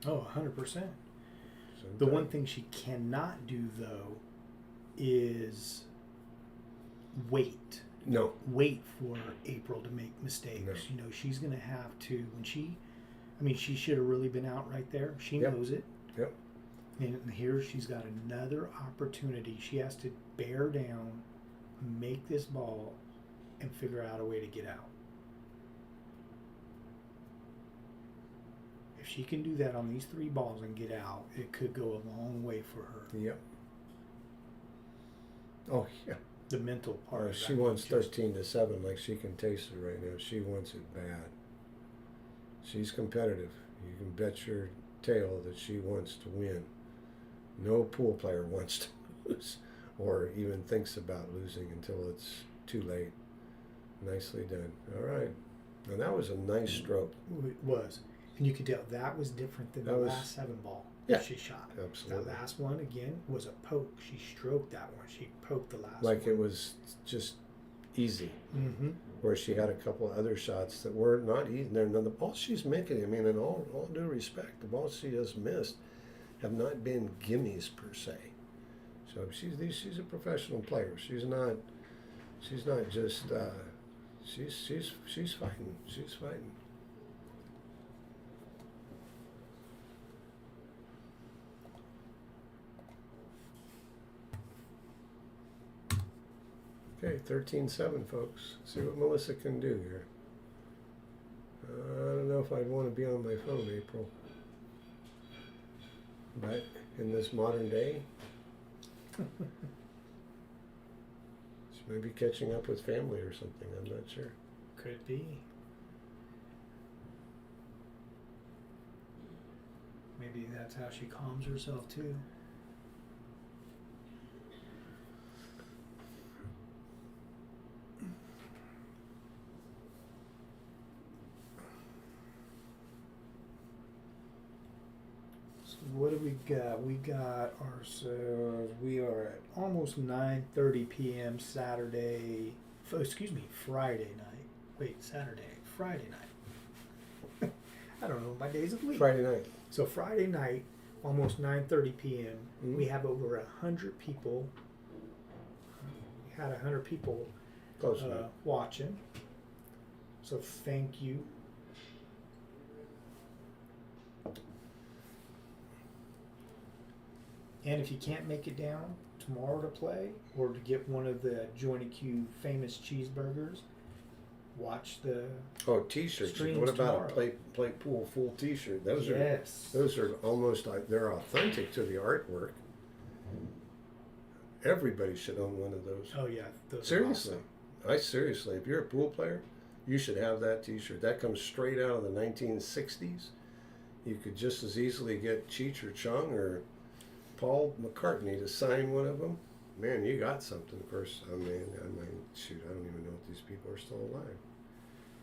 Oh, 100%. The one thing she cannot do, though, is wait. No. Wait for April to make mistakes. No. You know, she's going to have to, when she should have really been out right there. She Yep. knows it. Yep. And here she's got another opportunity. She has to bear down, make this ball, and figure out a way to get out. If she can do that on these 3 balls and get out, it could go a long way for her. Yep. Oh, yeah. The mental part. She wants 13-7 like she can taste it right now. She wants it bad. She's competitive. You can bet your tail that she wants to win. No pool player wants to lose or even thinks about losing until it's too late. Nicely done. All right. Now that was a nice stroke. It was. And you could tell that was different than the last 7 ball that she shot. Absolutely. That last one, again, was a poke. She stroked that one. She poked the last one. Like it was just easy. Mm-hmm. Where she had a couple of other shots that were not easy. Now the balls she's making, I mean, in all due respect, the balls she has missed have not been gimmies per se. So she's a professional player. She's not just she's fighting. She's fighting. Okay, 13-7, folks. See what Melissa can do here. I don't know if I'd want to be on my phone, April. But in this modern day, she may be catching up with family or something. I'm not sure. Could be. Maybe that's how she calms herself, too. What do we got? We got ourselves, we are at almost 9:30 p.m. Friday night. Wait, Friday night. I don't know my days of the week. Friday night. So Friday night, almost 9:30 p.m. Mm-hmm. We have over 100 people. We had 100 people Close enough. watching. So thank you. And if you can't make it down tomorrow to play, or to get one of the Jointed Cue famous cheeseburgers, watch the T-shirts. streams What about tomorrow. a play pool full T-shirt? Those Yes. are almost like they're authentic to the artwork. Everybody should own one of those. Oh yeah, those are Seriously, awesome. seriously, if you're a pool player, you should have that T-shirt. That comes straight out of the 1960s. You could just as easily get Cheech or Chong or Paul McCartney to sign one of them. Man, you got something. Of course, I mean, shoot, I don't even know if these people are still alive.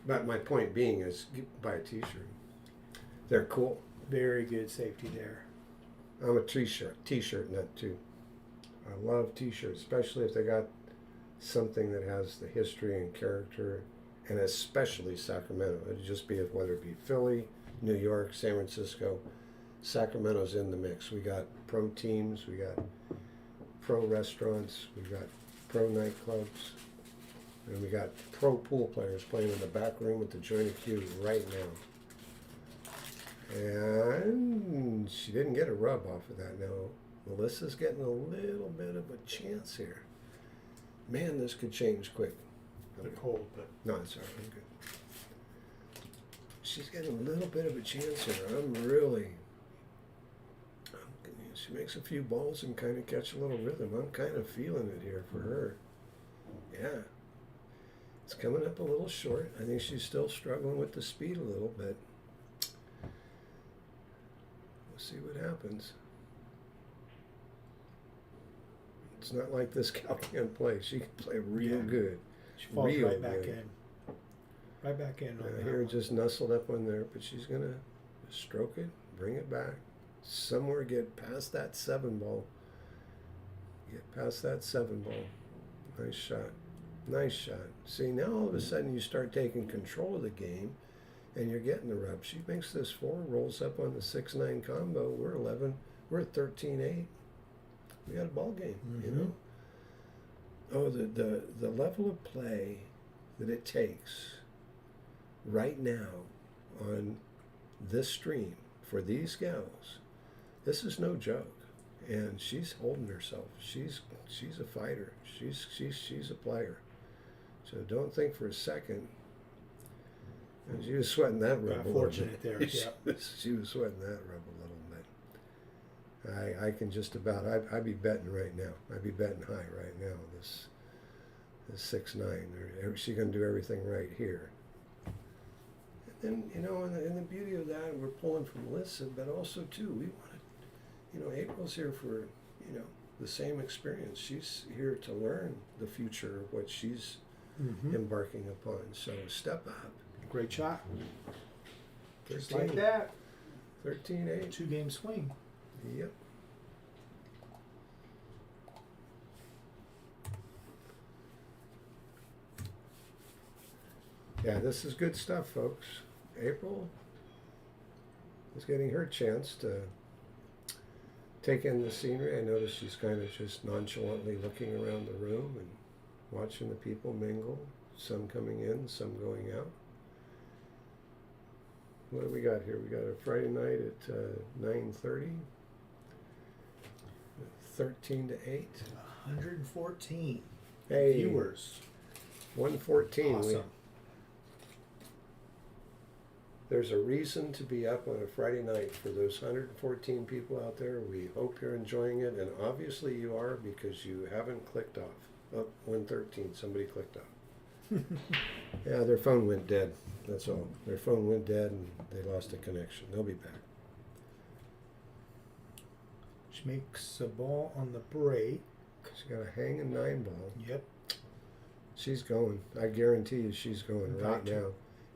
But my point being is, buy a T-shirt. They're cool. Very good safety there. I'm a T-shirt nut too. I love T-shirts, especially if they got something that has the history and character, and especially Sacramento. It'd just be whether it be Philly, New York, San Francisco. Sacramento's in the mix. We got pro teams, we got pro restaurants, we got pro nightclubs, and we got pro pool players playing in the back room with the Jointed Cue right now. And she didn't get a rub off of that. Now, Melissa's getting a little bit of a chance here. Man, this could change quick. They're cold, but No, it's all right. I'm good. She's getting a little bit of a chance here. She makes a few balls and kind of catch a little rhythm. I'm kind of feeling it here for her. Yeah. It's coming up a little short. I think she's still struggling with the speed a little bit. We'll see what happens. It's not like this gal can't play. She can play real good. she falls Real right back good. in. Right back in on that Here one. just nestled up on there, but she's going to stroke it, bring it back. Somewhere get past that 7 ball. Get past that 7 ball. Nice shot. Nice shot. See, now all of a sudden you start taking control of the game and you're getting the rub. She makes this 4, rolls up on the 6-9 combo. We're 11. We're at 13-8. We got a ball game, you know? Oh, the level of play that it takes right now on this stream for these gals, this is no joke. And she's holding herself. She's a fighter. She's a player. So don't think for a second. And she was sweating that rub a little Fortunate bit. there, yeah. She was sweating that rub a little bit. I can just about. I'd be betting right now. I'd be betting high right now. This 6-9. She's going to do everything right here. And then and the beauty of that, we're pulling from Melissa, but also too, we want to. April's here for the same experience. She's here to learn the future of what she's embarking upon. So step up. Great shot. Just 13, like that. 13-8. 2-game swing. Yep. Yeah, this is good stuff, folks. April is getting her chance to take in the scenery. I notice she's kind of just nonchalantly looking around the room and watching the people mingle. Some coming in, some going out. What do we got here? We got a Friday night at 9:30. 13-8. 114 Hey, viewers. 114. Awesome. There's a reason to be up on a Friday night for those 114 people out there. We hope you're enjoying it, and obviously you are because you haven't clicked off. Oh, 113. Somebody clicked off. Yeah, their phone went dead. That's all. Their phone went dead and they lost a connection. They'll be back. She makes a ball on the break. She's got a hanging 9 ball. Yep. She's going. I guarantee you she's going right Got to. now.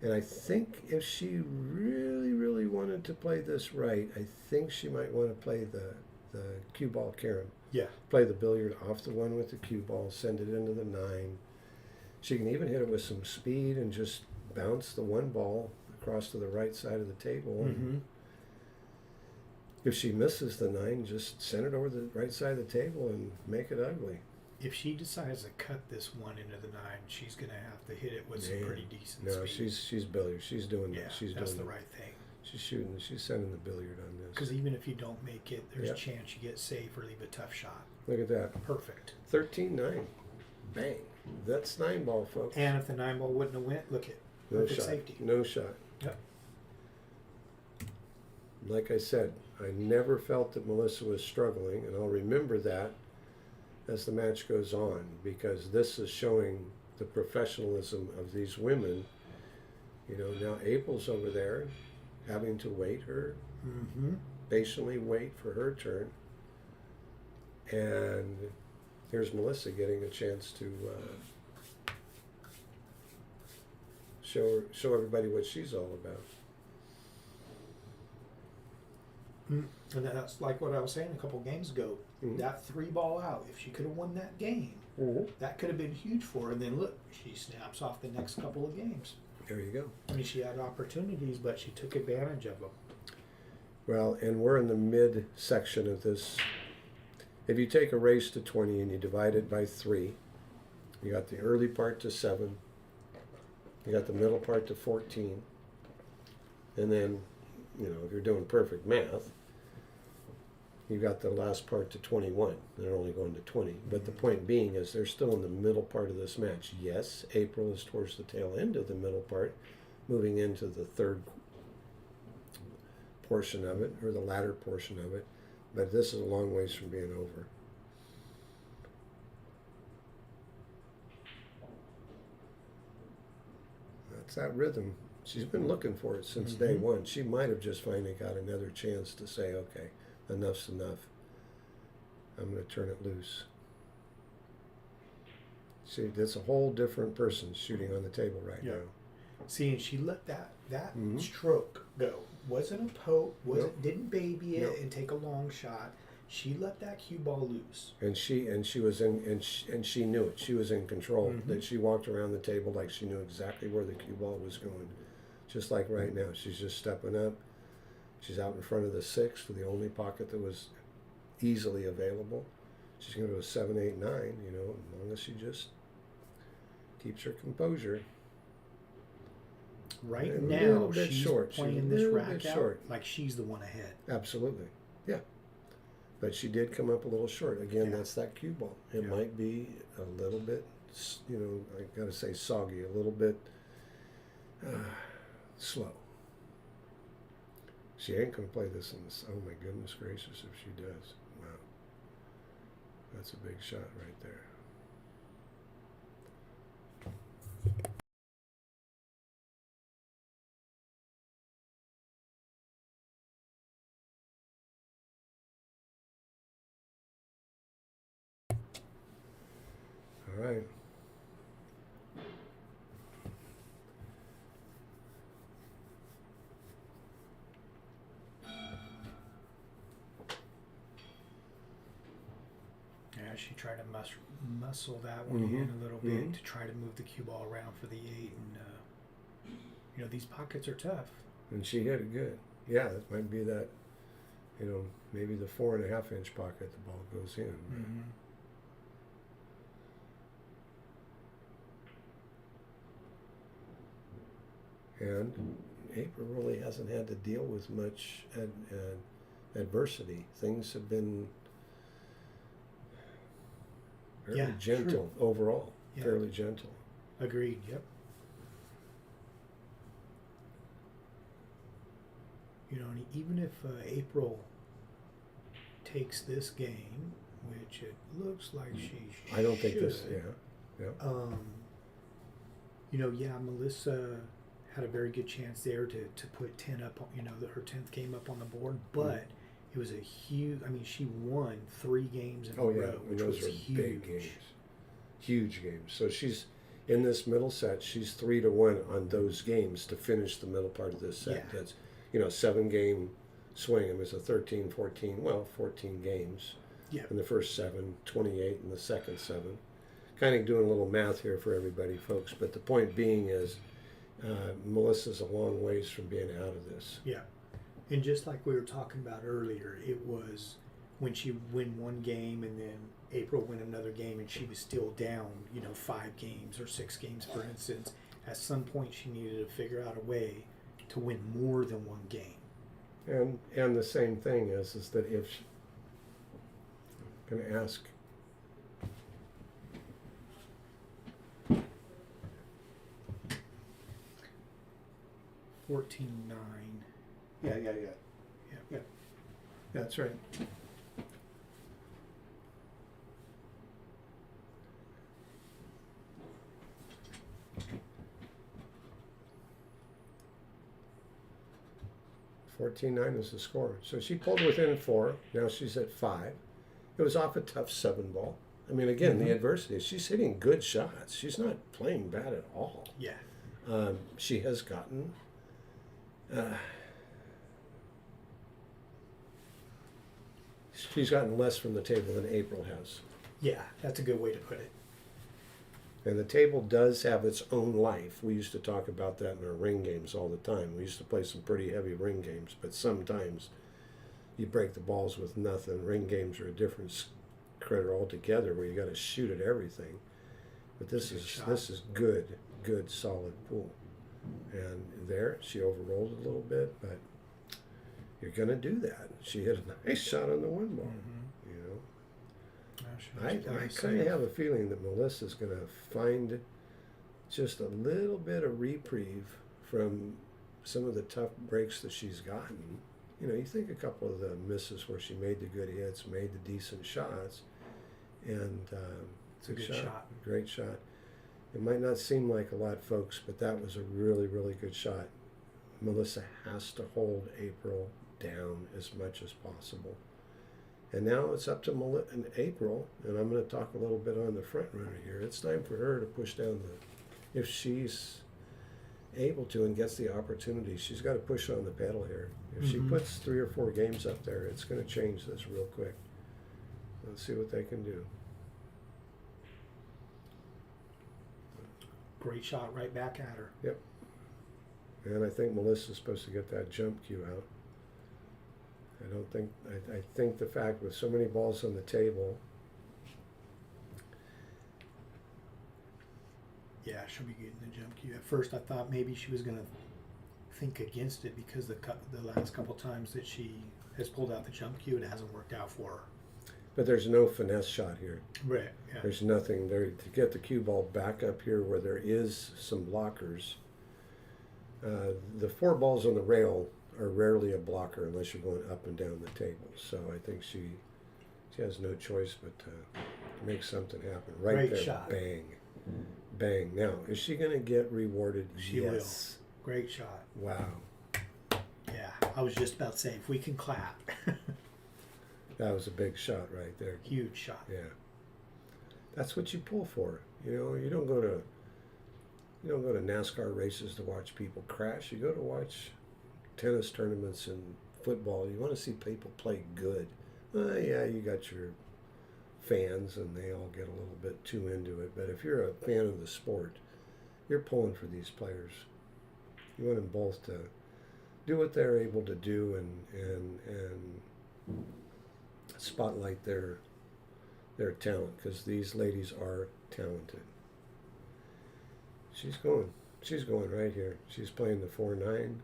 And I think if she really, really wanted to play this right, I think she might want to play the cue ball Karen. Yeah. Play the billiard off the one with the cue ball, send it into the 9. She can even hit it with some speed and just bounce the 1 ball across to the right side of the table. And if she misses the 9, just send it over the right side of the table and make it ugly. If she decides to cut this one into the 9, she's going to have to hit it with some Man. pretty decent No, speed. she's billiard. She's doing Yeah, that. She's that's doing the that. right thing. She's sending the billiard on this. Because even if you don't make it, there's Yep. a chance you get safe or leave a tough shot. Look at that. Perfect. 13-9. Bang. That's 9 ball, folks. And if the 9 ball wouldn't have went, look at No perfect shot. safety. No shot. Yep. Like I said, I never felt that Melissa was struggling, and I'll remember that as the match goes on, because this is showing the professionalism of these women. You know, now April's over there having to wait patiently wait for her turn. And here's Melissa getting a chance to show everybody what she's all about. And that's like what I was saying a couple games ago. That 3 ball out, if she could have won that game, that could have been huge for her. And then look, she snaps off the next couple of games. There you go. I mean, she had opportunities, but she took advantage of them. Well, and we're in the mid section of this. If you take a race to 20 and you divide it by 3, you got the early part to 7, you got the middle part to 14, and then, you know, if you're doing perfect math, you got the last part to 21. They're only going to 20. But the point being is they're still in the middle part of this match. Yes, April is towards the tail end of the middle part, moving into the third portion of it, or the latter portion of it. But this is a long ways from being over. That's that rhythm. She's been looking for it since day one. She might have just finally got another chance to say, okay, enough's enough. I'm going to turn it loose. See, that's a whole different person shooting on the table right now. See, and she let that stroke go. Wasn't a poke. Didn't baby it and take a long shot. She let that cue ball loose. And she was in, and she knew it. She was in control. That she walked around the table like she knew exactly where the cue ball was going. Just like right now, she's just stepping up. She's out in front of the 6 for the only pocket that was easily available. She's going to go 7, 8, 9. You know, as long as she just keeps her composure. Right now, she's short. playing this rack out like she's the one ahead. Absolutely, yeah. But she did come up a little short. Again, that's that cue ball. It might be a little bit, you know, I got to say soggy, a little bit slow. She ain't going to play this in this. Oh my goodness gracious, if she does. Wow. That's a big shot right there. All right. Yeah, she tried to muscle that one in a little bit to try to move the cue ball around for the 8, and you know, these pockets are tough. And she hit it good. Yeah, it might be that, you know, maybe the 4.5 inch pocket the ball goes in. And April really hasn't had to deal with much adversity. Things have been fairly gentle overall. Fairly gentle. Agreed. Yep. You know, and even if April takes this game, which it looks like she should. I don't think this. Yeah. You know, Melissa had a very good chance there to put 10 up. You know, her 10th game up on the board, but it was a huge. I mean, she won 3 games in a row, which was huge. Big games, huge games. So she's in this middle set. She's 3-1 on those games to finish the middle part of this set. Yeah. That's 7-game swing. It was a 13, 14 games. Yeah. In the first 7, 28 in the second 7. Kind of doing a little math here for everybody, folks. But the point being is, Melissa's a long ways from being out of this. Yeah. And just like we were talking about earlier, it was when she win one game and then April win another game and she was still down, 5 games or 6 games, for instance. At some point, she needed to figure out a way to win more than one game. And the same thing is that if I'm going to ask. $14-9. Yeah. That's right. $14-9 is the score. So she pulled within 4. Now she's at 5. It was off a tough 7 ball. I mean, again, the adversity is she's hitting good shots. She's not playing bad at all. Yeah. She has gotten. She's gotten less from the table than April has. Yeah, that's a good way to put it. And the table does have its own life. We used to talk about that in our ring games all the time. We used to play some pretty heavy ring games, but sometimes you break the balls with nothing. Ring games are a different critter altogether, where you got to shoot at everything. But this is good, solid pool. And there, she overrolled it a little bit, but you're going to do that. She hit a nice shot on the 1 ball. Mm-hmm. You know. I I kind of have a feeling that Melissa's going to find just a little bit of reprieve from some of the tough breaks that she's gotten. You know, you think a couple of the misses where she made the good hits, made the decent shots, and it's a good shot. Great shot. It might not seem like a lot, folks, but that was a really, really good shot. Melissa has to hold April down as much as possible. And now it's up to April, and I'm going to talk a little bit on the front runner here. It's time for her to push down if she's able to and gets the opportunity, she's got to push on the pedal here. If she puts 3 or 4 games up there, it's going to change this real quick. Let's see what they can do. Great shot right back at her. Yep. And I think Melissa's supposed to get that jump cue out. I think the fact with so many balls on the table. Yeah, she'll be getting the jump cue. At first, I thought maybe she was going to think against it because the last couple times that she has pulled out the jump cue, it hasn't worked out for her. But there's no finesse shot here. Right. Yeah. There's nothing there to get the cue ball back up here where there is some blockers. The 4 balls on the rail are rarely a blocker unless you're going up and down the table. So I think she has no choice but to make something happen. Right Great there, shot. Bang. Bang. Now, is she going to get rewarded? She will. Great shot. Wow. Yeah, I was just about to say, if we can clap. That was a big shot right there. Huge shot. Yeah. That's what you pull for. You know, you don't go to NASCAR races to watch people crash. You go to watch tennis tournaments and football. You want to see people play good. Yeah, you got your fans and they all get a little bit too into it. But if you're a fan of the sport, you're pulling for these players. You want them both to do what they're able to do and spotlight their talent, because these ladies are talented. She's going right here. She's playing the 4-9.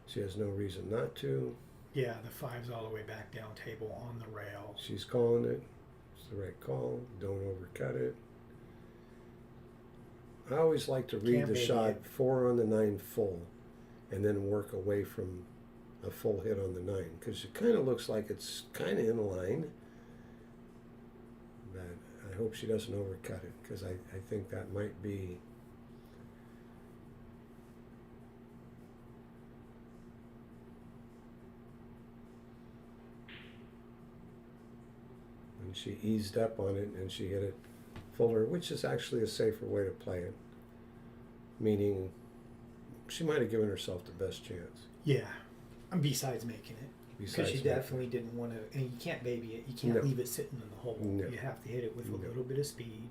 She has no reason not to. Yeah, the 5's all the way back down table on the rail. She's calling it. It's the right call. Don't overcut it. I always like to read the shot 4 on the 9 full and then work away from a full hit on the 9, because it kind of looks like it's kind of in line. But I hope she doesn't overcut it, because I think that might be. And she eased up on it and she hit it fuller, which is actually a safer way to play it. Meaning, she might have given herself the best chance. Yeah, besides making it. Because she definitely didn't want to, and you can't baby it. You can't leave it sitting in the hole. No. You have to hit it with a little bit of speed.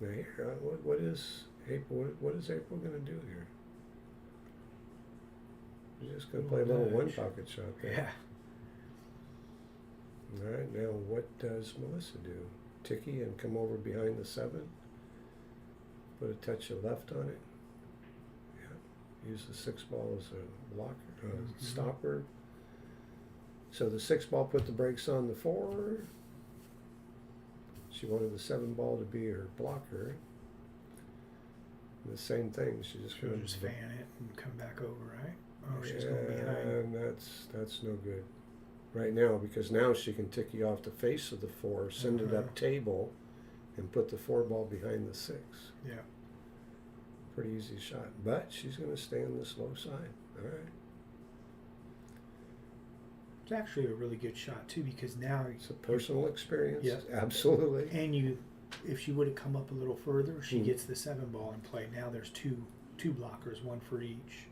Now here, what is April going to do here? She's just going to play a little one-pocket shot there. Yeah. All right, now what does Melissa do? Ticky and come over behind the 7? Put a touch of left on it? Yeah. use the 6 ball as a blocker, stopper. So the 6 ball put the brakes on the 4. She wanted the 7 ball to be her blocker. And the same thing. She's just She'll going just to fan it and come back over, right? Oh, she's going behind. And that's no good right now, because now she can ticky off the face of the 4, send it up table, and put the 4 ball behind the 6. Yeah. Pretty easy shot, but she's going to stay on this low side. All right. It's actually a really good shot too, because now It's a personal experience. Yes. Absolutely. and if she would have come up a little further, she Hmm. gets the 7 ball in play. Now there's two blockers, one for each.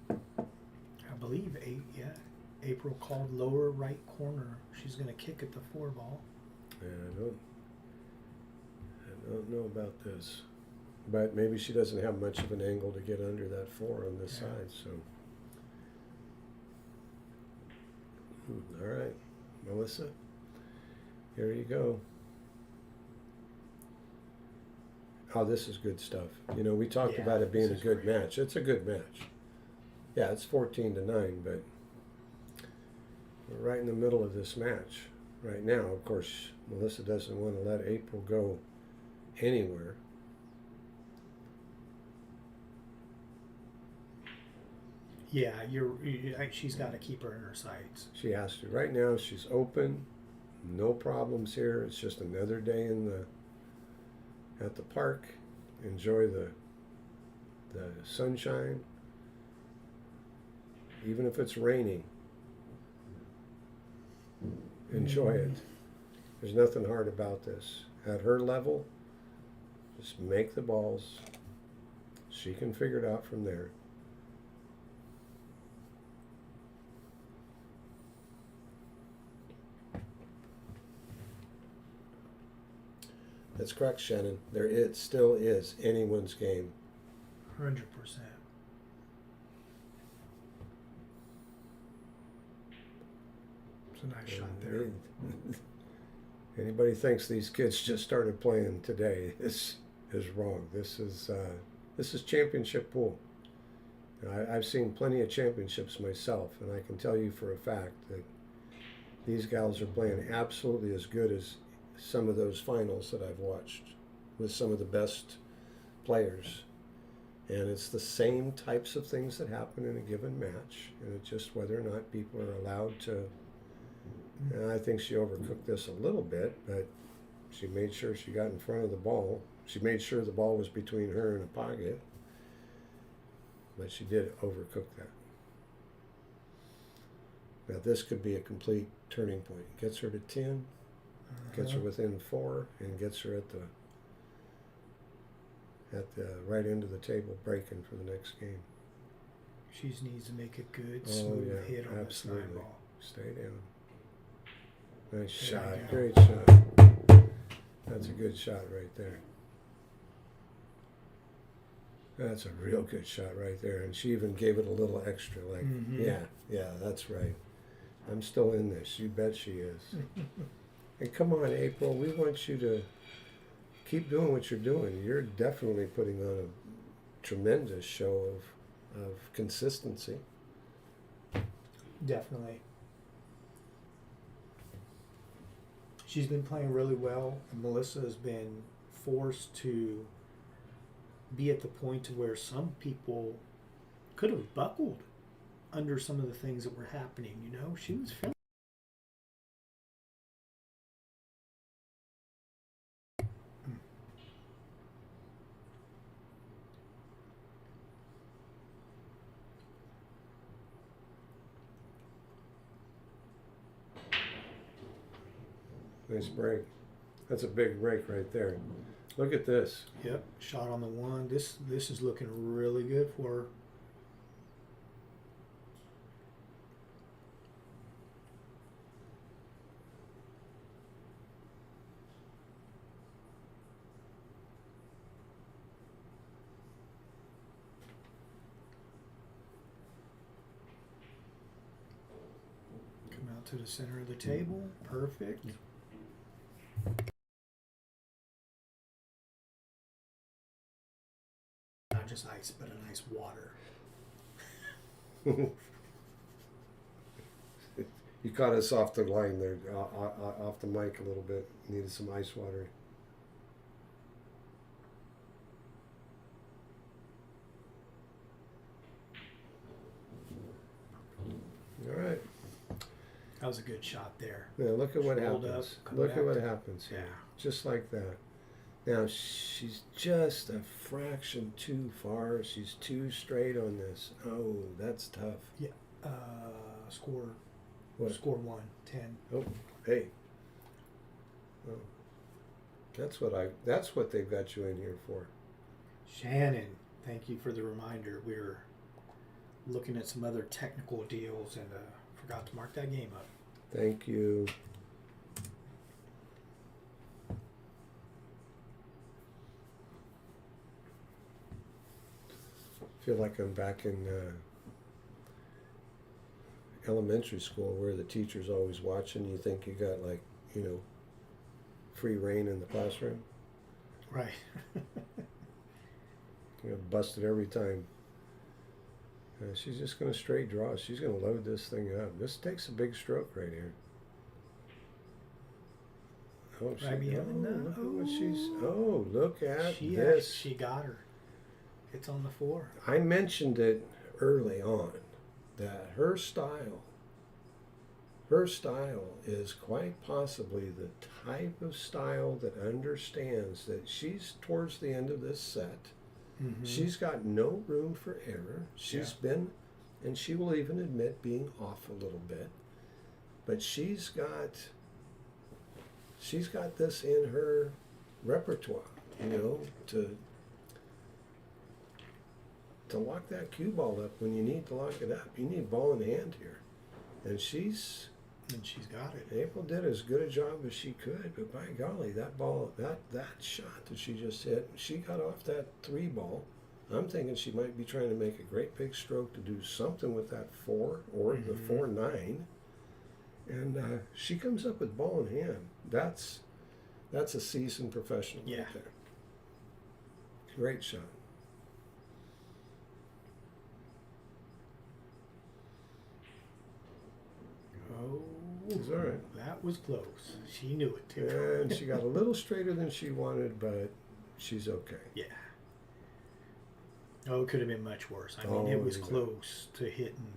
I believe April called lower right corner. She's going to kick at the 4 ball. Yeah, I don't know about this, but maybe she doesn't have much of an angle to get under that 4 on this side. So, all right, Melissa, here you go. Oh, this is good stuff. You know, we talked Yeah, about it being a this is good great. match. It's a good match. Yeah, it's 14-9, but we're right in the middle of this match right now. Of course, Melissa doesn't want to let April go anywhere. Yeah, she's got to keep her in her sights. She has to. Right now, she's open. No problems here. It's just another day at the park. Enjoy the sunshine. Even if it's raining, enjoy it. There's nothing hard about this. At her level, just make the balls. She can figure it out from there. That's correct, Shannon. It still is anyone's game. 100%. It's a nice shot there. Anybody thinks these kids just started playing today is wrong. This is championship pool. I've seen plenty of championships myself, and I can tell you for a fact that these gals are playing absolutely as good as some of those finals that I've watched with some of the best players. And it's the same types of things that happen in a given match, and it's just whether or not people are allowed to. And I think she overcooked this a little bit, but she made sure she got in front of the ball. She made sure the ball was between her and a pocket, but she did overcook that. Now this could be a complete turning point. Gets her to 10, gets her within 4, and gets her at the right end of the table, breaking for the next game. She needs to make a good, smooth hit on the slide ball. Stay down. Nice shot. you go. Great shot. That's a good shot right there. That's a real good shot right there. And she even gave it a little extra, like, yeah, that's right. I'm still in this. You bet she is. And come on, April, we want you to keep doing what you're doing. You're definitely putting on a tremendous show of consistency. Definitely. She's been playing really well, and Melissa has been forced to be at the point to where some people could have buckled under some of the things that were happening. You know, she was feeling. Nice break. That's a big break right there. Look at this. Yep, shot on the 1. This is looking really good for her. Come out to the center of the table. Perfect. just ice, but a nice water. You caught us off the line there, off the mic a little bit. Needed some ice water. All right. That was a good shot there. Now look at what Rolled up, happens. come Look at back what to- happens here. Yeah. Just like that. Now she's just a fraction too far. She's too straight on this. Oh, that's tough. Score. What? Score 1, 10. Oh, hey. Oh. That's what they've got you in here for. Shannon, thank you for the reminder. We're looking at some other technical deals and forgot to mark that game up. Thank you. Feel like I'm back in elementary school where the teacher's always watching. You think you got free reign in the classroom. Right. You're busted every time. She's just going to straight draw. She's going to load this thing up. This takes a big stroke right here. Oh, Right behind the look at what she's. Oh, look at She this. She got her. It's on the floor. I mentioned it early on that her style is quite possibly the type of style that understands that she's towards the end of this set. Mm-hmm. She's got no room for error. She's been, and she will even admit being off a little bit, but she's got this in her repertoire, to lock that cue ball up when you need to lock it up. You need ball in hand here. And she's got it. April did as good a job as she could, but by golly, that ball, that shot that she just hit, she got off that 3 ball. I'm thinking she might be trying to make a great big stroke to do something with that 4 or the 4-9. And she comes up with ball in hand. That's a seasoned professional right there. Great shot. Oh, It's all right. that was close. She knew it too. And she got a little straighter than she wanted, but she's okay. Yeah. Oh, it could have been much worse. I mean, it was yeah. close to hitting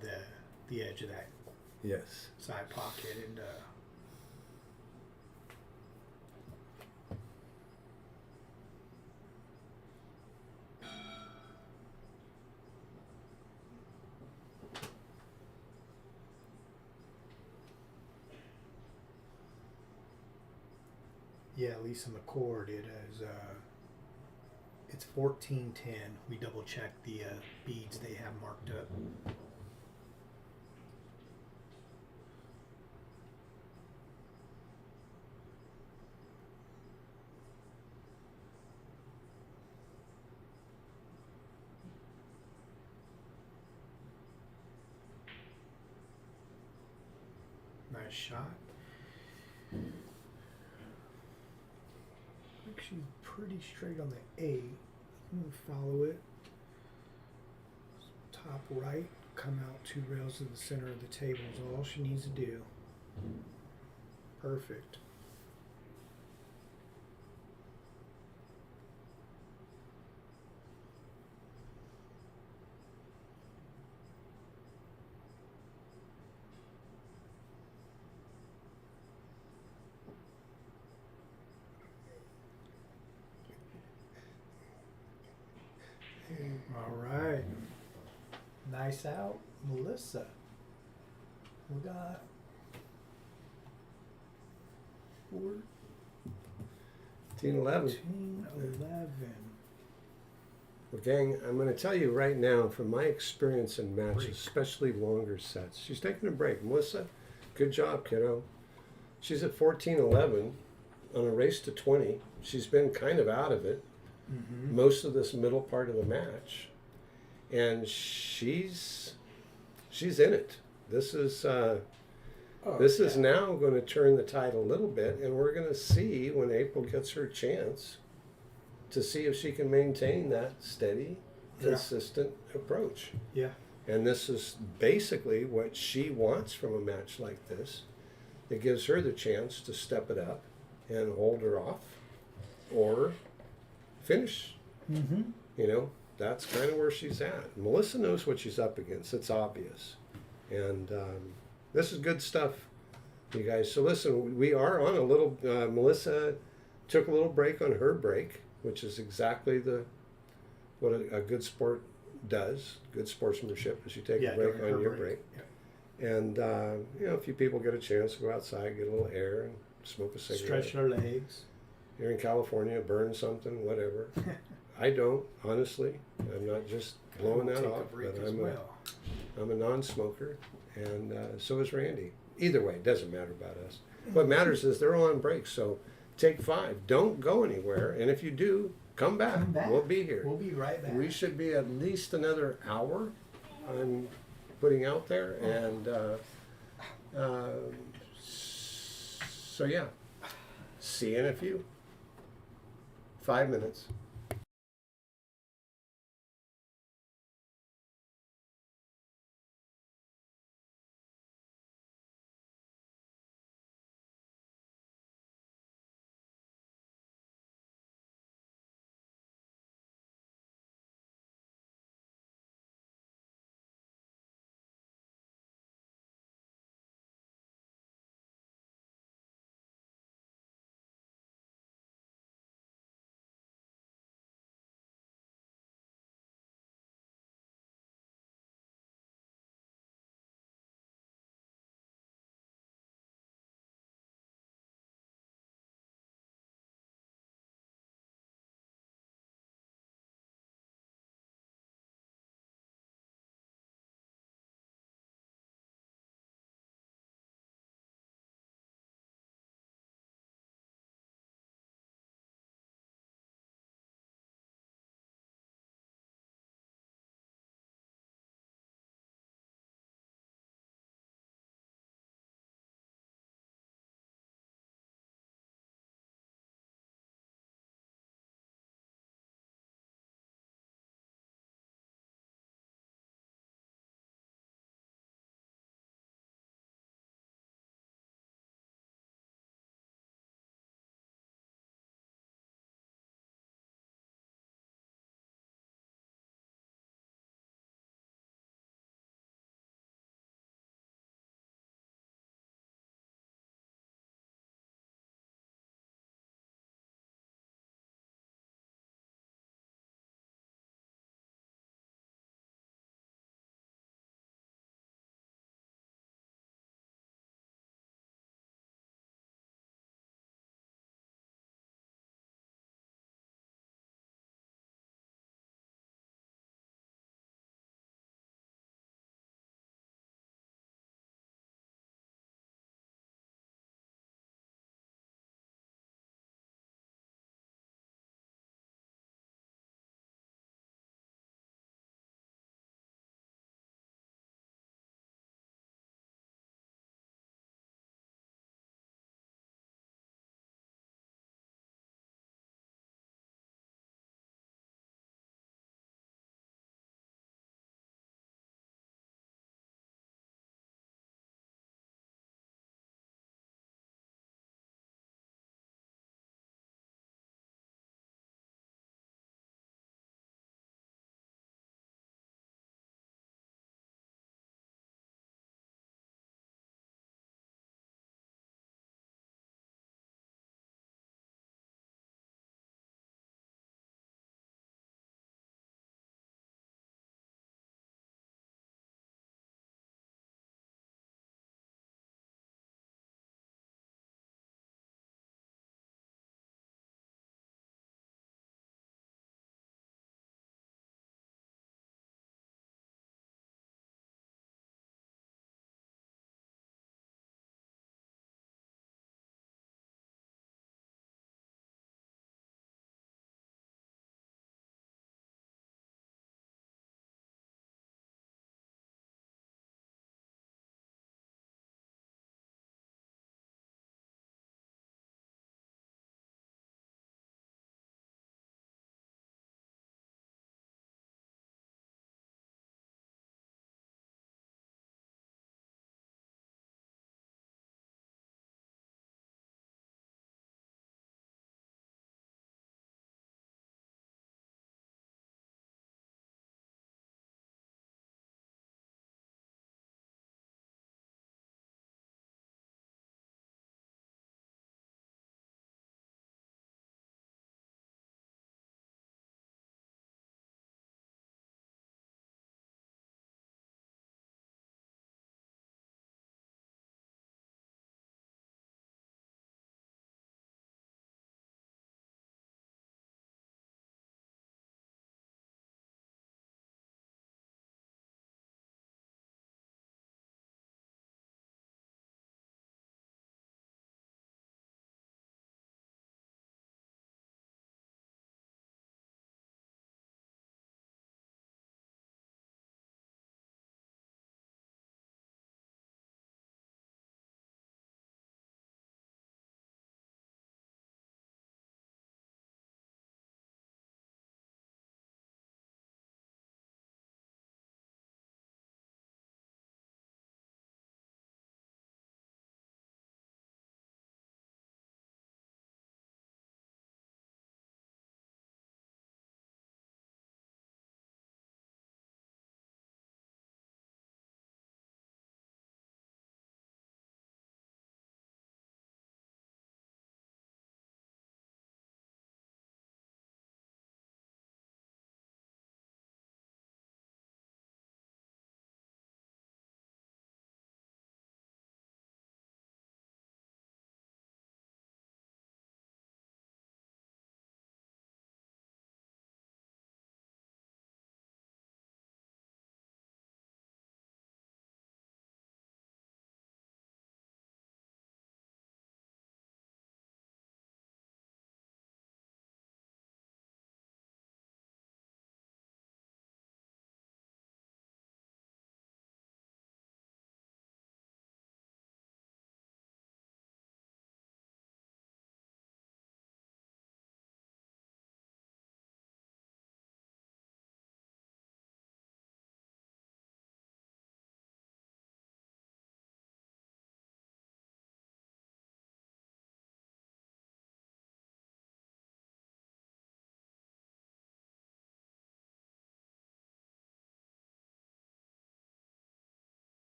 the edge of that Yes. side pocket, and yeah, Lisa McCord. It is. It's 14-10. We double checked the beads they have marked up. Nice shot. I think she's pretty straight on the 8. I'm going to follow it. Top right, come out 2 rails to the center of the table is all she needs to do. Perfect. All right. Nice out, Melissa. We got 14-11. 11. Well, gang, I'm going to tell you right now, from my experience in matches, especially longer sets, she's taking a break. Melissa, good job, kiddo. She's at 14-11 on a race to 20. She's been kind of out of it most of this middle part of the match, and she's in it. This is is now going to turn the tide a little bit, and we're going to see when April gets her chance to see if she can maintain that steady consistent approach. Yeah. And this is basically what she wants from a match like this. It gives her the chance to step it up and hold her off or finish. Mm-hmm. You know, that's kind of where she's at. Melissa knows what she's up against. It's obvious. And this is good stuff, you guys. So listen, we are on a little, Melissa took a little break on her break, which is exactly what a good sport does. Good sportsmanship is you take a break on your break. Yeah. And, you know, a few people get a chance to go outside, get a little air and smoke a cigarette. Stretch their legs. You're in California, burn something, whatever. I don't, honestly. I'm not just blowing that off, but I'm a non-smoker, and so is Randy. Either way, it doesn't matter about us. What matters is they're all on break, so take 5. Don't go anywhere, and if you do, come back. We'll be here. We'll be right back. We should be at least another hour I'm putting out there, and so yeah. See you in a few. 5 minutes.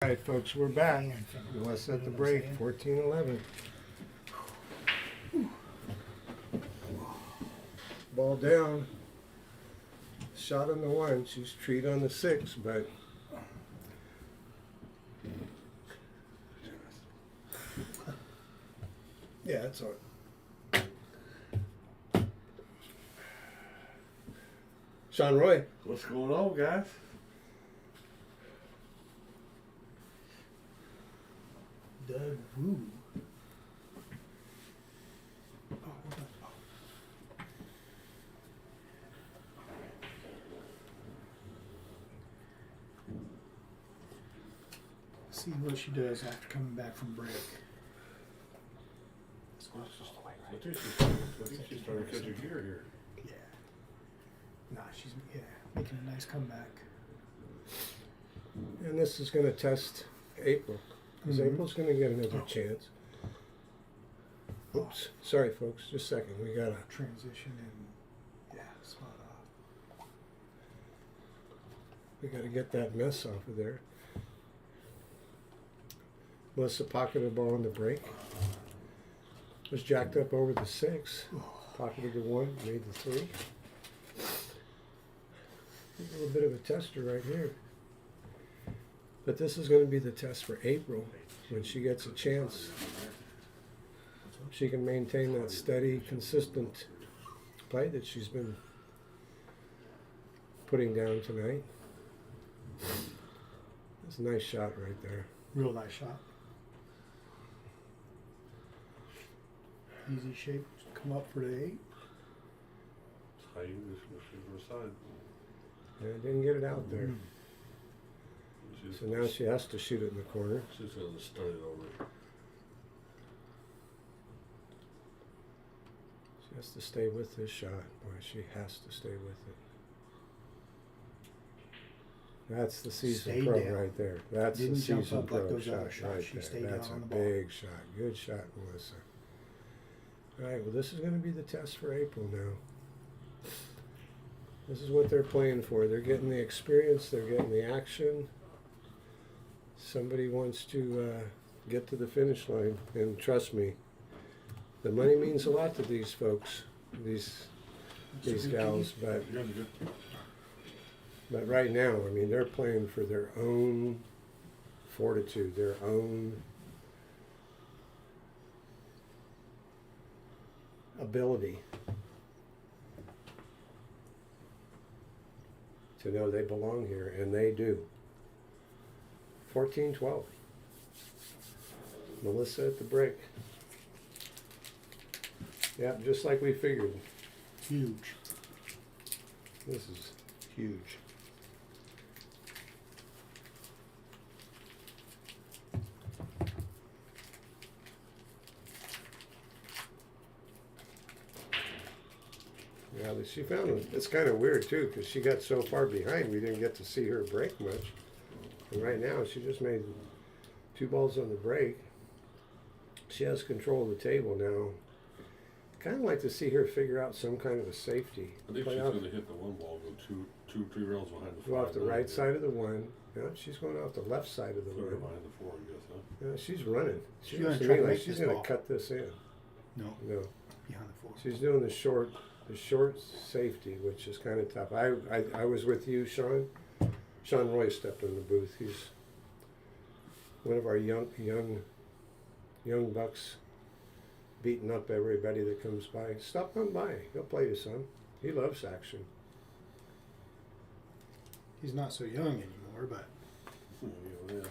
All right, folks, we're back. Let's set the break. 14-11. Ball down. Shot on the 1. She's treed on the 6, but yeah, that's all. Sean Roy. What's going on, guys? Doug Woo. See what she does after coming back from break. I think she's starting to catch a gear here. Yeah. Nah, she's making a nice comeback. And this is going to test April. Because Mhm. April's going to get another chance. Oops. Sorry, folks. Just a second. We got to. Transition and spot off. We got to get that mess off of there. Melissa pocketed the ball on the break. Was jacked up over the 6. Pocketed the 1, made the 3. A little bit of a tester right here. But this is going to be the test for April. When she gets a chance, she can maintain that steady, consistent play that she's been putting down tonight. It's a nice shot right there. Real nice shot. Easy shape. Come up for the 8. Tighten this for side. And didn't get it out there. So now she has to shoot it in the corner. She's going to start it over. She has to stay with this shot. Boy, she has to stay with it. That's the season Stay pro down. right there. That's Didn't the jump season up like pro those shot other shots. right She there. stayed That's down a on the ball. big shot. Good shot, Melissa. All right, well, this is going to be the test for April now. This is what they're playing for. They're getting the experience. They're getting the action. Somebody wants to get to the finish line, and trust me, the money means a lot to these folks, these gals. But right now, I mean, they're playing for their own fortitude, their own ability to know they belong here, and they do. 14-12. Melissa at the break. Yeah, just like we figured. Huge. This is huge. Yeah, but she found it. It's kind of weird too, because she got so far behind, we didn't get to see her break much. And right now, she just made 2 balls on the break. She has control of the table now. Kind of like to see her figure out some kind of a safety. I think Play she's off- going to hit the 1 ball, go 3 rounds behind the 4. Go off the right side of the 1. Yeah, she's going off the left side of the Put her 1. behind the 4, I guess, huh? Yeah, she's running. She She's looks gonna to try me to like make she's this going ball. to cut this in. No, No, behind the 4. she's doing the short safety, which is kind of tough. I was with you, Sean. Sean Roy stepped in the booth. He's one of our young bucks, beating up everybody that comes by. Stop on by. He'll play you some. He loves action. He's not so young anymore, but Yeah.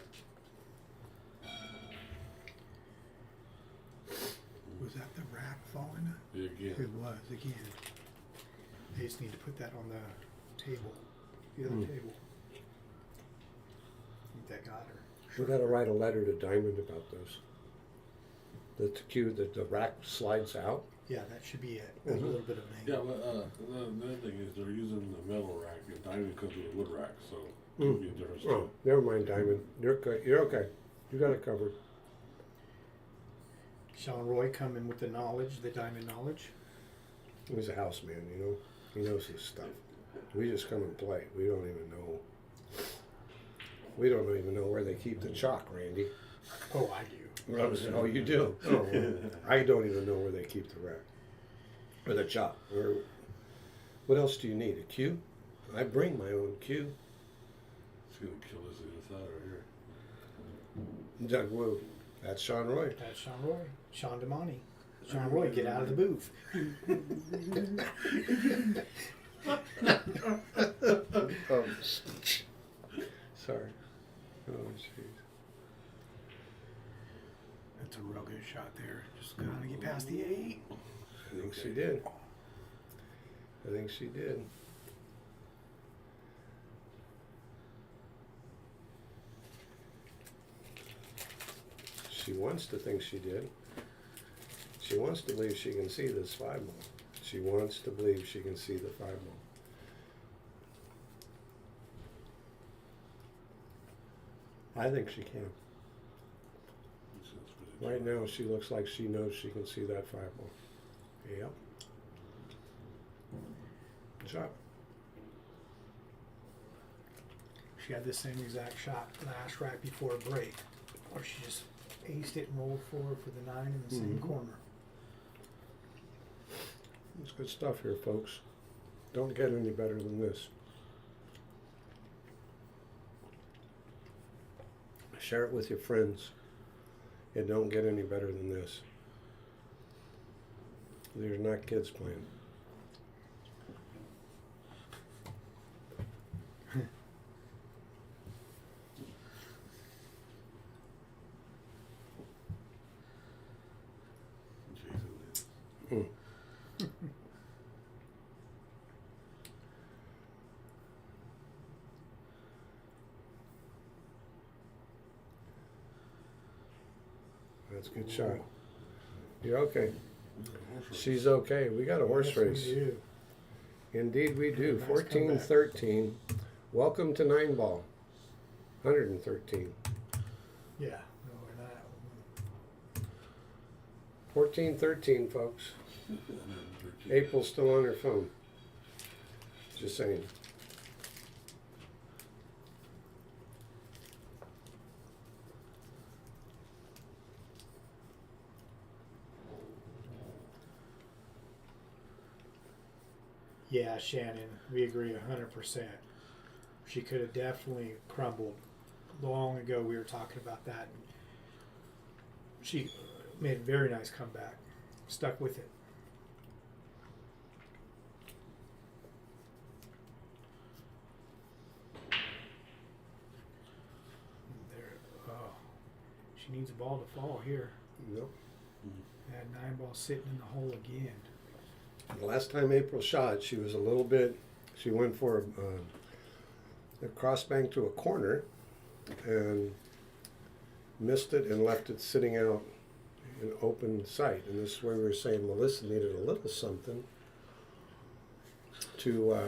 was that the rack falling? Yeah, again. It was, again. They just need to put that on the table, the other Hmm. table. I think that got her. We got to write a letter to Diamond about those. The cue that the rack slides out. Yeah, that should be it. Mhm. A little bit of an Yeah, angle. but the other thing is they're using the metal rack, and Diamond comes with a wood rack, so Mm. it'll be a difference Oh, too. never mind, Diamond. You're okay. You're okay. You got it covered. Sean Roy coming with the knowledge, the diamond knowledge. He's a house man, you know. He knows his stuff. We just come and play. We don't even know. We don't even know where they keep the chalk, Randy. Oh, I do. Oh, you do? Oh, well, I don't even know where they keep the rack. Or the chalk. Or what else do you need? A cue? I bring my own cue. It's gonna kill us inside right here. Doug Wu. That's Sean Roy. That's Sean Roy. Sean DeMonte. Sean Roy, get out of the booth. Oh, sorry. Oh, jeez. That's a real good shot there. Just gotta get past the 8. I think she did. I think she did. She wants to think she did. She wants to believe she can see this 5 ball. She wants to believe she can see the 5 ball. I think she can. Right now, she looks like she knows she can see that 5 ball. Yep. Good shot. She had the same exact shot last rack before a break, where she just aced it and rolled forward for the 9 in the same corner. It's good stuff here, folks. Don't get any better than this. Share it with your friends. It don't get any better than this. These are not kids playing. Mm. That's a good shot. You're okay. She's okay. We got a horse Yes, race. we do. Indeed we do. Nice 14-13. Welcome to 9 ball. 113. Yeah. No, we're not. 14-13, folks. April's still on her phone. Just saying. Yeah, Shannon, we agree 100%. She could have definitely crumbled. Long ago, we were talking about that. And she made a very nice comeback. Stuck with it. There. Oh, she needs a ball to fall here. Nope. That 9 ball sitting in the hole again. The last time April shot, she was a little bit, she went for a cross bank to a corner and missed it and left it sitting out in open sight. And this is where we were saying Melissa needed a little something to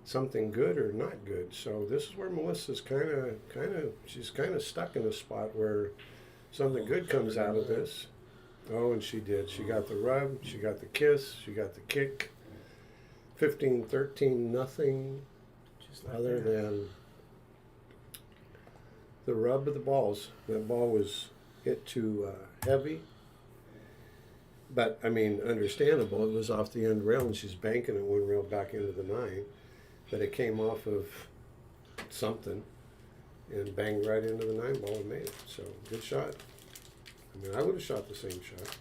something good or not good. So this is where Melissa's she's kind of stuck in a spot where something good comes out of this. Oh, and she did. She got the rub, she got the kiss, she got the kick. 15-13, nothing Just like other that. than the rub of the balls. That ball was hit too heavy. But, I mean, understandable. It was off the end rail, and she's banking it 1 rail back into the 9. But it came off of something and banged right into the 9 ball and made it. So, good shot. I mean, I would have shot the same shot.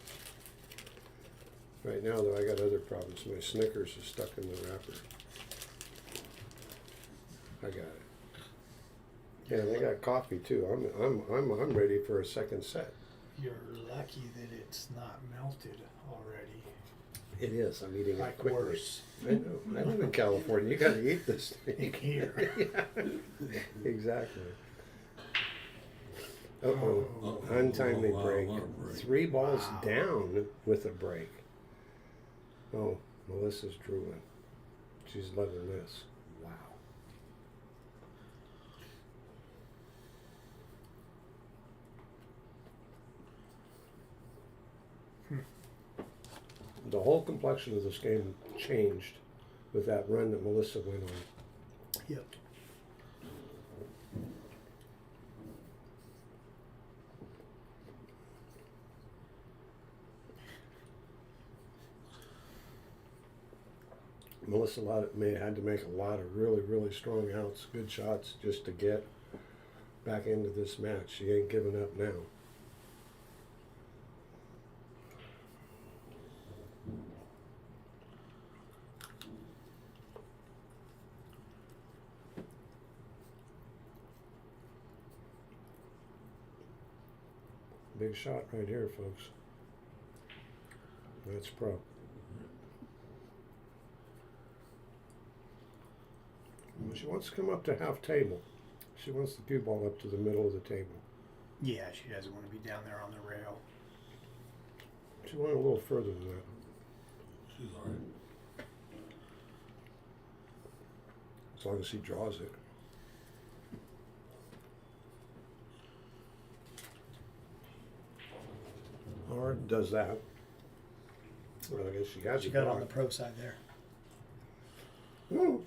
Right now, though, I got other problems. My Snickers is stuck in the wrapper. I got it. Yeah, and I got coffee too. I'm ready for a second set. You're lucky that it's not melted already. It is. I'm eating Like it quickly. worse. I know. I live in California. You got to eat this thing Here. Yeah, exactly. Uh-oh. Oh. Untimely wow, break. what a break. 3 balls Wow. down with a break. Oh, Melissa's drooling. She's loving this. Wow. The whole complexion of this game changed with that run that Melissa went on. Yep. Melissa had to make a lot of really, really strong outs, good shots, just to get back into this match. She ain't giving up now. Big shot right here, folks. That's pro. Well, she wants to come up to half table. She wants the cue ball up to the middle of the table. Yeah, she doesn't want to be down there on the rail. She went a little further than that. She's alright. As long as he draws it. Or does that. Well, I guess she got She it got on blocked. the pro side there. Ooh.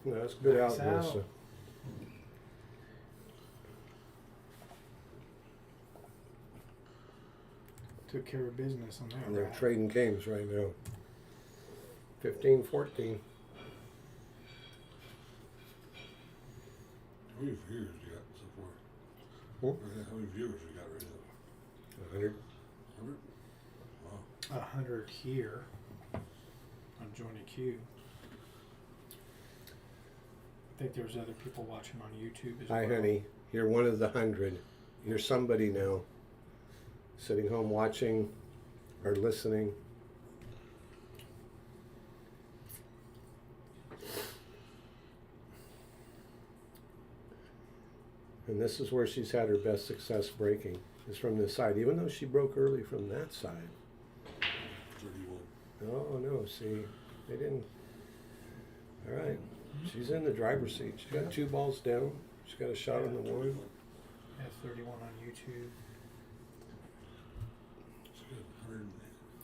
No, that's good Nice out, out. Melissa. Took care of business on that. And they're rack. trading games right now. 15-14. How many viewers you got so far? Hmm? How many viewers you got right now? 100. 100? Wow. 100 here on Jointed Cue. I think there's other people watching on YouTube as well. Hi, honey. You're one of the 100. You're somebody now. Sitting home watching or listening. And this is where she's had her best success breaking, is from this side, even though she broke early from that side. 31. Oh, no, see, they didn't. All right, she's in the driver's seat. She's got 2 balls down. She's got a shot on the one. That's 31 on YouTube. That's good. 100.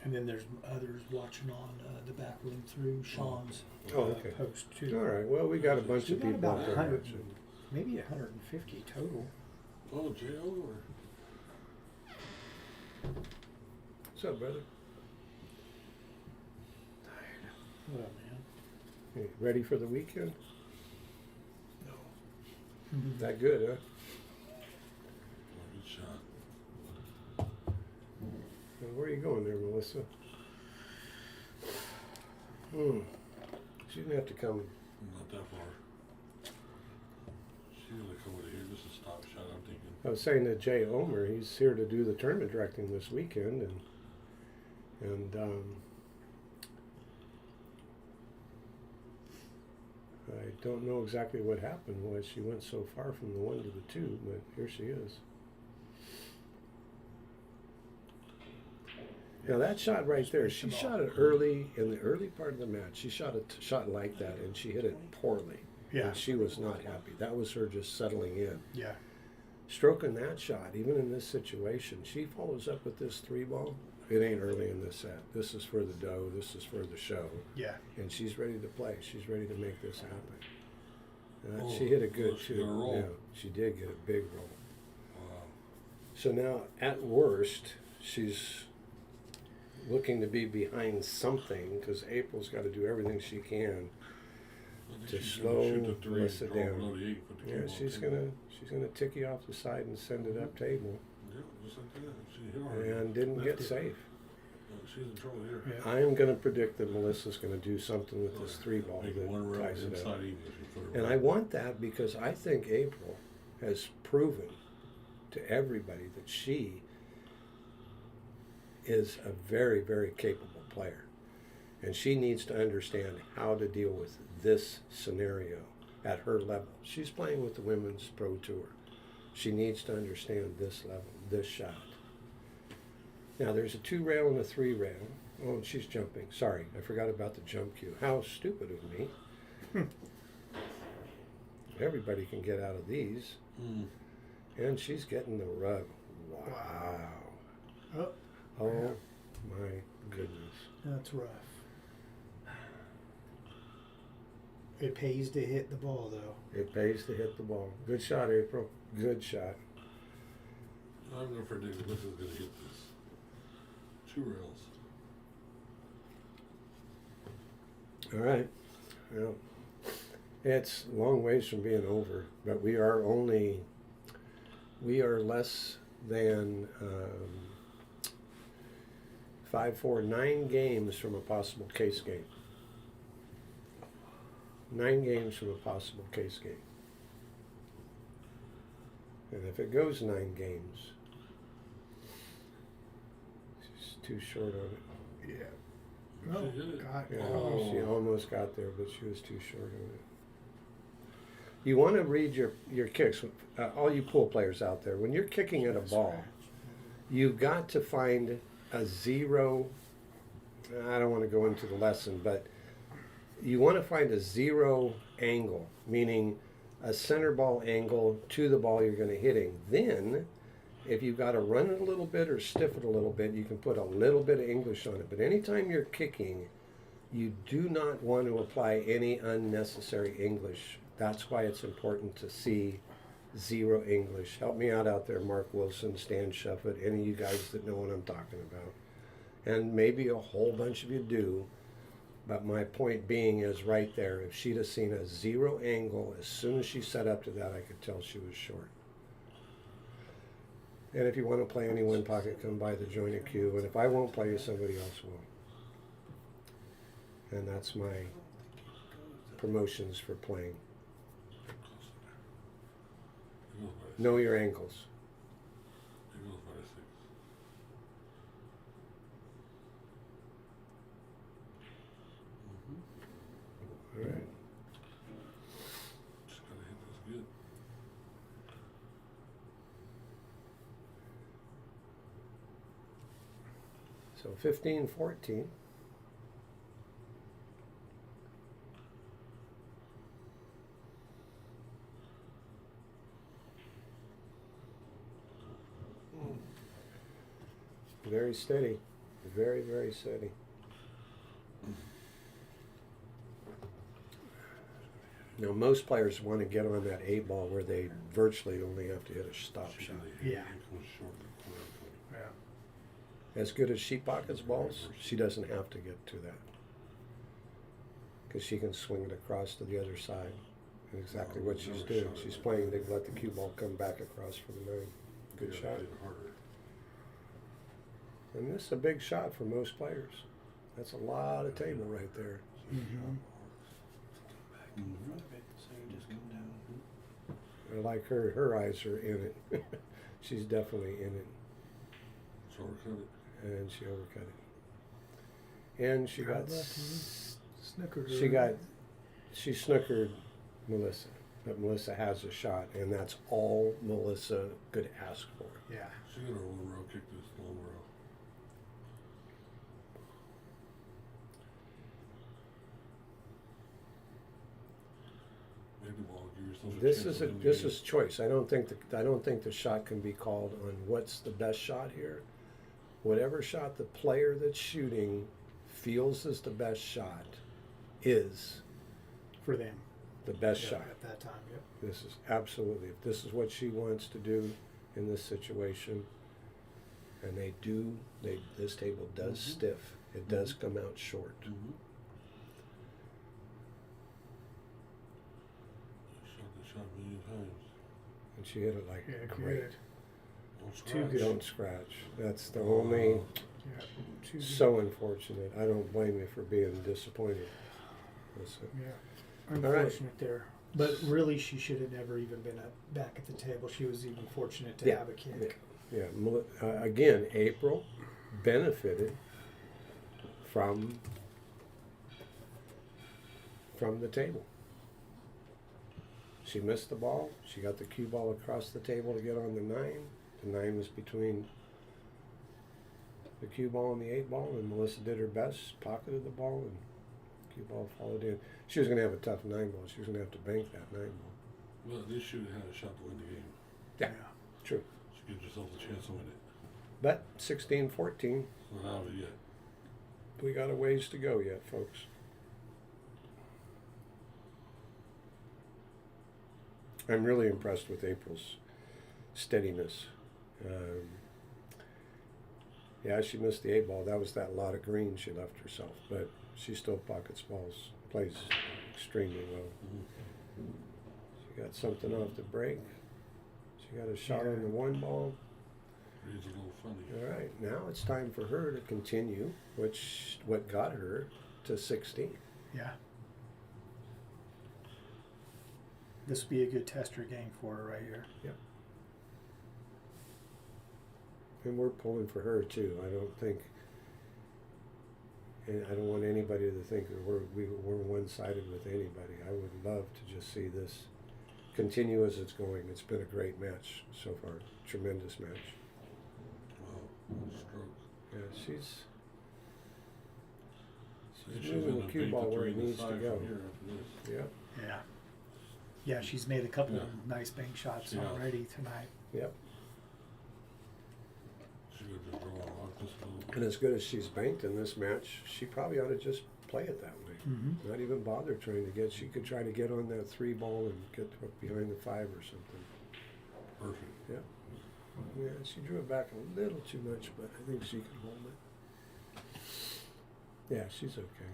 And then there's others watching on the Backroom through Sean's Oh, okay. post too. All right, well, we got a bunch We of got people about out there 100, watching. maybe 150 total. Oh, J.O. or? What's up, brother? What up, man? Hey, ready for the weekend? No. That good, huh? Oh, good shot. Well, where are you going there, Melissa? She didn't have to come. Not that far. She's gonna come over here. This is a stop shot, I'm thinking. I was saying to Jay Omer, he's here to do the tournament directing this weekend, and I don't know exactly what happened, why she went so far from the 1 to the 2, but here she is. Now that shot right there, she shot it early, in the early part of the match. She shot a shot like that, and she hit it poorly. Yeah. And she was not happy. That was her just settling in. Yeah. Stroking that shot, even in this situation, she follows up with this 3 ball. It ain't early in this set. This is for the dough. This is for the show. Yeah. And she's ready to play. She's ready to make this happen. Oh, She hit a good she got a two. roll. Yeah, she did get a big roll. Wow. So now, at worst, she's looking to be behind something because April's got to do everything she can I think to she's slow gonna shoot the 3, Melissa draw down. below the 8, put the Yeah, cue ball she's table. gonna tick you off the side and send it up table, Yeah, just like that. She hit hard. and didn't get Left it. safe. She's in trouble here. Yeah. I am going to predict that Melissa's going to do something with this 3 ball Make it one that round ties it up. inside even if you put it And right. I want that because I think April has proven to everybody that she is a very, very capable player. And she needs to understand how to deal with this scenario at her level. She's playing with the Women's Pro Tour. She needs to understand this level, this shot. Now there's a 2 rail and a 3 rail. Oh, and she's jumping. Sorry, I forgot about the jump cue. How stupid of me. Everybody can get out of these. Mm. And she's getting the rug Wow. Oh, Oh my goodness. that's rough. It pays to hit the ball, though. It pays to hit the ball. Good shot, April. Good shot. I'm going to predict Alyssa's going to hit this. 2 rails. All right. Well, it's a long ways from being over, but we are less than 9 games from a possible case game. 9 games from a possible case game. And if it goes 9 games, she's too short on it. Yeah. Oh, She hit it. God. Yeah, Oh. she almost got there, but she was too short on it. You want to read your kicks. All you pool players out there, when you're kicking at a ball, you've got to find a zero. I don't want to go into the lesson, but you want to find a zero angle, meaning a center ball angle to the ball you're going to hitting. Then, if you've got to run it a little bit or stiff it a little bit, you can put a little bit of English on it. But anytime you're kicking, you do not want to apply any unnecessary English. That's why it's important to see zero English. Help me out there, Mark Wilson, Stan Shuffett, any of you guys that know what I'm talking about. And maybe a whole bunch of you do. But my point being is right there, if she'd have seen a zero angle, as soon as she set up to that, I could tell she was short. And if you want to play any one pocket, come by the Jointed Cue. And if I won't play you, somebody else will. And that's my promotions for playing. It goes by Know your ankles. 6. It goes by 6. All right. Just got to hit this good. So 15-14. Very steady. Very, very steady. Now, most players want to get on that 8 ball where they virtually only have to hit a stop She shot. really hit it. Yeah. It comes short and clear. Yeah. As good as she pockets balls, she doesn't have to get to that. Because she can swing it across to the other side. And exactly what she's doing. She's playing, they've let the cue ball come back across from the 9. Good Yeah, shot. hit it harder. And this is a big shot for most players. That's a lot of table right there. Mm-hmm. I like her eyes are in it. She's definitely in it. So overcut it. And she overcut it. And she got, Snookered. she snookered Melissa. But Melissa has a shot, and that's all Melissa could ask for. Yeah. She got a low row, kick this low row. Make the ball, give yourself a This chance is to win the this game. is choice. I don't think the shot can be called on what's the best shot here. Whatever shot the player that's shooting feels is the best shot is For them. the best Yeah, shot. at that time, yep. This is absolutely, if this is what she wants to do in this situation, and this table does stiff. It does come out short. Mhm. Shot the shot a million times. And she hit it like Yeah, great. good. Don't Too scratch. good. Don't scratch. That's the only, Yeah. Too good. so unfortunate. I don't blame you for being disappointed. Listen. Yeah. All right. Unfortunate there. But really, she should have never even been back at the table. She was even fortunate to Yeah. have a kick. Yeah, again, April benefited from the table. She missed the ball. She got the cue ball across the table to get on the 9. The 9 was between the cue ball and the 8 ball, and Melissa did her best, pocketed the ball, and cue ball followed in. She was going to have a tough 9 ball. She was going to have to bank that 9 ball. Well, at least she would have had a shot to win the game. Yeah. True. To give yourself a chance to win it. But 16-14, Not out of it yet. we got a ways to go yet, folks. I'm really impressed with April's steadiness. Yeah, she missed the 8-ball. That was that lot of green she left herself, but she still pockets balls, plays extremely well. Mm-hmm. She got something off the break. She got a shot on the 1 ball. Reads a little funny. All right, now it's time for her to continue, what got her to 16. Yeah. This would be a good tester game for her right here. Yep. And we're pulling for her too. I don't think, and I don't want anybody to think that we're one-sided with anybody. I would love to just see this continue as it's going. It's been a great match so far. Tremendous match. Wow, stroke. Yeah, she's She's moving gonna the cue beat ball the where three it to needs to side go. from here after this. Yep. Yeah. Yeah, she's made a couple Yeah. of nice bank shots Yeah. already tonight. Yep. She could just draw a lot this little. And as good as she's banked in this match, she probably ought to just play it that way. Mm-hmm. Not even bother trying to get. She could try to get on that 3 ball and get hooked behind the 5 or something. Perfect. Yeah, she drew it back a little too much, but I think she can hold it. Yeah, she's okay.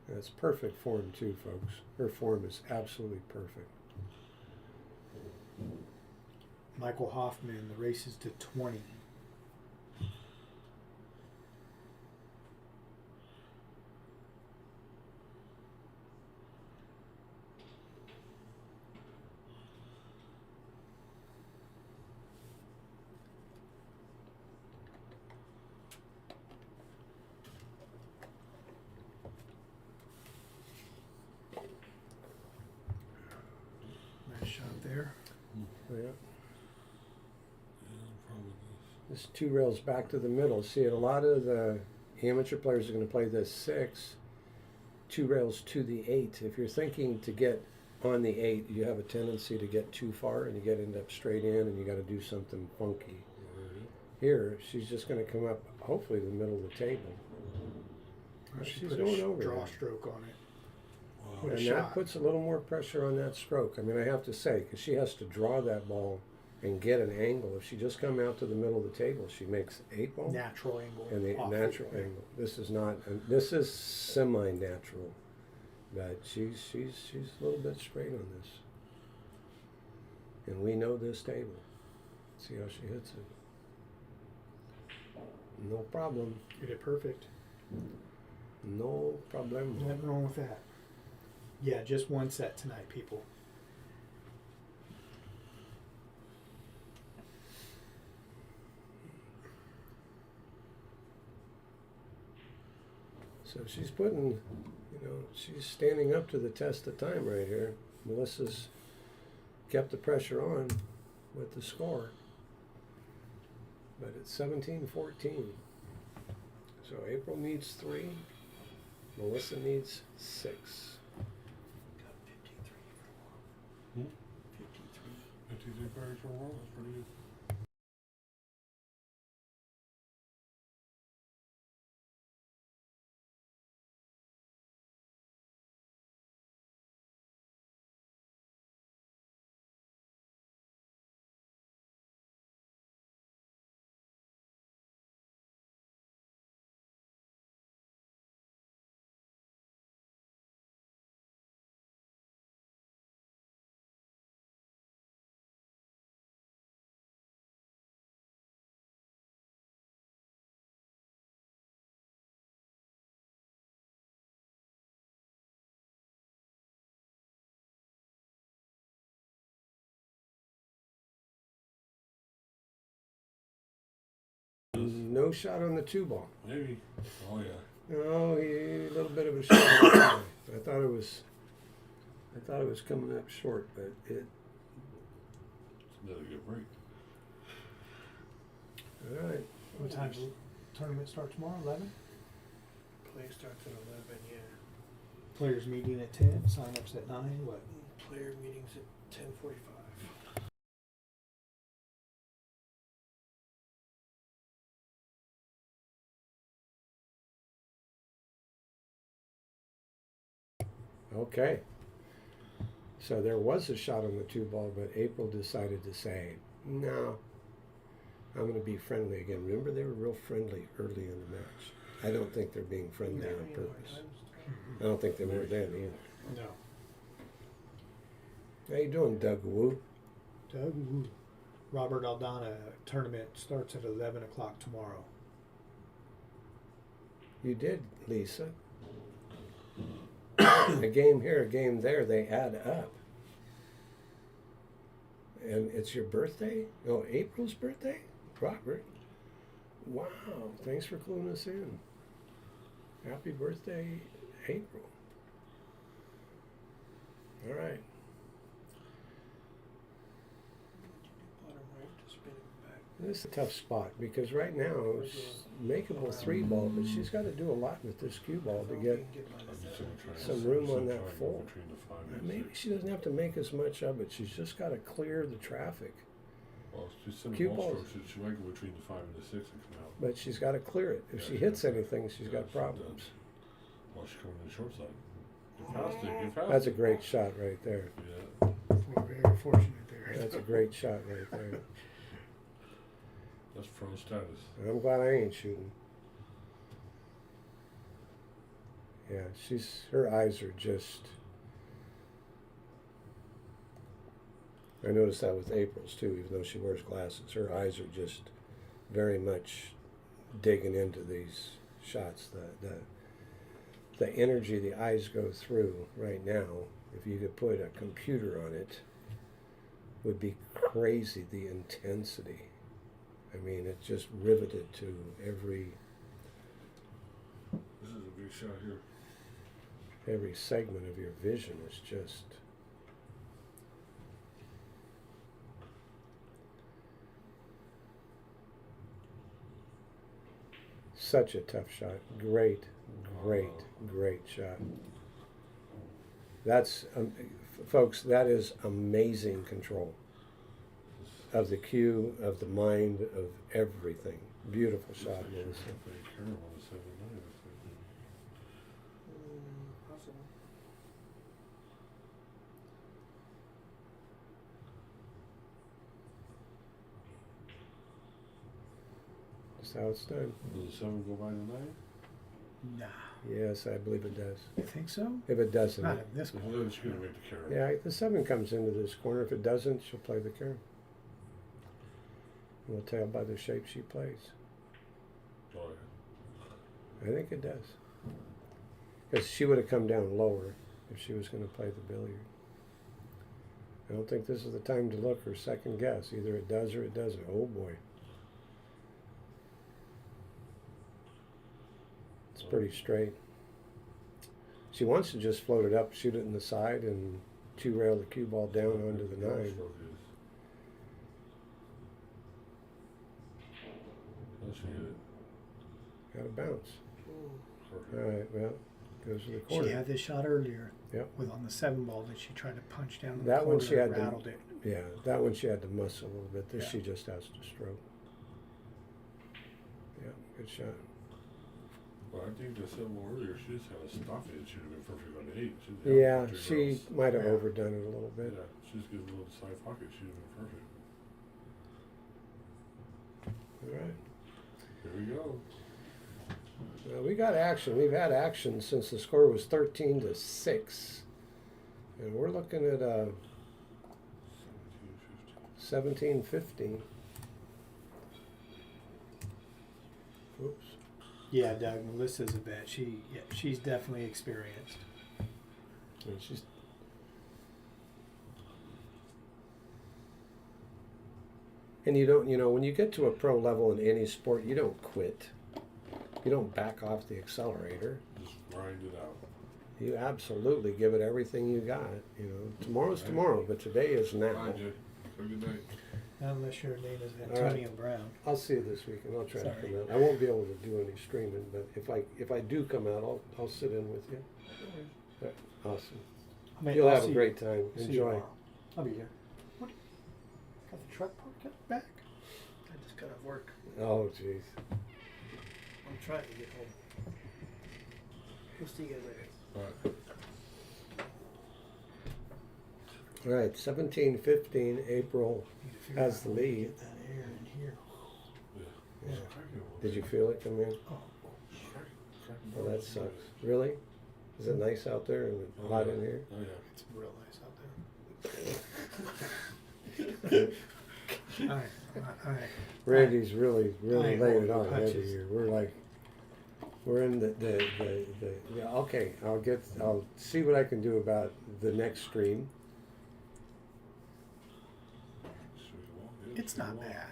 That's perfect form too, folks. Her form is absolutely perfect. Michael Hoffman, the race is to 20. Nice shot there. Oh, yeah. Yeah, no problem with This 2 rails back to the middle. See, a lot of the amateur players are going to play this 6, 2 rails to the 8. If you're thinking to get on the 8, you have a tendency to get too far and you end up straight in and you got to do something funky. this. Here, she's just going to come up, hopefully, the middle of the table. She She's put going a over draw there. stroke on it. Wow. What a And shot. that puts a little more pressure on that stroke. I mean, I have to say, because she has to draw that ball and get an angle. If she just come out to the middle of the table, she makes 8 ball. Natural angle. And the off natural it. angle. This is not. This is semi-natural, but she's a little bit straight on this, and we know this table. See how she hits it. No problem. You did perfect. No problem. Nothing wrong with that. Yeah, just one set tonight, people. So she's putting, she's standing up to the test of time right here. Melissa's kept the pressure on with the score. But it's 17-14. So April needs 3. Melissa needs 6. Got 53 Hmm? 53. 53 pairs for a while, that's pretty good. No shot on the 2 ball. Maybe. Oh yeah. No, a little bit of a shot. I thought it was coming up short, but it. It's another good break. All right. What time does the tournament start tomorrow? 11? Play starts at 11. Yeah. Players meeting at 10, sign-ups at 9, what? Player meetings at 10:45. Okay. So there was a shot on the 2 ball, but April decided to say, no, I'm going to be friendly again. Remember, they were real friendly early in the match. I don't think they're being friendly on purpose. I don't think they were then either. No. How you doing, Doug Wu? Doug, ooh. Robert Aldana tournament starts at 11 o'clock tomorrow. You did, Lisa. A game here, a game there, they add up. And it's your birthday? Oh, April's birthday? Robert. Wow, thanks for cluing us in. Happy birthday, April. All right. This is a tough spot because right now it's makeable 3 ball, but she's got to do a lot with this cue ball to get some room on that full. Maybe she doesn't have to make as much of it. She's just got to clear the traffic. Well, she's sending Cue ball balls. strokes. She might go between the 5 and the 6 and come out. But she's got to clear it. If Yeah, she she hits does. anything, she's Yeah, got she problems. Well, she's coming to the short side. Get past it. Get past That's a it. great shot right there. Yeah. We're very fortunate there. That's a great shot right there. That's pro status. And I'm glad I ain't shooting. Yeah, her eyes are just. I noticed that with April's too, even though she wears glasses. Her eyes are just very much digging into these shots. The energy the eyes go through right now, if you could put a computer on it, would be crazy, the intensity. I mean, it's just riveted to every This is a big shot here. segment of your vision is just. Such a tough shot. Great shot. That's, folks, that is amazing control of the cue, of the mind, of everything. Beautiful shot, Melissa. Possible. That's how it's done. Does the 7 go by the 9? Nah. Yes, I believe it does. You think so? If it doesn't, Not in this Well, one. then she's going to make the carry. yeah, the 7 comes into this corner. If it doesn't, she'll play the carry. We'll tell by the shape she plays. Oh, I think it does. Because she would have come down lower if she was going to play the billiard. I don't think this is the time to look or second guess. Either it does or it doesn't. Oh boy. It's pretty straight. She wants to just float it up, shoot it in the side, and 2-rail the cue ball down onto the 9. Let's hit it. Got to bounce. Perfect. All right, well, goes to the corner. She had this shot earlier Yep. with on the 7 ball that she tried to punch down in the That corner one she and had to- rattled it. Yeah, that one she had to muscle a little bit. This Yeah. she just has to stroke. Yeah, good shot. Well, I think I said a little earlier, she just had to stop it. It should have been perfect on the 8. Yeah, she might have Yeah. overdone it a little bit. Yeah, she just gives a little side pocket. She would have been perfect. All right. Here we go. Well, we got action. We've had action since the score was 13-6. And we're looking at 17, 15. 17-15. Oops. Yeah, Doug, Melissa's a vet. She's definitely experienced. And she's and you don't, when you get to a pro level in any sport, you don't quit. You don't back off the accelerator. Just grind it out. You absolutely give it everything you got. Tomorrow's tomorrow, but today is now. Bye, Jay. Have a good night. Not unless your name is All right. Antonio Brown. I'll see you this weekend. I'll try to Sorry. come out. I won't be able to do any streaming, but if I do come out, I'll sit in with you. Awesome. I'll You'll have see a you- great time. see you Enjoy. tomorrow. I'll be here. What? Got the truck parked out back? I just got off work. Oh, jeez. I'm trying to get home. We'll see you guys later. All right. All right, 17-15, April Need to figure has out the how to lead. Get that air in here. Yeah. Yeah. It's cracking a little Did you bit. feel it come in? Oh, It's cracking Oh, a that little sucks. bit. Really? Is it nice out there and Oh, hot yeah. in here? Oh, yeah. it's real nice out there. All right. Randy's really I laying ain't it holding on heavy punches. here. We're in the yeah, okay, I'll see what I can do about the next screen. Should we walk in? It's Should we not walk? bad,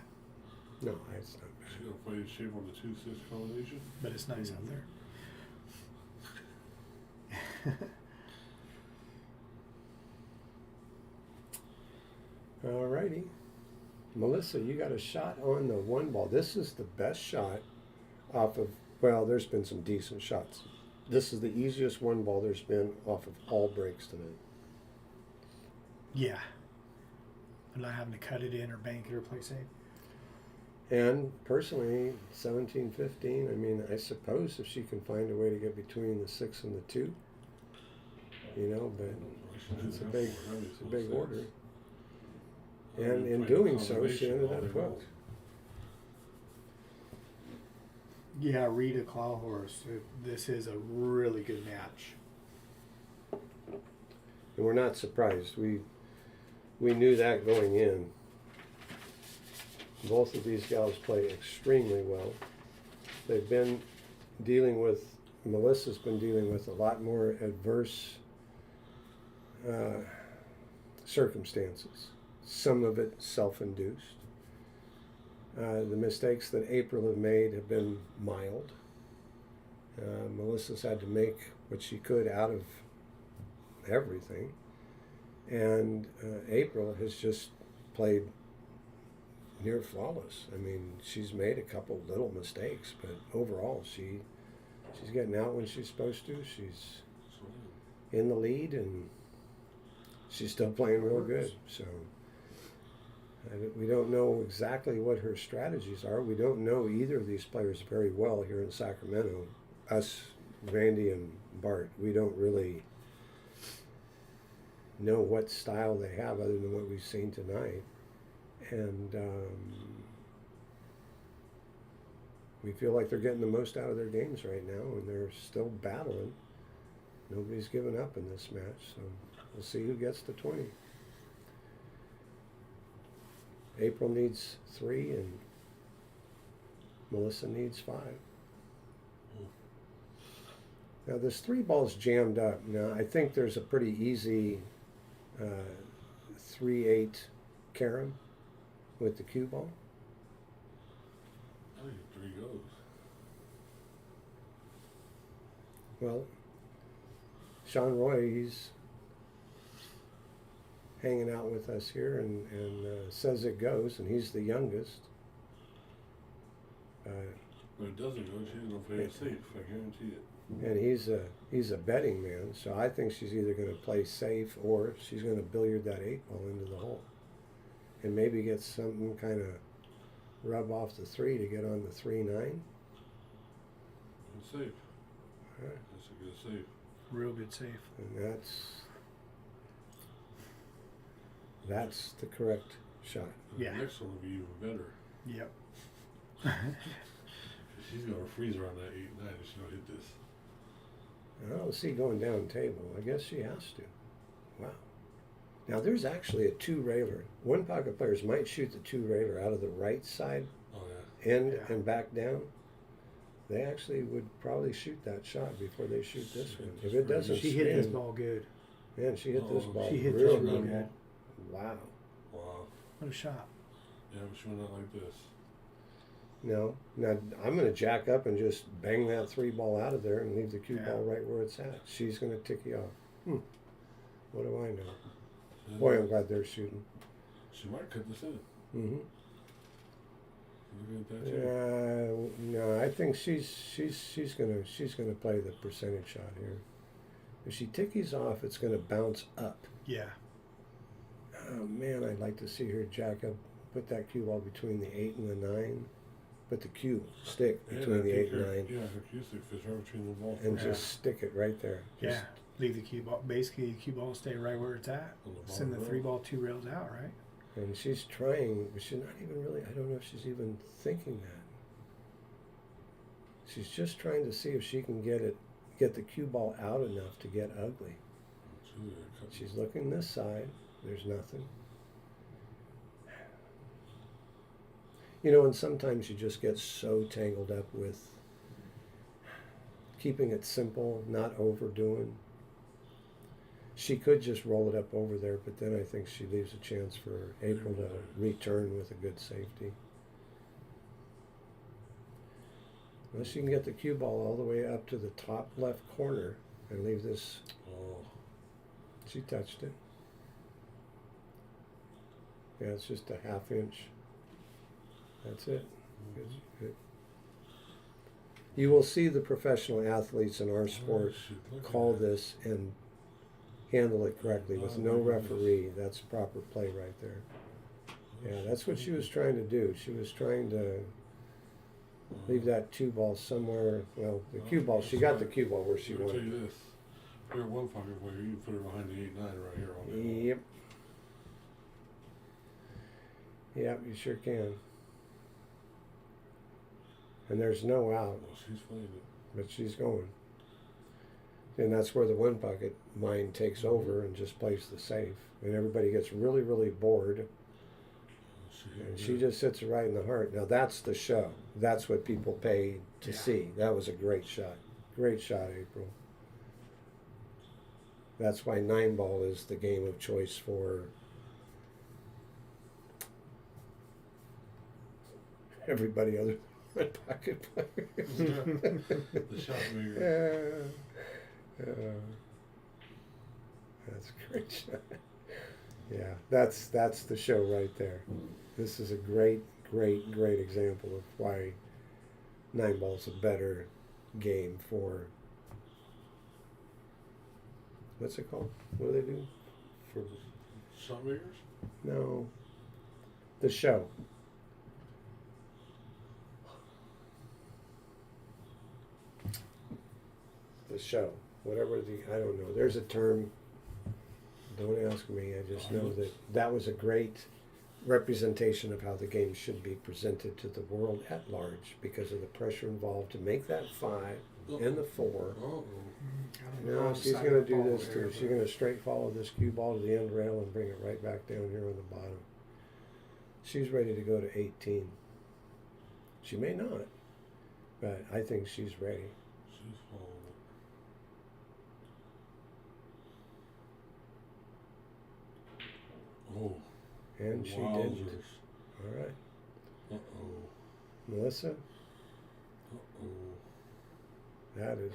No, it's not bad. She's gonna play shape on the 2-6 combination. but it's nice out there. Alrighty. Melissa, you got a shot on the one ball. This is the best shot off of, well, there's been some decent shots. This is the easiest one ball there's been off of all breaks tonight. Yeah. I'm not having to cut it in or bank it or play safe. And personally, 17-15, I mean, I suppose if she can find a way to get between the 6 and the 2, you know, but it's a big order. And in doing so, she ended up 12th. Yeah, Rita Clawhorse. This is a really good match. And we're not surprised. We knew that going in. Both of these gals play extremely well. They've been dealing with, Melissa's been dealing with a lot more adverse circumstances. Some of it self-induced. The mistakes that April have made have been mild. Melissa's had to make what she could out of everything. And April has just played near flawless. I mean, she's made a couple little mistakes, but overall she's getting out when she's supposed to. She's in the lead and she's still playing real good. So we don't know exactly what her strategies are. We don't know either of these players very well here in Sacramento. Us, Randy and Bart, we don't really know what style they have other than what we've seen tonight. And we feel like they're getting the most out of their games right now, and they're still battling. Nobody's given up in this match, so we'll see who gets to 20. April needs 3, and Melissa needs 5. Now this 3 ball's jammed up. Now I think there's a pretty easy 3-8 carom with the cue ball. I think 3 goes. Well, Sean Roy, he's hanging out with us here and says it goes, and he's the youngest. When it doesn't go, she's gonna play it safe. I guarantee it. And he's a betting man, so I think she's either going to play safe or she's going to billiard that 8 ball into the hole, and maybe get something kind of rub off the 3 to get on the 3-9. It's safe. Right. That's a good save. Real good save. And that's the correct shot. Yeah. The next one will be even better. Yep. She's gonna freeze around that 8-9 if she don't hit this. I don't see going down table. I guess she has to. Wow. Now there's actually a 2-railer. One pocket players might shoot the 2-railer out of the right side Oh yeah. end Yeah. and back down. They actually would probably shoot that shot before they shoot this one. If it doesn't She hit this spin, ball good. man, she hit this Oh, ball She hit real this real good. good. Wow. Wow. What a shot. Yeah, but she went out like this. No, now I'm going to jack up and just bang that 3 ball out of there and leave the cue Yeah. ball right where it's at. She's going to tick you off. What do I know? Yeah. Boy, I'm glad they're shooting. She might cut this in. Mm-hmm. Look at that too. No, I think she's gonna play the percentage shot here. If she tickies off, it's going to bounce up. Yeah. Oh man, I'd like to see her jack up, put that cue ball between the 8 and the 9, put the cue stick between the 8 and 9, Yeah, her cue stick fits right between the ball. and just stick it right there. Just, Yeah. Leave the cue ball. Basically, the cue ball will stay right where it's at. On the Send the bottom 3 rail. ball 2 rails out, right? And she's trying, but she's not even really, I don't know if she's even thinking that. She's just trying to see if she can get the cue ball out enough to get ugly. She's looking this side, there's nothing. You know, and sometimes you just get so tangled up with keeping it simple, not overdoing. She could just roll it up over there, but then I think she leaves a chance for April to return with a good safety. Well, she can get the cue ball all the way up to the top left corner and leave this. Oh, She touched it. Yeah, it's just a half inch. That's it. Good. You will see the professional athletes in our sport call this and handle it correctly with no referee. That's proper play right there. Yeah, that's what she was trying to do. She was trying to leave that cue ball somewhere. Well, the cue ball, she got the cue ball where she I'll tell wanted. you this. Here, one pocket player, you can put her behind the 8-9 right here on the Yep. Yep, you sure can. And there's no out, Well, she's playing it. but she's going. And that's where the one bucket mind takes over and just plays the safe. And everybody gets really, really bored. And she just sits right in the heart. Now that's the show. That's what people pay to see. That was a great shot. Great shot, April. That's why 9-ball is the game of choice for everybody other than pocket players. The shot maker. That's a great shot. Yeah, that's the show right there. This is a great example of why 9-ball's a better game for. What's it called? What do they do? For shot makers? No. The show. The show. Whatever I don't know. There's a term. Don't ask me. I just know that was a great representation of how the game should be presented to the world at large because of the pressure involved to make that 5 and the 4. Uh-oh. No, she's going to do this too. She's going to straight follow this cue ball to the end rail and bring it right back down here on the bottom. She's ready to go to 18. She may not, but I think she's ready. She's following it. Oh. And she Wowzers. didn't. All right. Uh-oh. Melissa, Uh-oh. that is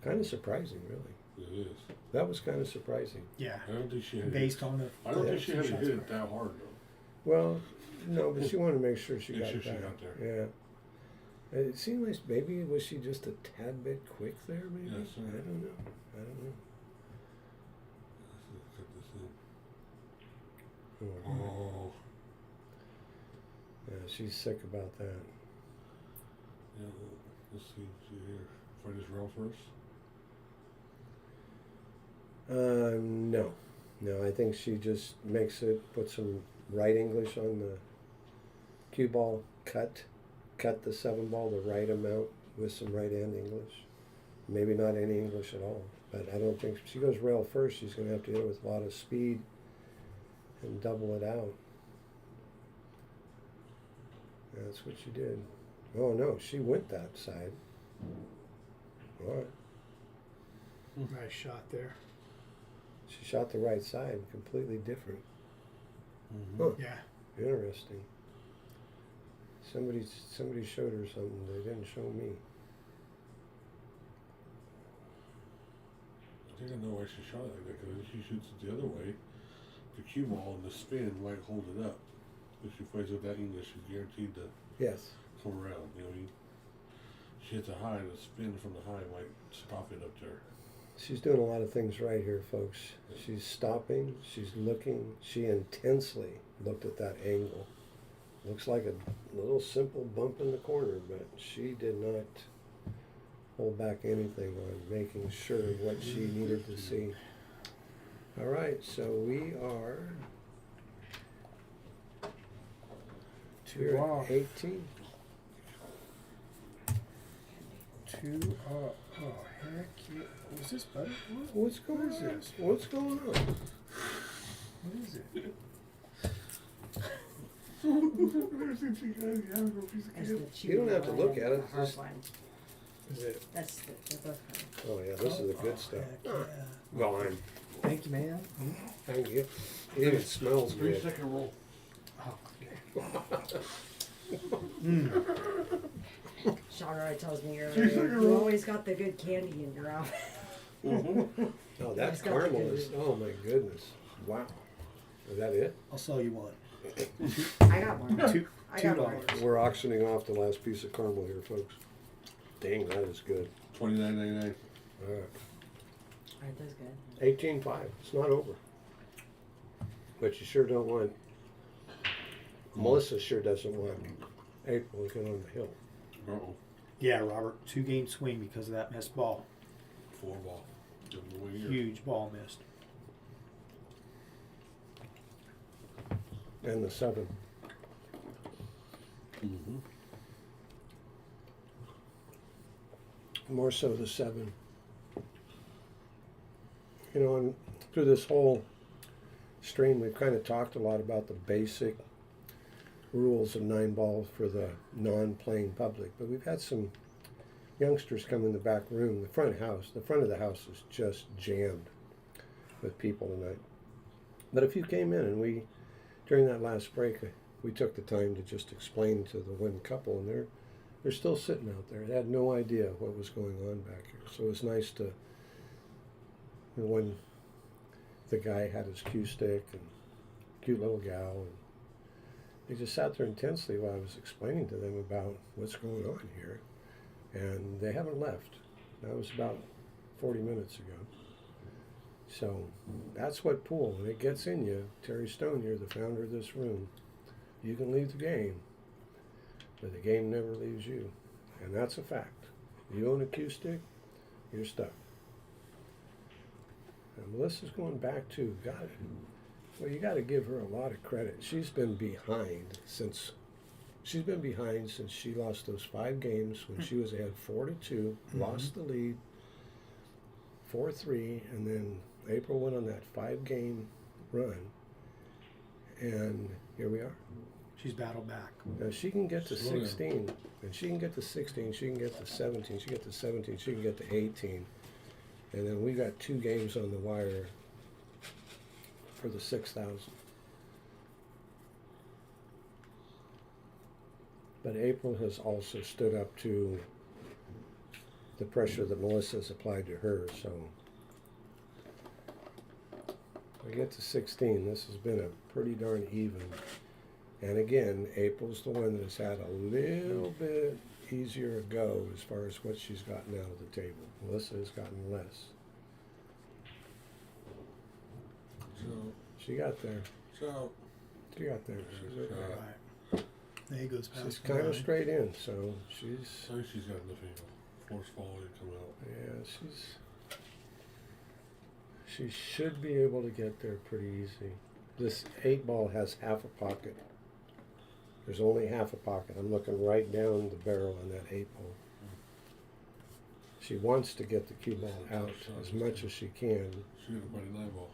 kind of surprising, really. It is. That was kind of surprising. Yeah. I don't think she had Based on the. I don't think she had to shots hit were- it that hard, though. Well, no, but she wanted to make sure she Make got sure it she back. got there. Yeah. It seemed like maybe was she just a tad bit quick there, maybe? Yes, sir. I don't know. Let's cut this in. Oh, Oh. yeah, she's sick about that. Yeah, let's see here. If I just roll first. No, I think she just makes it, put some right English on the cue ball, cut the 7-ball the right amount with some right hand English. Maybe not any English at all, but I don't think, if she goes rail first, she's going to have to hit it with a lot of speed and double it out. That's what she did. Oh no, she went that side. All right. Nice shot there. She shot the right side, completely different. Mm-hmm. Huh. Yeah. Interesting. Somebody showed her something they didn't show me. I think I know why she shot it like that, because if she shoots it the other way, the cue ball and the spin might hold it up. If she plays with that English, she's guaranteed to Yes. come around, you know what I mean? She hits a high, the spin from the high might stop it up there. She's doing a lot of things right here, folks. She's stopping, she's looking, she intensely looked at that angle. Looks like a little simple bump in the corner, but she did not hold back anything on making sure what she needed to see. All right, so we are Two off. 18. Two off. Oh, heck yeah. What's this, buddy? What's going on? What's going on? What is it? That's the chew You don't have to one look and at it, the hard just- one. Is it? That's the, they're both kind Oh yeah, this is the good stuff. Heck yeah. Gone. Thank you, man. Thank you. It even smells good. 3-second roll. Oh, of. Sean already tells me earlier, you always got the good candy in your mouth. Oh, that It's got the caramel good is, oh my goodness. Wow. Is that it? I'll sell you one. I got one. I got one. $2. We're auctioning off the last piece of caramel here, folks. Dang, that is good. $29.99. All right. Aren't those good? 18.5. It's not over. But you sure don't want, Melissa sure doesn't want April to get on the hill. Uh-oh. Yeah, Robert. 2-game swing because of that missed ball. 4 ball. Give him away here. Huge ball missed. And the 7. Mm-hmm. More so the 7. You know, and through this whole stream, we've kind of talked a lot about the basic rules of 9-ball for the non-playing public. But we've had some youngsters come in the back room. The front of the house is just jammed with people tonight. But if you came in and during that last break, we took the time to just explain to the one couple, and they're still sitting out there. They had no idea what was going on back here. So it was nice to, when the guy had his cue stick and cute little gal, and they just sat there intensely while I was explaining to them about what's going on here. And they haven't left. That was about 40 minutes ago. So that's what pool, when it gets in you, Terry Stone, you're the founder of this room. You can leave the game, but the game never leaves you. And that's a fact. You own a cue stick, you're stuck. And Melissa's going back to, well, you got to give her a lot of credit. She's been behind since she lost those 5 games when she was ahead 4-2, lost the lead 4-3, and then April went on that 5-game run, and here we are. She's battled back. Now she can get to Slow down. 16, and she can get to 16, she can get to 17, she can get to 17, she can get to 18, and then we got 2 games on the wire for the 6,000. But April has also stood up to the pressure that Melissa has applied to her, so we get to 16. This has been a pretty darn even. And again, April's the one that has had a little bit easier to go as far as what she's gotten out of the table. Melissa has gotten less. So, She got there. so, She got there. She's okay. Right. There he goes past She's the kind of line. straight in, so she's, I think she's got enough force volley to come out. yeah, she should be able to get there pretty easy. This 8-ball has half a pocket. There's only half a pocket. I'm looking right down the barrel on that 8-ball. She wants to get the cue ball out as much as she can. She got a 9-ball.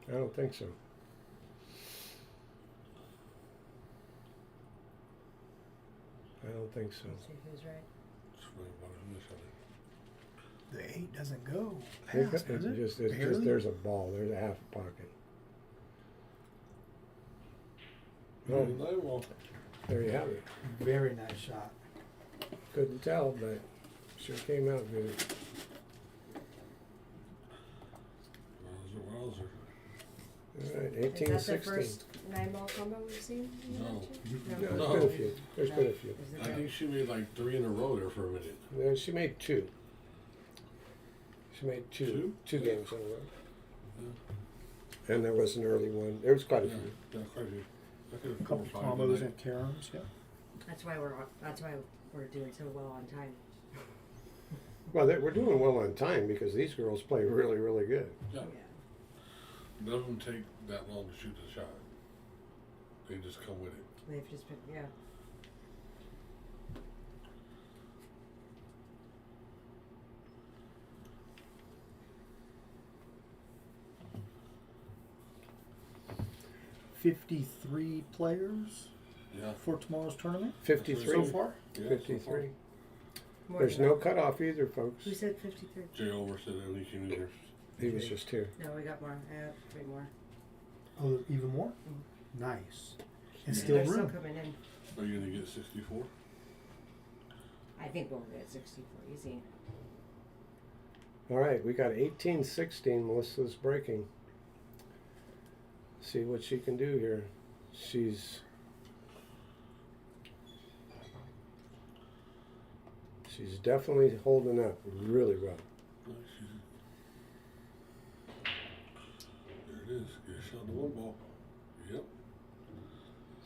I don't think so. I don't think so. Let's see who's right. Swing about it in this, I think. The 8 doesn't go It's fast, does it? just Barely? there's a ball. There's a half a pocket. Oh, 9-ball. there you have it. Very nice shot. Couldn't tell, but sure came out good. Wowzer. All right, Is 18 that the 16. first 9-ball combo we've seen in the No. match? No, No. there's been a few. There's been a few. Is it I the- think she made like 3 in a row there for a minute. Yeah, she made two. She made Two? two games in a row. And there was an early one. There was quite a Yeah, few. yeah, quite a few. I could have A couple 4 or 5 combos tonight. and caroms. Yeah. That's why we're doing so well on time. Well, we're doing well on time because these girls play really, really good. Yeah. None of them take that long to shoot the shot. They just come with it. They've just been, yeah. $53 players Yeah. for tomorrow's tournament 53. so far. Yeah, 53. More There's than no that. cutoff either, folks. Who said 53? Jay Over said that when he came in here. He was just here. No, we got more. 3 more. Oh, even more. Mhm. Nice. And And still they're room. still coming in. Are you gonna get 64? I think we'll get 64 easy. All right, we got 18-16. Melissa's breaking. See what she can do here. She's definitely holding up really well. No, there it is. Get a shot on the 1 ball. Yep.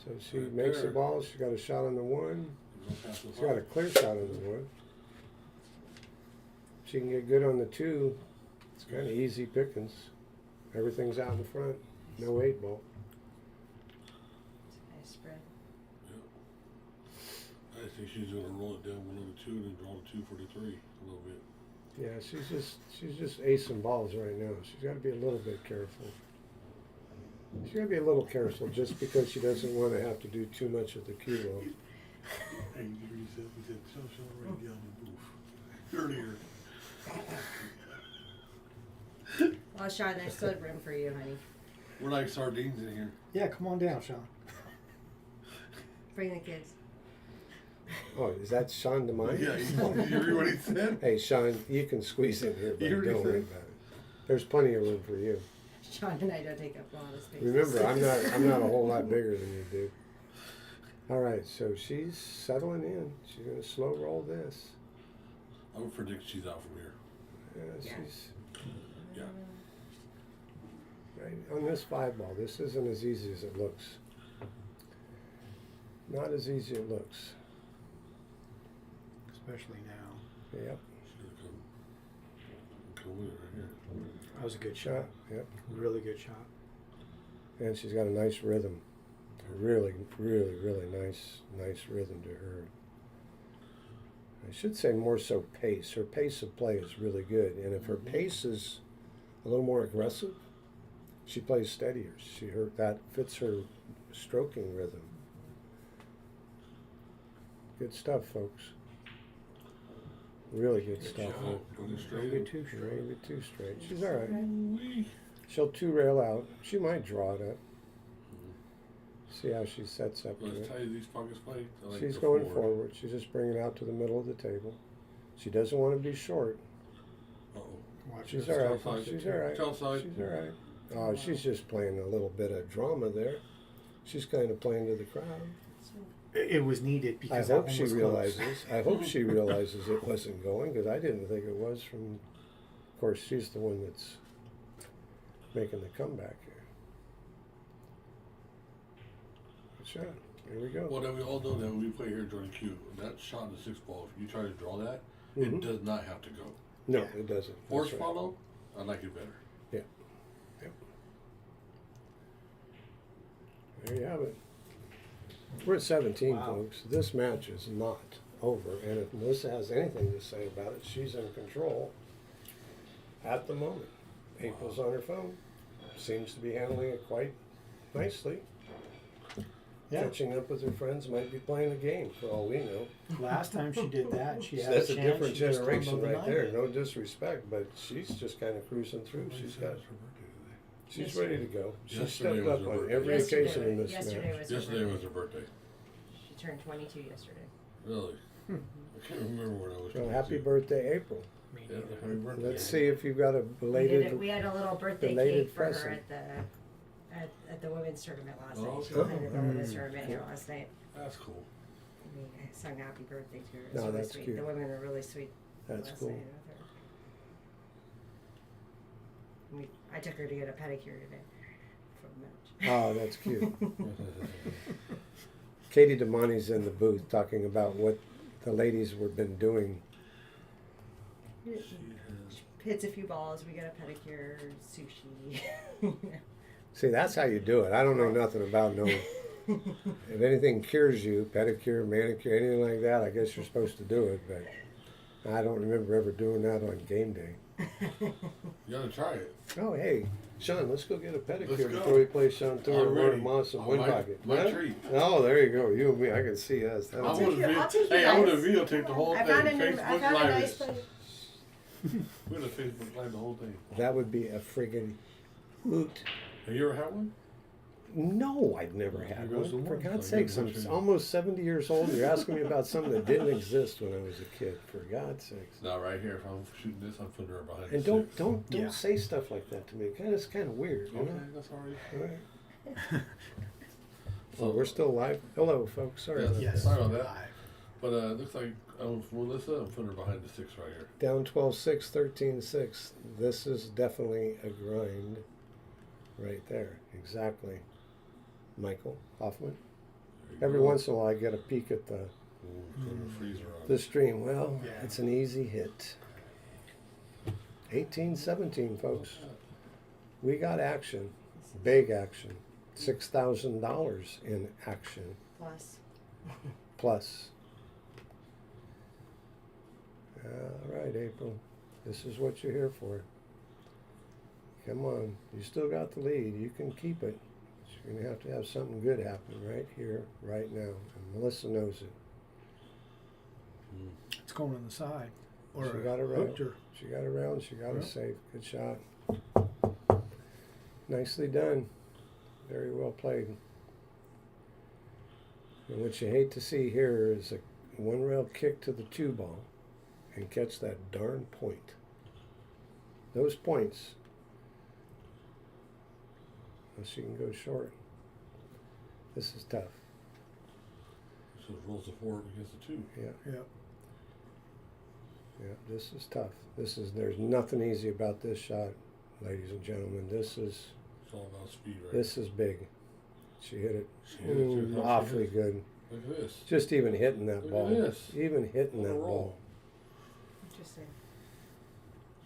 So she Right makes there. the ball. She's got a shot on the 1. Go past the She's got a 5. clear shot on the 1. She can get good on the 2. It's kind of easy pickings. Everything's out in front. No 8 ball. It's a nice spread. I think she's gonna roll it down 1 of the 2 and then draw the 2 for the 3 a little bit. Yeah, she's just acing balls right now. She's got to be a little bit careful. She's got to be a little careful just because she doesn't want to have to do too much of the cue ball. Hey, you said we said show right down the booth earlier. Well, Sean, there's still room for you, honey. We're like sardines in here. Yeah, come on down, Sean. Bring the kids. Oh, is that Sean DeMine? Yeah, you hear what he said? Hey, Sean, you can squeeze in here, but You already don't worry said. about it. There's plenty of room for you. Sean and I don't take up a lot of space. Remember, I'm not a whole lot bigger than you, dude. All right, so she's settling in. She's gonna slow roll this. I would predict she's out from here. Yeah, Yeah. she's Yeah. right on this 5 ball. This isn't as easy as it looks. Not as easy as it looks. Especially now. Yep, She's gonna come with it right here. That was a good shot. shot. Yep, Really good shot. and she's got a nice rhythm. A really, really, really nice rhythm to her. I should say more so pace. Her pace of play is really good, and if her pace is a little more aggressive, she plays steadier. That fits her stroking rhythm. Good stuff, folks. Really good stuff. shot. Put it straight Maybe in. 2 straight. Maybe 2 straight. She's all right. Ooh-wee. She'll 2 rail out. She might draw it up. See how she sets up to Let's it. tell you these pockets fight. I like She's the going forward. She's just bringing it out to the middle of the table. She doesn't want to be short. Uh-oh. Watch She's this. all right. outside. She's all right. It's outside. She's all right. Oh, she's just playing a little bit of drama there. She's kind of playing to the crowd. It was needed I because that hope one she was close. realizes. I hope she realizes it wasn't going because I didn't think it was. From, of course, she's the one that's making the comeback here. Good shot. Here we go. Well, then we all know that when we play here at Jointed Cue, that shot in the 6 ball, if you try to draw that, Mhm. it does not have to go. No, it doesn't. Force That's right. follow, I like it better. There you have it. We're at 17, Wow. folks. This match is not over, and if Melissa has anything to say about it, she's in control at the moment. April's on her phone. Seems to be handling it quite nicely. Yeah. Catching up with her friends, might be playing a game for all we know. Last time she did that, she had That's a a chance. different she just generation tumbled the right there. knife. No disrespect, but she's just kind of cruising through. She's ready to go. She Yesterday stepped was up her on birthday. every occasion in this Yesterday match. was her Yesterday birthday. was her birthday. She turned 22 yesterday. Really? I can't remember when I was. Well, happy 22. birthday, April. Me Yeah, neither. happy birthday. Let's see if you've got a We belated. had a little birthday belated cake for her present. at the women's tournament last Oh, night. She okay. played at the women's tournament here last night. That's cool. We sung happy birthday to her. It was No, really that's sweet. cute. The women were really sweet That's last cool. night with her. I took her to get a pedicure today for the match. Oh, that's cute. Katie DeMonte's in the booth talking about what the ladies were been doing. She has. Hits a few balls. We got a pedicure, sushi. See, that's how you do it. I don't know nothing about no. If anything cures you, pedicure, manicure, anything like that, I guess you're supposed to do it. But I don't remember ever doing that on game day. You gotta try it. Oh, hey, Sean, let's go get a pedicure Let's go. before we play Sean Tour I'm or ready. Moss and Oh, Wind my- Pocket. my Huh? treat. Oh, there you go. You and me, I can see us. I That's take want you- to I'll take you hey, I want to guys. videotape the whole I thing. found a Facebook I found a Live nice it. place. We're gonna Facebook Live the whole thing. That would be a friggin' hoot. Have you ever had one? No, I'd never Here had goes one. the For one. God's I sakes, get I'm what you almost 70 years old. You're asking me about something that didn't exist when I was a kid. For God's sakes. Now right here, if I'm shooting this, I'm putting her behind And the six. don't Yeah. say stuff like that to me. It's kind of weird. You Okay, know? that's already. All right. So we're still live. Hello, folks. Sorry Yes. about Yes. that. Sorry about that. Live. But it looks like for Melissa, I'm putting her behind the six right here. Down 12-6, 13-6. This is definitely a grind right there. Exactly. Michael Hoffman. There you Every go. once in a while I get a peek at the Turn the freezer on. the stream. Well, Yeah. it's an easy hit. 18-17, folks. We got action. Big action. $6,000 in action. Plus. Plus. All right, April. This is what you're here for. Come on. You still got the lead. You can keep it. But you're going to have something good happen right here, right now. And Melissa knows it. It's going on the side. Or She got around. hooked her. She got around. She got a Yep. save. Good shot. Nicely done. Very well played. And what you hate to see here is a one rail kick to the two ball and catch that darn point. Those points, unless she can go short. This is tough. So it rolls the four against the two. Yeah, Yep. yeah. This is tough. There's nothing easy about this shot, ladies and gentlemen. This is It's all about speed, right? This is big. She hit it She hit it too. How'd she awfully hit? good. Look at this. Just even hitting that Look at ball. this. Even hitting What a that roll. ball. Interesting.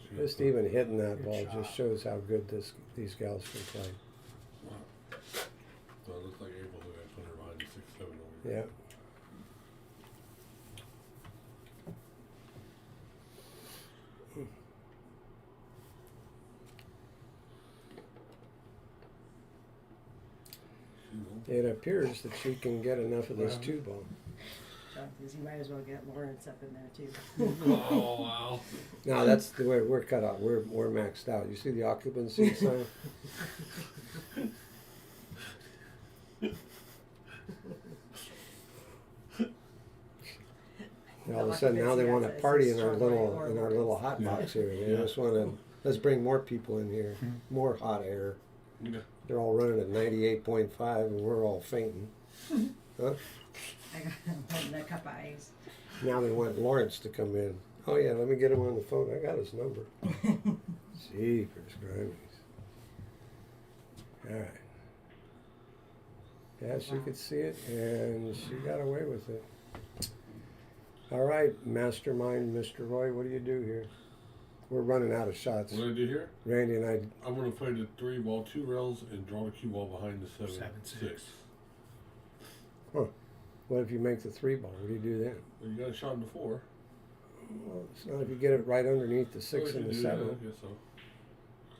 She Just hit even hitting that Good ball shot. just shows how good these gals can play. So it looks like April who had put her behind the 6-7 over here. Yeah. She will. It appears that she can get enough of this Well. two ball. Because you might as well get Lawrence up in there too. Oh wow. No, that's the way we're cut out. We're maxed out. You see the occupancy sign? And all of a sudden now they want to party in our little hot Yeah. box here. They Yeah. just want to let's bring more people in here, more hot air. Yeah. They're all running at 98.5 and we're all fainting. Huh? I got him a cup of ice. Now they want Lawrence to come in. Oh yeah, let me get him on the phone. I got his number. Jeepers, Grimes. All right. Yeah, she Wow. could see it, and she got away with it. All right, mastermind, Mr. Roy, what do you do here? We're running out of shots. What do I do here? Randy and I, I'm gonna play the 3 ball, 2 rails, and draw the cue ball behind the 7-6. what if you make the three ball? What do you do then? Well, you got a shot in the 4. Well, it's not if you get it right underneath the 6 Well, and you the do, 7. Yeah, I guess so.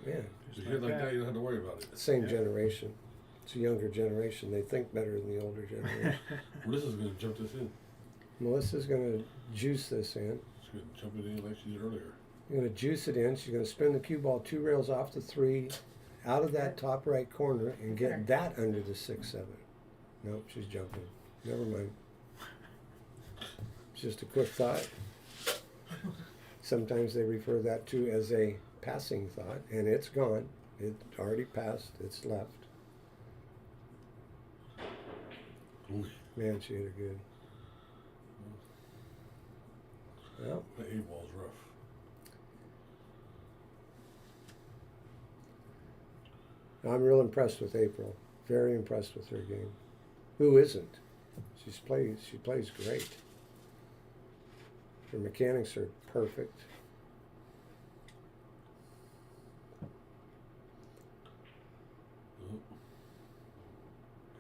Yeah, If you hit like that, you don't have to worry about it. same Yeah. generation. It's a younger generation. They think better than the older generation. Well, this is gonna jump this in. Melissa's going to juice this in. She's gonna jump it in like she did earlier. You're going to juice it in. She's going to spin the cue ball 2 rails off the 3, out of that top right corner, and get that under the 6-7. Nope, she's jumping. Never mind. It's just a quick thought. Sometimes they refer that to as a passing thought, and it's gone. It already passed. It's left. Ooh, Man, she hit it good. Well, the 8-ball's rough. I'm real impressed with April. Very impressed with her game. Who isn't? She plays great. Her mechanics are perfect.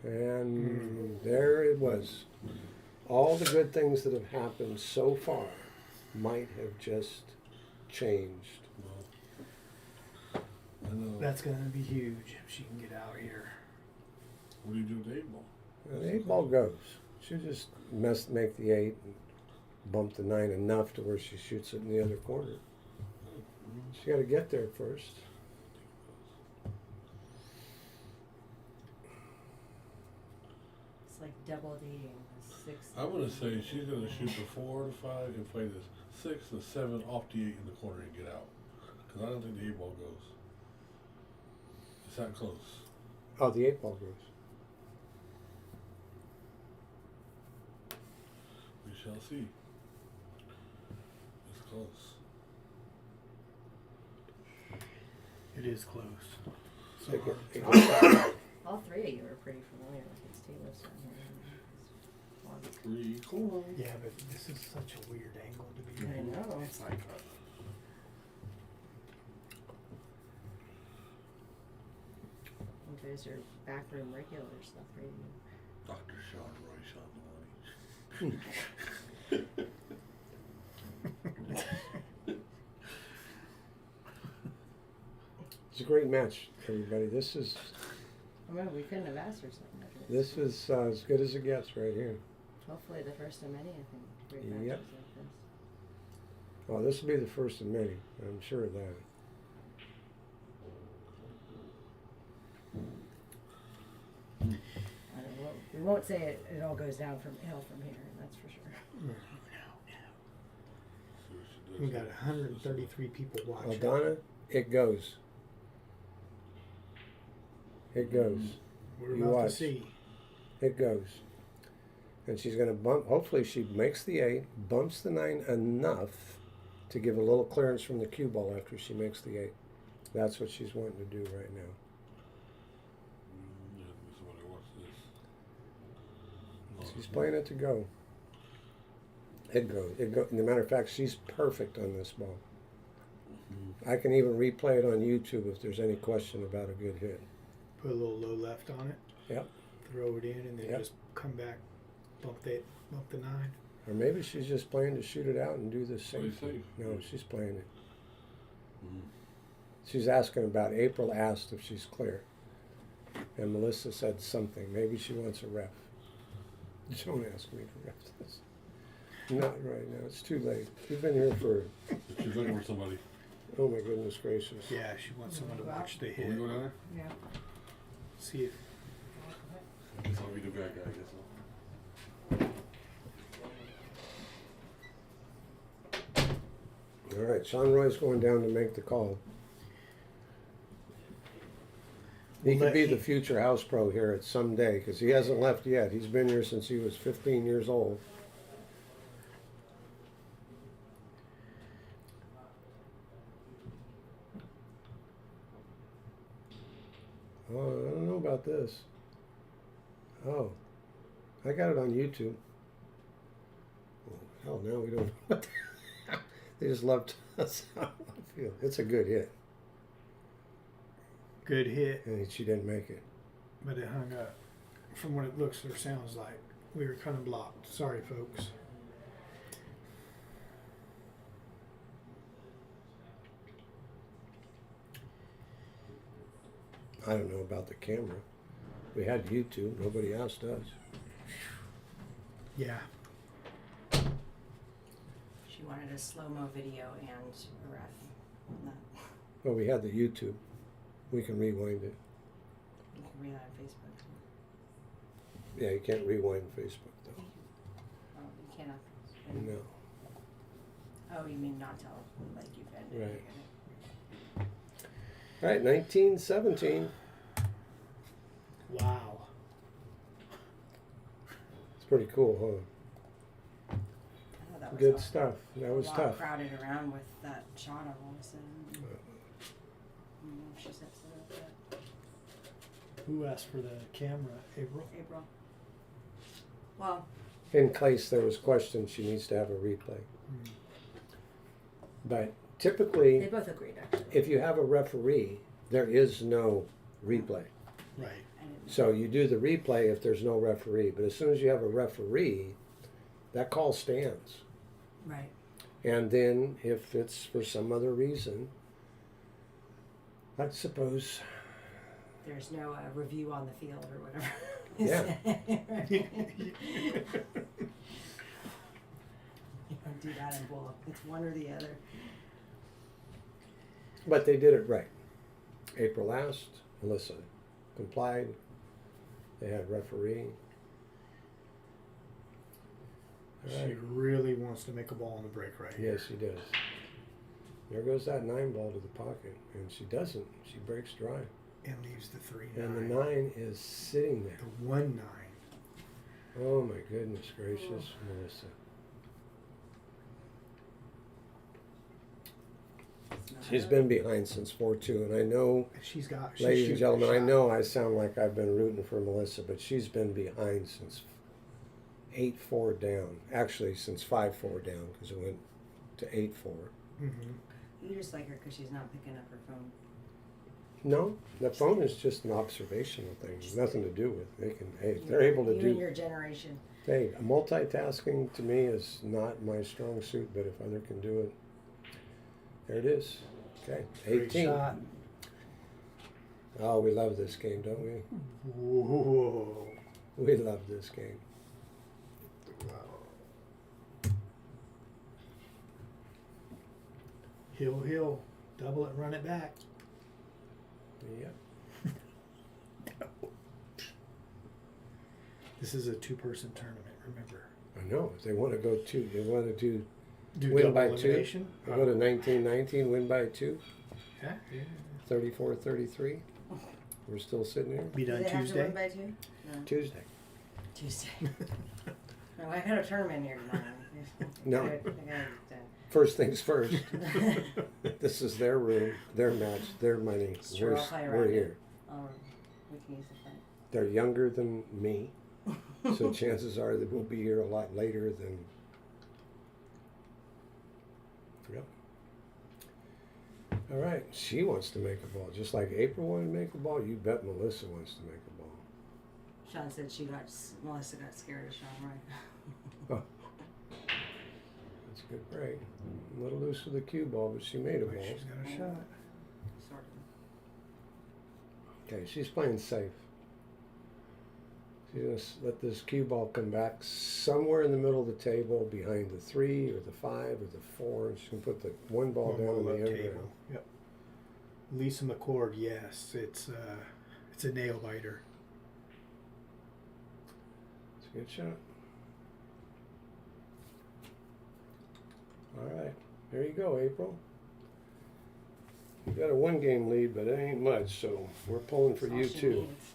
And there it was. All the good things that have happened so far might have just changed. Well, I know. That's gonna be huge if she can get out here. What do you do with the 8-ball? Well, the 8-ball goes. She'll just make the 8 and bump the 9 enough to where she shoots it in the other corner. She got to get there first. It's like double dating. The 6. I'm gonna say she's gonna shoot the 4 to 5 and play this 6 to 7 off the 8 in the corner and get out. Because I don't think the 8-ball goes. It's that close. Oh, the 8-ball goes. We shall see. It's close. It is close. So It hard. goes. All 3 of you are pretty familiar with these tables down here. It's fun. 3 cool. Yeah, but this is such a weird angle to be I in. know. It's like And there's your backroom regular stuff right here. Dr. Sean Royce on the money. It's a great match, everybody. This is I mean, we couldn't have asked for something better. as good as it gets right here. Hopefully the first of many, I think. Great Yep. matches like this. Well, this will be the first of many. I'm sure of that. We won't say it all goes down from hill from here, that's for sure. we got 133 people watching. Well, Donna, it goes. It goes. We're You about watch. to see. It goes. And she's going to bump. Hopefully, she makes the 8, bumps the 9 enough to give a little clearance from the cue ball after she makes the 8. That's what she's wanting to do right now. Yeah, somebody watch this. She's playing it to go. It goes. It go. As a matter of fact, she's perfect on this ball. I can even replay it on YouTube if there's any question about a good hit. Put a little low left on it. Yep. Throw it in and then Yep. just come back, bump the 9. Or maybe she's just playing to shoot it out and do this Play safe. safe. No, she's playing it. Mm. She's asking about. April asked if she's clear. And Melissa said something. Maybe she wants a ref. Don't ask me to ref this. Not right now. It's too late. You've been here for, She's looking for somebody. oh my goodness gracious. Yeah, she wants someone to watch the Will hit. we go down there? Yeah. See if I guess I'll be the bad guy, I guess. All right, Sean Roy's going down to make the call. He could be the future house pro here at some day because he hasn't left yet. He's been here since he was 15 years old. Oh, I don't know about this. Oh, I got it on YouTube. Well, hell, now we don't know what the they just loved us out on the field. It's a good hit. good hit, And she didn't make it. but it hung up. From what it looks or sounds like, we were kind of blocked. Sorry, folks. I don't know about the camera. We had YouTube. Nobody asked us. Yeah. She wanted a slow-mo video and a ref on that. Well, we had the YouTube. We can rewind it. You can read that on Facebook. Yeah, you can't rewind Facebook, though. Oh, you cannot. No. Oh, you mean not tell, like you've ended. Right. All right, 1917. Wow. pretty cool, I thought that huh? was Good awesome. stuff. That was a lot tough. crowded around with that shot of Melissa. I don't know if she's upset about that. Who asked for the camera? April? April. Well, In case there was questions, she needs to have a replay. Mm. But they typically, both agreed actually. if you have a referee, there is no replay. Right. I didn't. So you do the replay if there's no referee. But as soon as you have a referee, that call stands. Right. And then if it's for some other reason, I suppose, There's no review on the field or whatever. Yeah. You don't do that in bowling. It's one or the other. but they did it right. April asked, Melissa complied. They had referee. All She right. really wants to make a ball on the break right here. Yes, she does. There goes that 9 ball to the pocket, and she doesn't. She breaks dry. And leaves the 3-9. And the 9 is sitting there. The 1-9. Oh my goodness gracious, Melissa. She's been behind since 4-2, and I know, She's got. ladies and gentlemen, I know I sound like I've been rooting for Melissa, but she's been behind since 8-4 down. Actually, since 5-4 down, because it went to 8-4. Mm-hmm. You just like her because she's not picking up her phone. No, the phone is just an observational thing. Nothing to do with. They can. Hey, if they're able to you do. and your generation. Hey, multitasking to me is not my strong suit, but if other can do it, there it is. Okay, Great 18. shot. Oh, we love this game, don't we? Whoa. We love this game. Hill. Double it, run it back. Yep. This is a 2-person tournament, remember. I know. If they want to go 2, they want to Do win double by 2. elimination? Go to 19-19, win by 2, Yeah. 34-33. We're still sitting here. Be done Do they have to win Tuesday. by 2? No. Tuesday. Tuesday. No, I got a tournament here tomorrow. No. I gotta First things first. This is their room, their match, their money. Sure, I'll play We're around here. we can use the fight. They're younger than me, so chances are that we'll be here a lot later than. Yep. All right, she wants to make a ball, just like April wanted to make a ball. You bet Melissa wants to make a ball. Sean said Melissa got scared of Sean, right? Oh. That's a good break. A little loose with the cue ball, but she made a ball. She's got a shot. Sort of. Okay, she's playing safe. She's going to let this cue ball come back somewhere in the middle of the table, behind the 3 or the 5 or the 4. She's going to put the 1 ball down on the end rail. Yep. Lisa McCord, yes, it's a nail biter. It's a good shot. All right, there you go, April. You got a 1-game lead, but it ain't much, so we're pulling for That's all you she too. needs.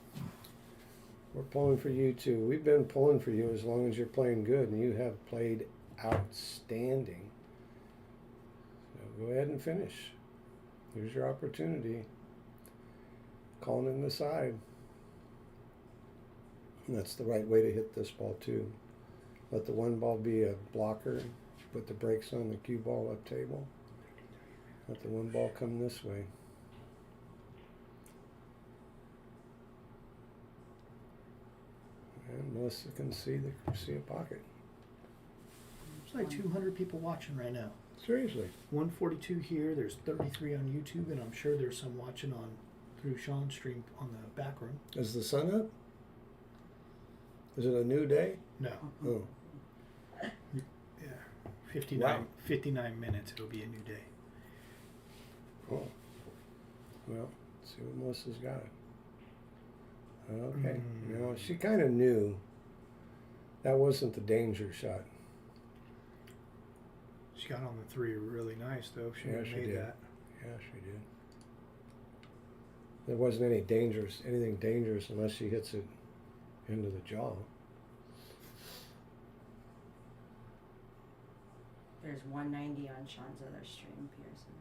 We're pulling for you too. We've been pulling for you as long as you're playing good, and you have played outstanding. So go ahead and finish. Here's your opportunity. Calling in the side. And that's the right way to hit this ball too. Let the 1 ball be a blocker. Put the brakes on the cue ball up table. Let the 1 ball come this way. And Melissa can see a pocket. There's like 200 people watching right now. Seriously. 142 here. There's 33 on YouTube, and I'm sure there's some watching on through Sean's stream on the Backroom. Is the sun up? Is it a new day? No, Oh, yeah, 59, Wow. 59 minutes. It'll be a new day. oh. Well, let's see what Melissa's got. Okay. You know, she kind of knew that wasn't the danger shot. She got on the 3 really nice though. She Yeah, made she did. that. Yeah, she did. There wasn't anything dangerous unless she hits it into the jaw. There's 190 on Sean's other stream, Pearson.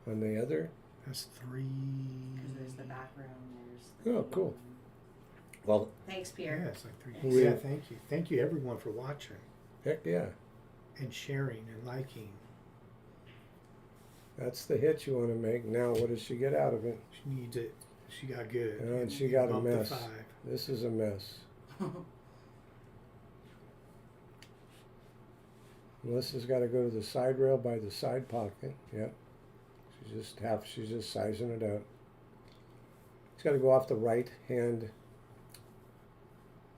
On the other? That's 3. Because there's the Backroom, there's the Oh, cool. Well, Thanks, Yeah, Pierre. it's like 3. We- Yeah, thank you. Thank you everyone for watching heck yeah. and sharing and liking. That's the hit you want to make. Now, what does she get out of it? She needs it. She got good. And she got a Bumped the mess. 5. This is a mess. Melissa's got to go to the side rail by the side pocket. Yep. She's just sizing it out. She's got to go off the right hand,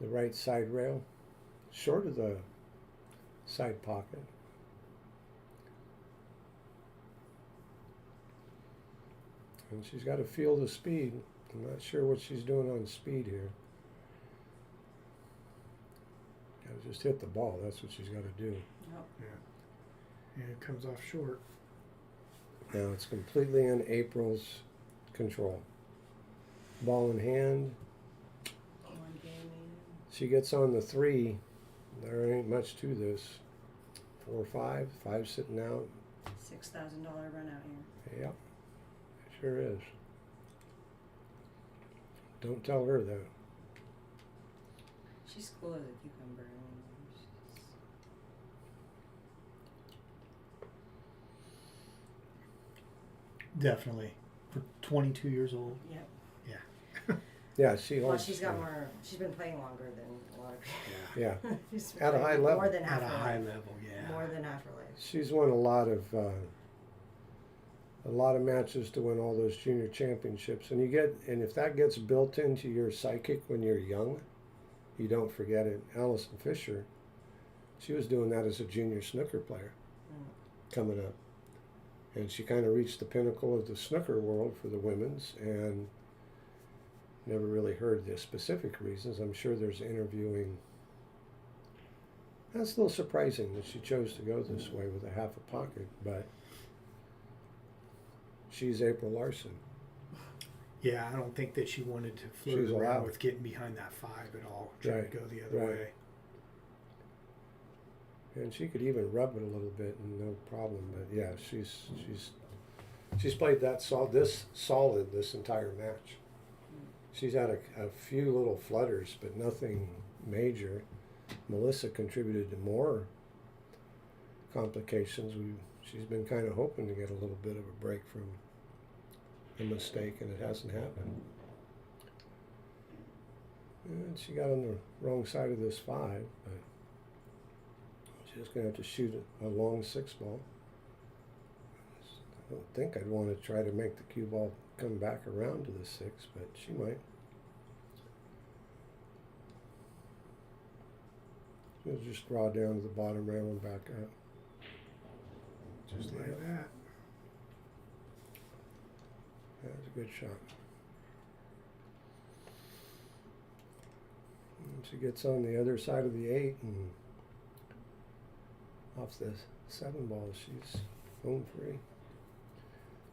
the right side rail, short of the side pocket. And she's got to feel the speed. I'm not sure what she's doing on speed here. Got to just hit the ball. That's what she's got to do. Yep. Yeah. And it comes off short. Now it's completely in April's control. Ball in hand. One game. She gets on the 3. There ain't much to this. 4, 5. 5 sitting out. $6,000 run out here. Yep. Sure is. Don't tell her that. She's cool as a cucumber. Definitely. For 22 years old. Yep. Yeah, she Well, holds. she's got more. She's been playing longer than a lot of people. Yeah. She's been At a playing high level. More than half At a her high life. level, yeah. More than half her life. She's won a lot of matches to win all those junior championships, and if that gets built into your psychic when you're young, you don't forget it. Allison Fisher, she was doing that as a junior snooker player coming up, and she kind of reached the pinnacle of the snooker world for the women's, and never really heard the specific reasons. I'm sure there's interviewing. That's a little surprising that she chose to go this way with a half a pocket, but she's April Larson. Yeah, I don't think that she wanted to flirt She's around allowed. with getting behind that 5 at all. Trying Right, to go the other right. way. And she could even rub it a little bit and no problem. But yeah, she's played that solid this entire match. She's had a few little flutters, but nothing major. Melissa contributed to more complications. She's been kind of hoping to get a little bit of a break from a mistake, and it hasn't happened. And she got on the wrong side of this 5, but she's going to have to shoot a long 6 ball. I don't think I'd want to try to make the cue ball come back around to the 6, but she might. She'll just draw down to the bottom rail and back up. Just like that. That was a good shot. And she gets on the other side of the 8 and off the 7 ball, she's home free.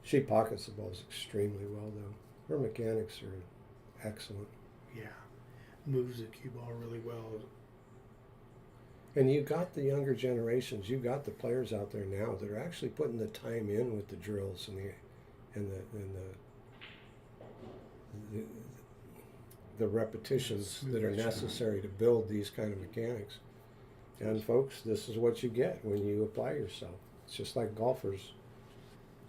She pockets the balls extremely well, though. Her mechanics are excellent. Yeah. Moves the cue ball really well. And you got the younger generations. You got the players out there now that are actually putting the time in with the drills and the repetitions that are necessary to build these kind of mechanics. And folks, this is what you get when you apply yourself. It's just like golfers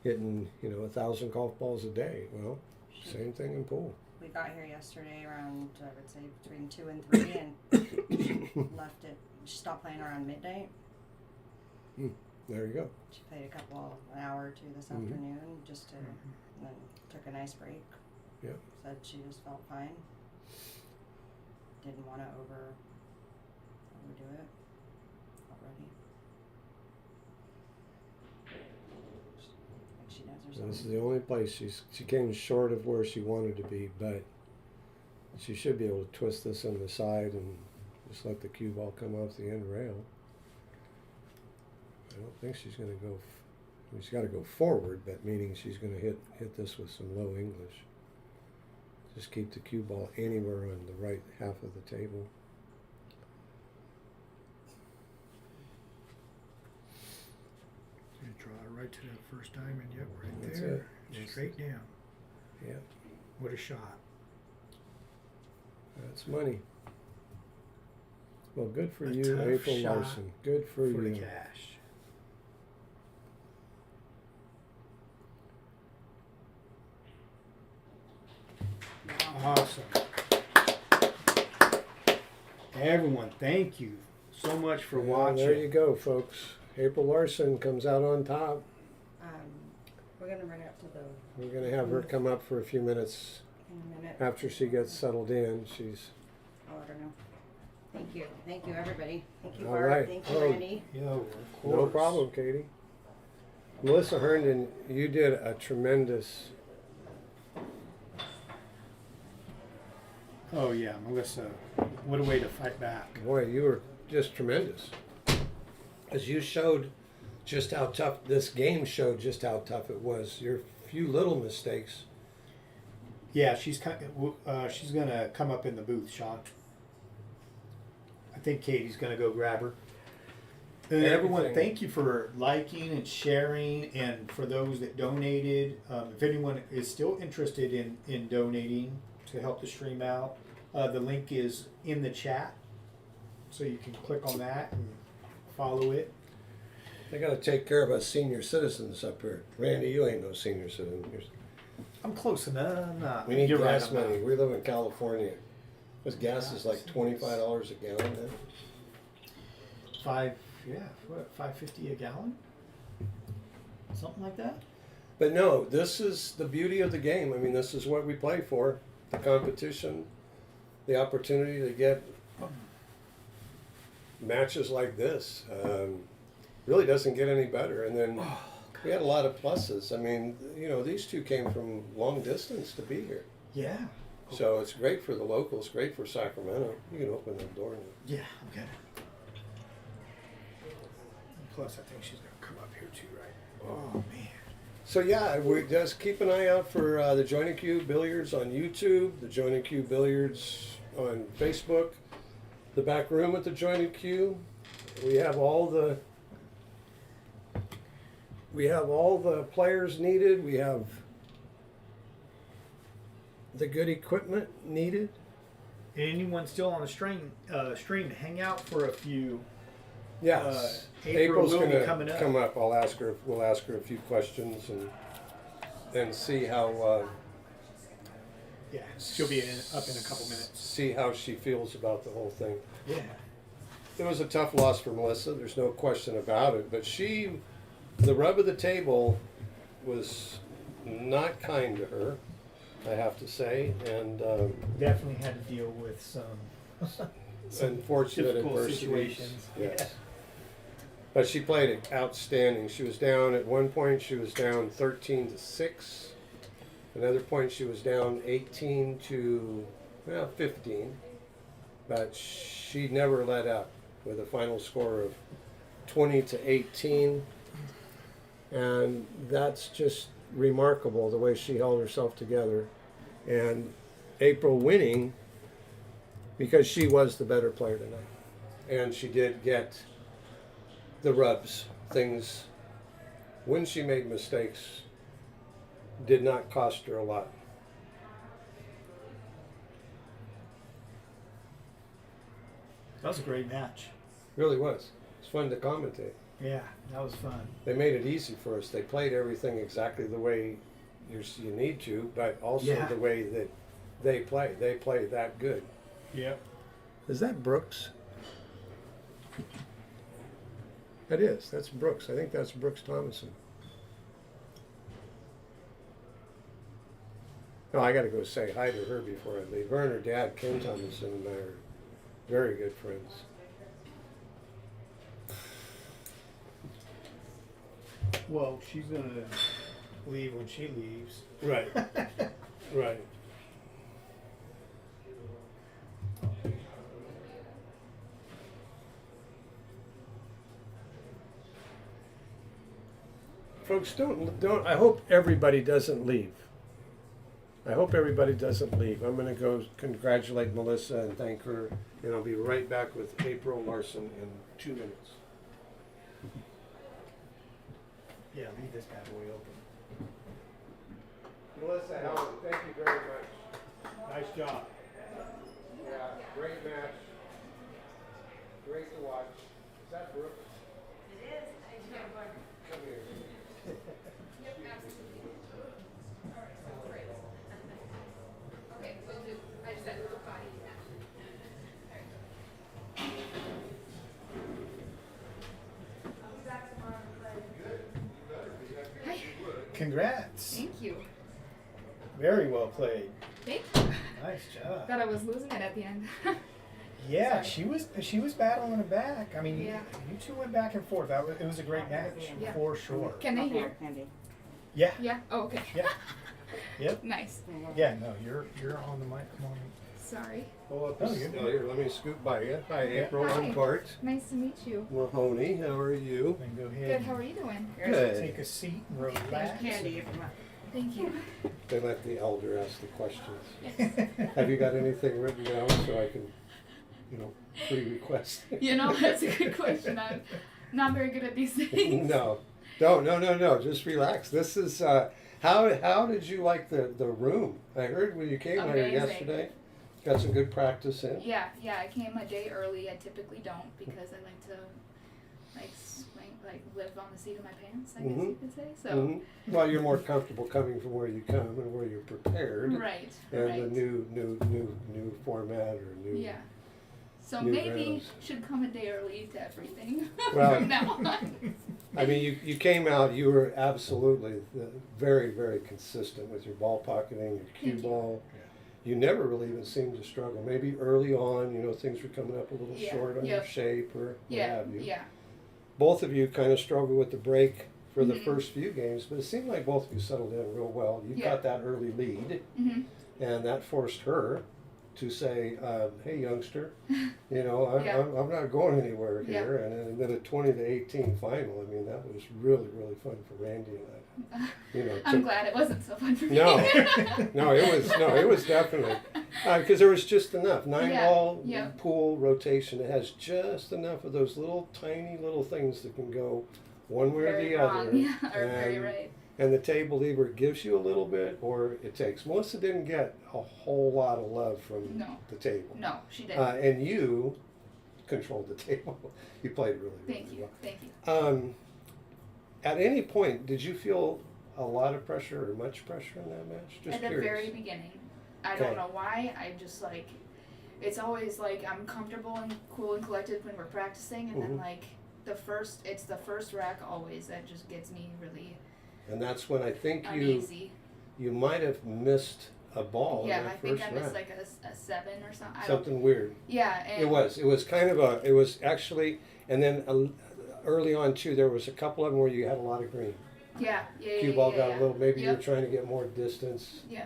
hitting 1,000 golf balls a day. Well, same thing in pool. We got here yesterday around, I would say, between 2 and 3, and left it. She stopped playing around midnight. There you go. She played an hour or 2 this afternoon, just to, and then took a nice break. Yeah. Said she just felt fine. Didn't want to overdo it already. Like she knows So herself. this is the only place she came short of where she wanted to be, but she should be able to twist this on the side and just let the cue ball come off the end rail. I don't think she's going to go. She's got to go forward, but meaning she's going to hit this with some low English. Just keep the cue ball anywhere on the right half of the table. right to the first diamond. Yep, right That's there. it. Straight down. Yeah, What a shot. that's money. Well, good for A you, tough April shot Larson. Good for For the you. cash. Awesome. Everyone, thank you so much for Yeah, watching. there you go, folks. April Larson comes out on top. We're gonna run up to the We're going to have her come up for a few minutes in a minute. after she gets settled in. She's Oh, I don't know. Thank you, everybody. Thank you, All Bart. right. Thank you, Oh. Randy. Yo, of course. no problem, Katie. Melissa Herndon, you did a tremendous. Oh yeah, Melissa. What a way to fight back. Boy, you were just tremendous. As you showed just how tough this game showed, just how tough it was. Your few little mistakes. Yeah, she's gonna come up in the booth, Sean. I think Katie's gonna go grab her. And everyone, Everything. thank you for liking and sharing, and for those that donated. If anyone is still interested in donating to help the stream out, the link is in the chat, so you can click on that and follow it. They got to take care of us senior citizens up here. Randy, you ain't no senior citizen. I'm close enough. I'm not. We need You're gas right, I'm not. money. We live in California. This gas is like $25 a gallon now. $5.50 a gallon, something like that. But no, this is the beauty of the game. I mean, this is what we play for. The competition, the opportunity to get matches like this. Really doesn't get any better. And then we had a lot of pluses. I mean, you know, these two came from long distance to be here. Yeah. So it's great for the locals, great for Sacramento. You can open that door now. Yeah, I'm good. Plus, I think she's gonna come up here too, right? Oh man. So yeah, we just keep an eye out for the Jointed Cue Billiards on YouTube, the Jointed Cue Billiards on Facebook, the Backroom at the Jointed Cue. We have all the players needed. We have the good equipment needed. Anyone still on the stream, hang out for a few. Yes, April April's will be gonna coming up. come up. We'll ask her a few questions and see how. Yeah, she'll be up in a couple minutes. See how she feels about the whole thing. Yeah. It was a tough loss for Melissa. There's no question about it. But the rub of the table was not kind to her, I have to say, and Definitely had to deal with some unfortunate difficult adversities. situations. Yes. But she played it outstanding. She was down at one point. She was down 13-6. Another point she was down 18 to 15. But she never let up with a final score of 20-18. And that's just remarkable the way she held herself together. And April winning because she was the better player tonight. And she did get the rubs, things, when she made mistakes, did not cost her a lot. That was a great match. Really was. It's fun to commentate. Yeah, that was fun. They made it easy for us. They played everything exactly the way you need to, but also Yeah. the way that they play. They play that good. Yep. Is that Brooks? That is. That's Brooks. I think that's Brooks Thomason. No, I got to go say hi to her before I leave. Her and her dad, Ken Thomason, and I are very good friends. Well, she's gonna leave when she leaves. Right. Right. Folks, don't. I hope everybody doesn't leave. I hope everybody doesn't leave. I'm going to go congratulate Melissa and thank her, and I'll be right back with April Larson in 2 minutes. Yeah, leave this bad boy open. Melissa, Helen, thank you very much. Nice job. Yeah, great match. Great to watch. Is that Brooke? It is. Come here. Okay, will do. I just had to body. Hi. Congrats. Thank you. Very well played. Thank you. Nice job. Thought I was losing it at the end. Yeah, Sorry. she was battling it back. I mean, Yeah. you two went back and forth. It was a great match Yeah. for sure. Can they hear? Yeah. Yeah. Oh, okay. Yeah. Yep. Nice. Yeah. No, you're on the mic. Come on. Sorry. Pull up Oh, this, you're good. here, let me scoot by you. Hi, Yeah. April. Hi. I'm Bart Nice to meet you. Mahoney. How are you? Then go Good. ahead. How are you doing? Good. Take a seat and relax. Thank you. They let the elder ask the questions. Yes. Have you got anything written down so I can, pre-request? You know, that's a good question. I'm not very good at these things. No. Just relax. This is how did you like the room? I heard when you came here Amazing. yesterday. Got some good practice in. Yeah. I came a day early. I typically don't because I like to live on the seat of my pants, I guess you could say. So. Mhm. Well, you're more comfortable coming from where you come and where you're prepared. Right. And right. the new format or new. Yeah. So new maybe grounds. should come a day early to everything Well- from now on. I mean, you came out. You were absolutely very, very consistent with your ball pocketing, your cue Thank you. ball. You never really even seemed to struggle. Maybe early on, things were coming up a little Yeah, short on your yep. shape or what Yeah, have you. yeah. Both of you kind of struggled with the break for the Mhm. first few games, but it seemed like both of you settled in real well. You Yeah. got that early lead, Mhm. and that forced her to say, "Hey, youngster, Yeah. I'm not going anywhere Yeah. here." And then a 20-18 final. I mean, that was really, really fun for Randy and I. I'm glad it wasn't so fun for me. No, it was definitely because there was just enough 9-ball Yeah. pool rotation. It has just enough of those little tiny little things that can go one way Very or the wrong. other. Yeah, or very and, right. and the table either gives you a little bit or it takes. Melissa didn't get a whole lot of love from No. the table, No, she didn't. and you controlled the table. You played really, really Thank you. well. Thank you. At any point, did you feel a lot of pressure or much pressure in that match? Just At the curious. very beginning. I Okay. don't know why. I just it's always I'm comfortable and cool and collected when we're practicing, and then Mhm. it's the first rack always that just gets me really And that's when I think uneasy. you might have missed a ball in Yeah, that I think first I missed rack. a 7 or something. I don't, Something weird. yeah, and It was kind of it was actually, and then early on too, there was a couple of them where you had a lot of green. Yeah. Cue ball got a little, maybe you were Yep. trying to get more distance. Yeah.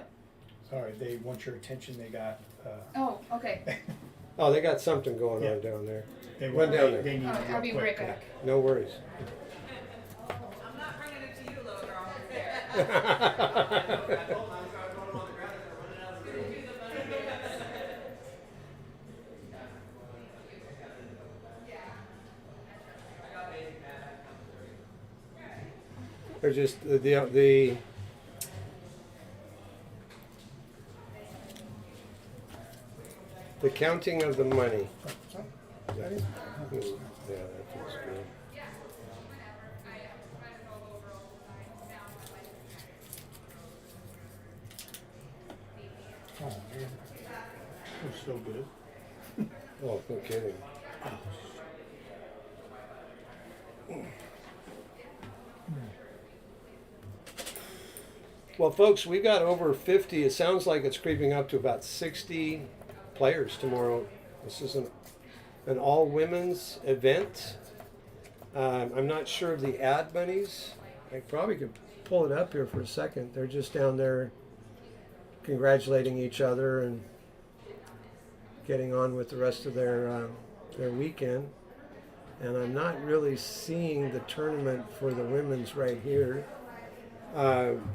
Sorry, they want your attention. They got. Oh, okay. Oh, they got something going Yeah. on down there. They Run down there. They need Oh, to I'll real be quick. right back. No worries. I'm not bringing it to you, little girl. They're just the counting of the money. Yeah, that feels good. Oh man, you're so good. Oh, no kidding. Well, folks, we got over 50. It sounds like it's creeping up to about 60 players tomorrow. This is an all-women's event. I'm not sure of the ad bunnies. I probably could pull it up here for a second. They're just down there congratulating each other and getting on with the rest of their weekend. And I'm not really seeing the tournament for the women's right here.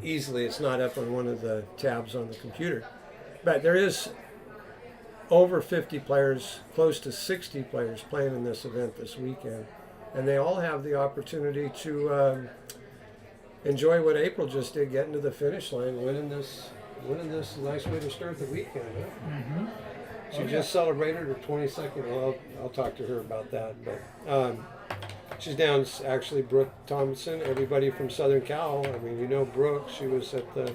Easily, it's not up on one of the tabs on the computer. But there is over 50 players, close to 60 players playing in this event this weekend. And they all have the opportunity to enjoy what April just did, getting to the finish line, winning this. Nice way to start the weekend, huh? Mm-hmm. She just celebrated her 22nd. Well, I'll talk to her about that. But she's down, actually, Brooke Thompson, everybody from Southern Cal. I mean, you know Brooke. She was at the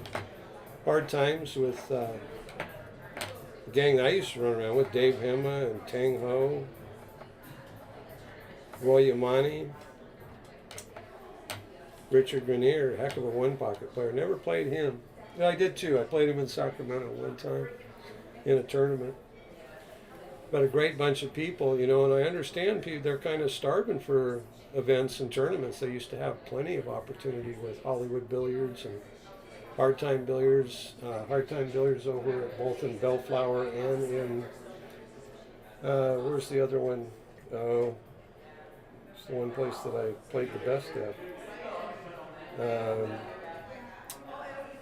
Hard Times with the gang I used to run around with, Dave Hema and Tang Ho, Roy Yamani, Richard Grenier, heck of a one-pocket player. Never played him. No, I did too. I played him in Sacramento one time in a tournament. But a great bunch of people, you know, and I understand people, they're kind of starving for events and tournaments. They used to have plenty of opportunity with Hollywood Billiards and Hard Time Billiards over at both in Bellflower and in, where's the other one? Oh, it's the one place that I played the best at.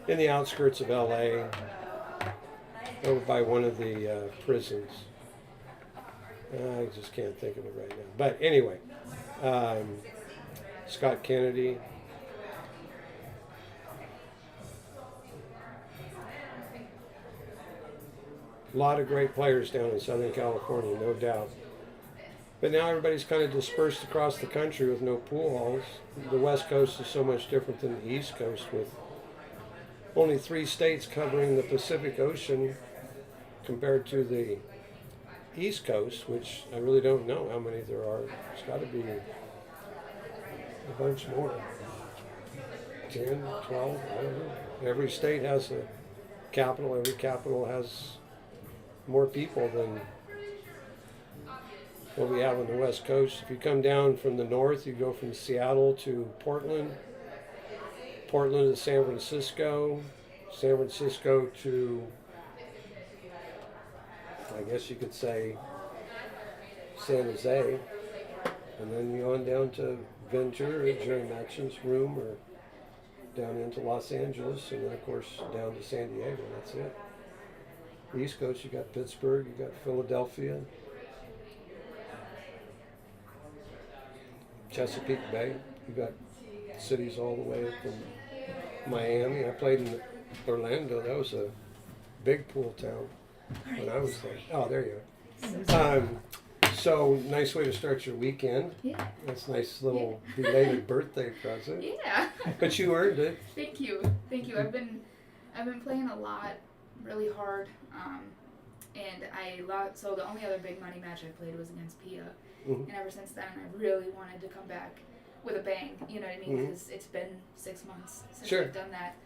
In the outskirts of LA, over by one of the prisons. I just can't think of it right now. But anyway, Scott Kennedy. A lot of great players down in Southern California, no doubt. But now everybody's kind of dispersed across the country with no pool halls. The West Coast is so much different than the East Coast, with only 3 states covering the Pacific Ocean compared to the East Coast, which I really don't know how many there are. It's got to be a bunch more. 10, 12, I don't know. Every state has a capital. Every capital has more people than what we have on the West Coast. If you come down from the north, you go from Seattle to Portland, Portland to San Francisco to, I guess you could say, San Jose, and then you on down to Ventura, Jerry Matchen's room, or down into Los Angeles, and then of course down to San Diego. That's it. The East Coast, you got Pittsburgh, you got Philadelphia, Chesapeake Bay. You got cities all the way from Miami. I played in Orlando. That was a big pool town when I was there. Oh, there you are. So nice way to start your weekend. Yeah. That's a nice little belated birthday present. Yeah. But you earned it. Thank you. I've been playing a lot, really hard, and so the only other big money match I played was against Pia, and ever since then I really wanted to come back with a bang. You know what I mean? Because it's been 6 months since I've done that,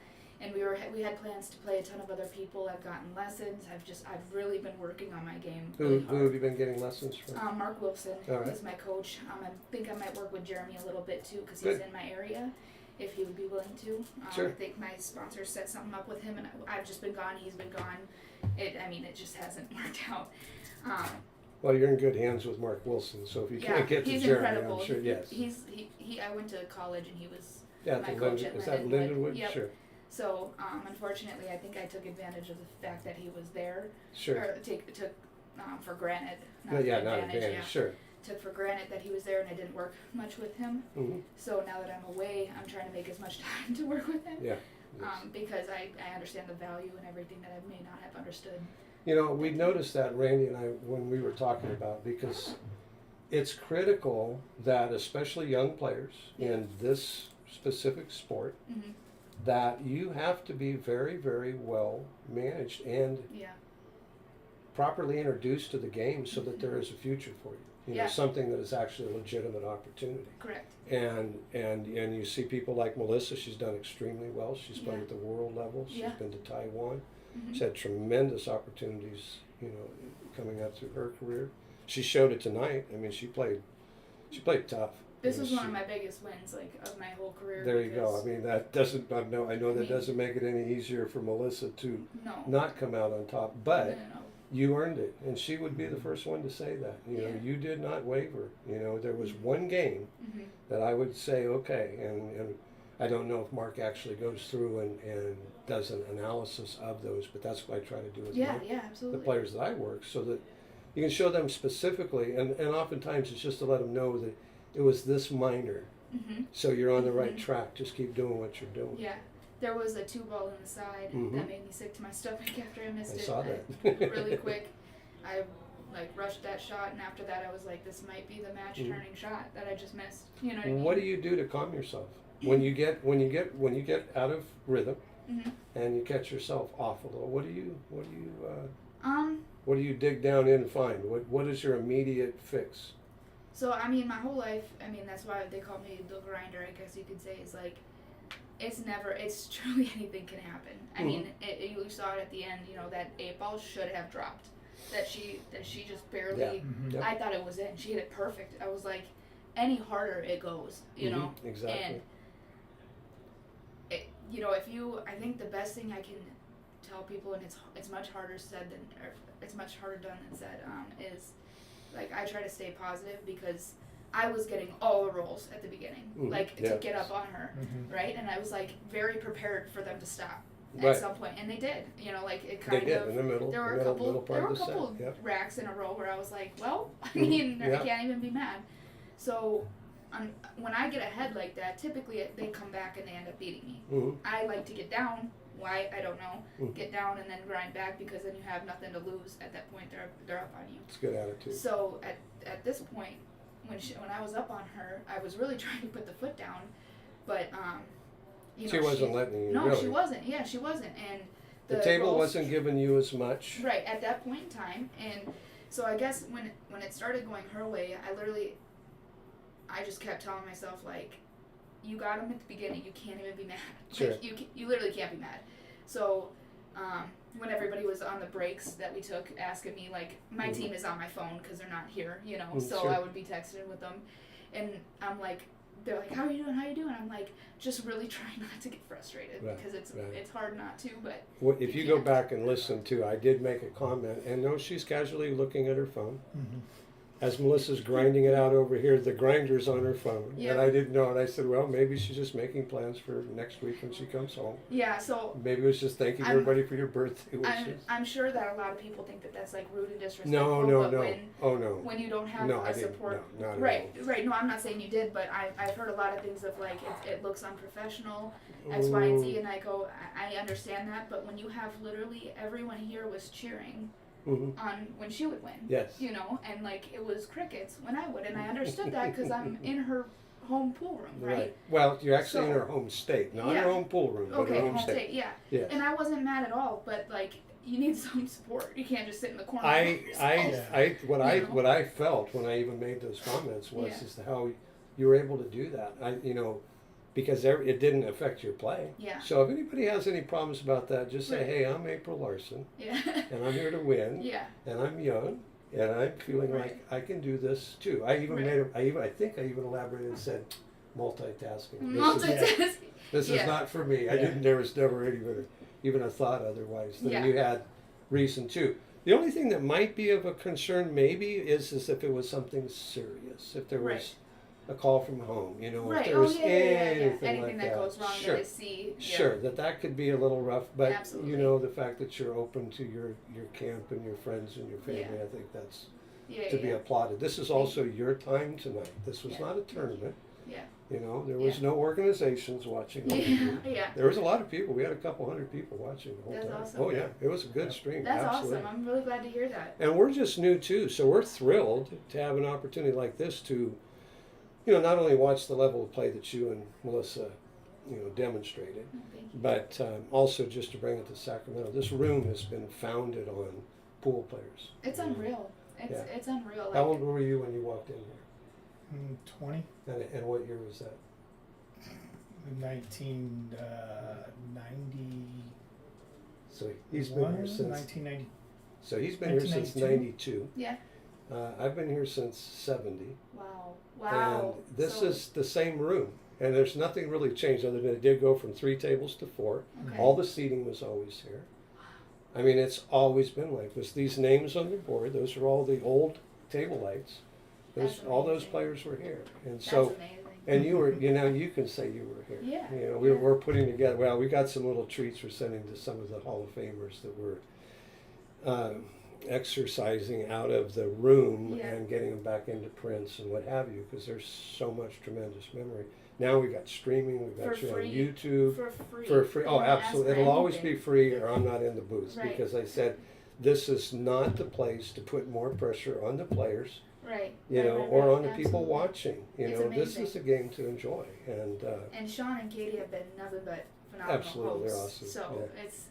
and we had plans to play a ton of other people. I've gotten lessons. I've really been working on my game. Really Who have you been getting lessons from? Mark Wilson is my coach. I think I might work with Jeremy a little bit too, because he's in my area, if he would be willing to. I think my sponsor set something up with him, and I've just been gone. He's been gone. It just hasn't worked out. Well, you're in good hands with Mark Wilson, so if you can't get to he's Jeremy, incredible. I'm sure, yes. I went to college and he was Yeah, my coach at is that Lindenwood. Lindenwood? Yep. Sure. So, unfortunately, I think I took advantage of the fact that he was there. Sure. Or took for granted. Not advantage, yeah. sure. Took for granted that he was there, and I didn't work much with him. Mm-hmm. So now that I'm away, I'm trying to make as much time to work with him. Yeah. Because I understand the value and everything that I may not have understood. You know, we noticed that, Randy and I, when we were talking about, because it's critical that especially young players in this specific sport, that you have to be very, very well managed and properly introduced to the game so that there is a future for you. You know, something that is actually a legitimate opportunity. Correct. And you see people like Melissa. She's done extremely well. She's played at the world level. She's been to Taiwan. She's had tremendous opportunities, you know, coming up through her career. She showed it tonight. I mean, she played tough. This was one of my biggest wins, of my whole career. There you go. I mean, that doesn't. I know that doesn't make it any easier for Melissa to not come out on top. But you earned it, and she would be the first one to say that. You know, you did not waver. You know, there was one game that I would say, okay, and I don't know if Mark actually goes through and does an analysis of those, but that's what I try to do with absolutely. the players that I work, so that you can show them specifically, and oftentimes it's just to let them know that it was this minor Mhm. So you're on the right Mhm. track. Just keep doing what you're doing. Yeah. There was a 2-ball in the side Mhm. that made me sick to my stomach after I missed I it. saw that. Really quick. I rushed that shot, and after that I was like, this might be the match turning shot that I just missed. You know what I mean? What do you do to calm yourself when you get out of rhythm Mhm. and you catch yourself off a little? What do you Um. what do you dig down in and find? What is your immediate fix? So I mean, my whole life, I mean, that's why they call me the grinder, I guess you could say, is like, it's truly anything can happen. I mean, you saw it at the end, you know, that 8-ball should have dropped. That she just barely, Yeah. Mhm. Yep. I thought it was in. She hit it perfect. I was like, any harder it goes, you know? Exactly. And, I think the best thing I can tell people, and it's much harder said than, or it's much harder done than said, is, like, I try to stay positive because I was getting all the rolls at the beginning, to get up on her, right? And I was like very prepared for them to stop at some point, and they did. You know, like it kind They did of. in the middle. There were middle a part of the couple set. Yep. racks in a row where I was like, well, I mean, I can't even be mad. So, when I get ahead like that, typically they come back and they end up beating me. Mhm. I like to get down. Why, I don't know. Get down and then grind back, because then you have nothing to lose at that point. They're up on you. It's a good attitude. So at this point, when I was up on her, I was really trying to put the foot down, but She wasn't letting you. No, really. she wasn't. Yeah, she wasn't. And The table rolls- wasn't giving you as much. right at that point in time. And so I guess when it started going her way, I just kept telling myself, like, you got him at the beginning. You can't even be mad. Sure. Like, you literally can't be mad. So when everybody was on the breaks that we took, asking me, like, my team is on my phone because they're not here, you know. So Sure. I would be texting with them, and I'm like, they're like, how are you doing? I'm like, just really trying not to get frustrated, Right, because it's right. it's hard not to. But Well, if You you go can't. back and listen to, I did make a comment, and no, she's casually looking at her phone. Mhm. As Melissa's grinding it out over here, the grinder's on her phone. Yeah. And I didn't know, and I said, well, maybe she's just making plans for next week when she comes home. yeah, so Maybe it was just thanking I'm- everybody for your birthday wishes. I'm sure that a lot of people think that that's like rude and disrespectful. No. But Oh, no. when you don't have No, I a didn't. support, No, not at right. No, I'm not saying you did, but I've heard a lot of things of like it looks unprofessional, X, Y, and Z, and I go, I understand that, but when you have literally everyone here was cheering on when she would win, Yes. you know, and like it was crickets when I would, and I understood that because I'm in her home pool room, right? Well, you're actually in So- her home state, not Yeah. her home pool room, but Okay, her home state. yeah. Yes. And I wasn't mad at all, but like you need some support. You can't just sit in the corner. What You know? I felt when I even made those comments was Yeah. is how you were able to do that. Because it didn't affect your play. Yeah. So if anybody has any problems about that, just say, Right. hey, I'm April Larson, Yeah. and I'm here to win, Yeah. and I'm young, and I'm feeling Right. like I can do this too. I even Right. I think I even elaborated and said multitasking. Multitasking. This is Yeah. not for me. I Yeah. didn't. There was never even a thought otherwise. Then Yeah. you had reason too. The only thing that might be of a concern, maybe, is if it was something serious. If there was Right. a call from home, if Right. there Oh was yeah. anything Anything like that goes wrong Sure. that I see. Yeah. Sure, that could be a little rough, but Absolutely. the fact that you're open to your camp and your friends and your family, Yeah. I think that's Yeah. to be yeah. applauded. This is also your time tonight. This was Yeah. not a tournament. Yeah. There was no organizations watching. over Yeah. you. Yeah. There was a lot of people. We had a couple hundred people watching the whole That's time. awesome. Oh yeah, it was a good stream. That's Absolutely. awesome. I'm really glad to hear that. And we're just new too, so we're thrilled to have an opportunity like this to, not only watch the level of play that you and Melissa, demonstrated, Oh, thank you. but also just to bring it to Sacramento. This room has been founded on pool players. It's unreal. It's unreal. How Like, old were you when you walked in here? 20, And what year was that? 1990. So he's been here since. 1990. So he's been here since 1992? '92. yeah. I've been here since '70. Wow. Wow. And this So- is the same room. And there's nothing really changed other than it did go from 3 tables to 4. Okay. All the seating was always here. I mean, it's always been like this. These names on the board, those are all the old table lights. That's All those amazing. players were here. And That's so, amazing. and you were, you can say you were here. Yeah. We're putting together, well, we got some little treats we're sending to some of the Hall of Famers that were exercising out of the room Yeah. and getting them back into prints and what have you, because there's so much tremendous memory. Now we got streaming, we got For you on free. YouTube For free. for free. They Oh, don't ask absolutely! for It'll always be anything. free, or I'm not in the booth, Right. because I said this is not the place to put more pressure on the players, Right. you Right, know, right, or right. on the people Absolutely. watching. You It's know, this amazing. is a game to enjoy, and And Sean and Katie have been nothing but phenomenal Absolutely, they're hosts. awesome, So yeah. it's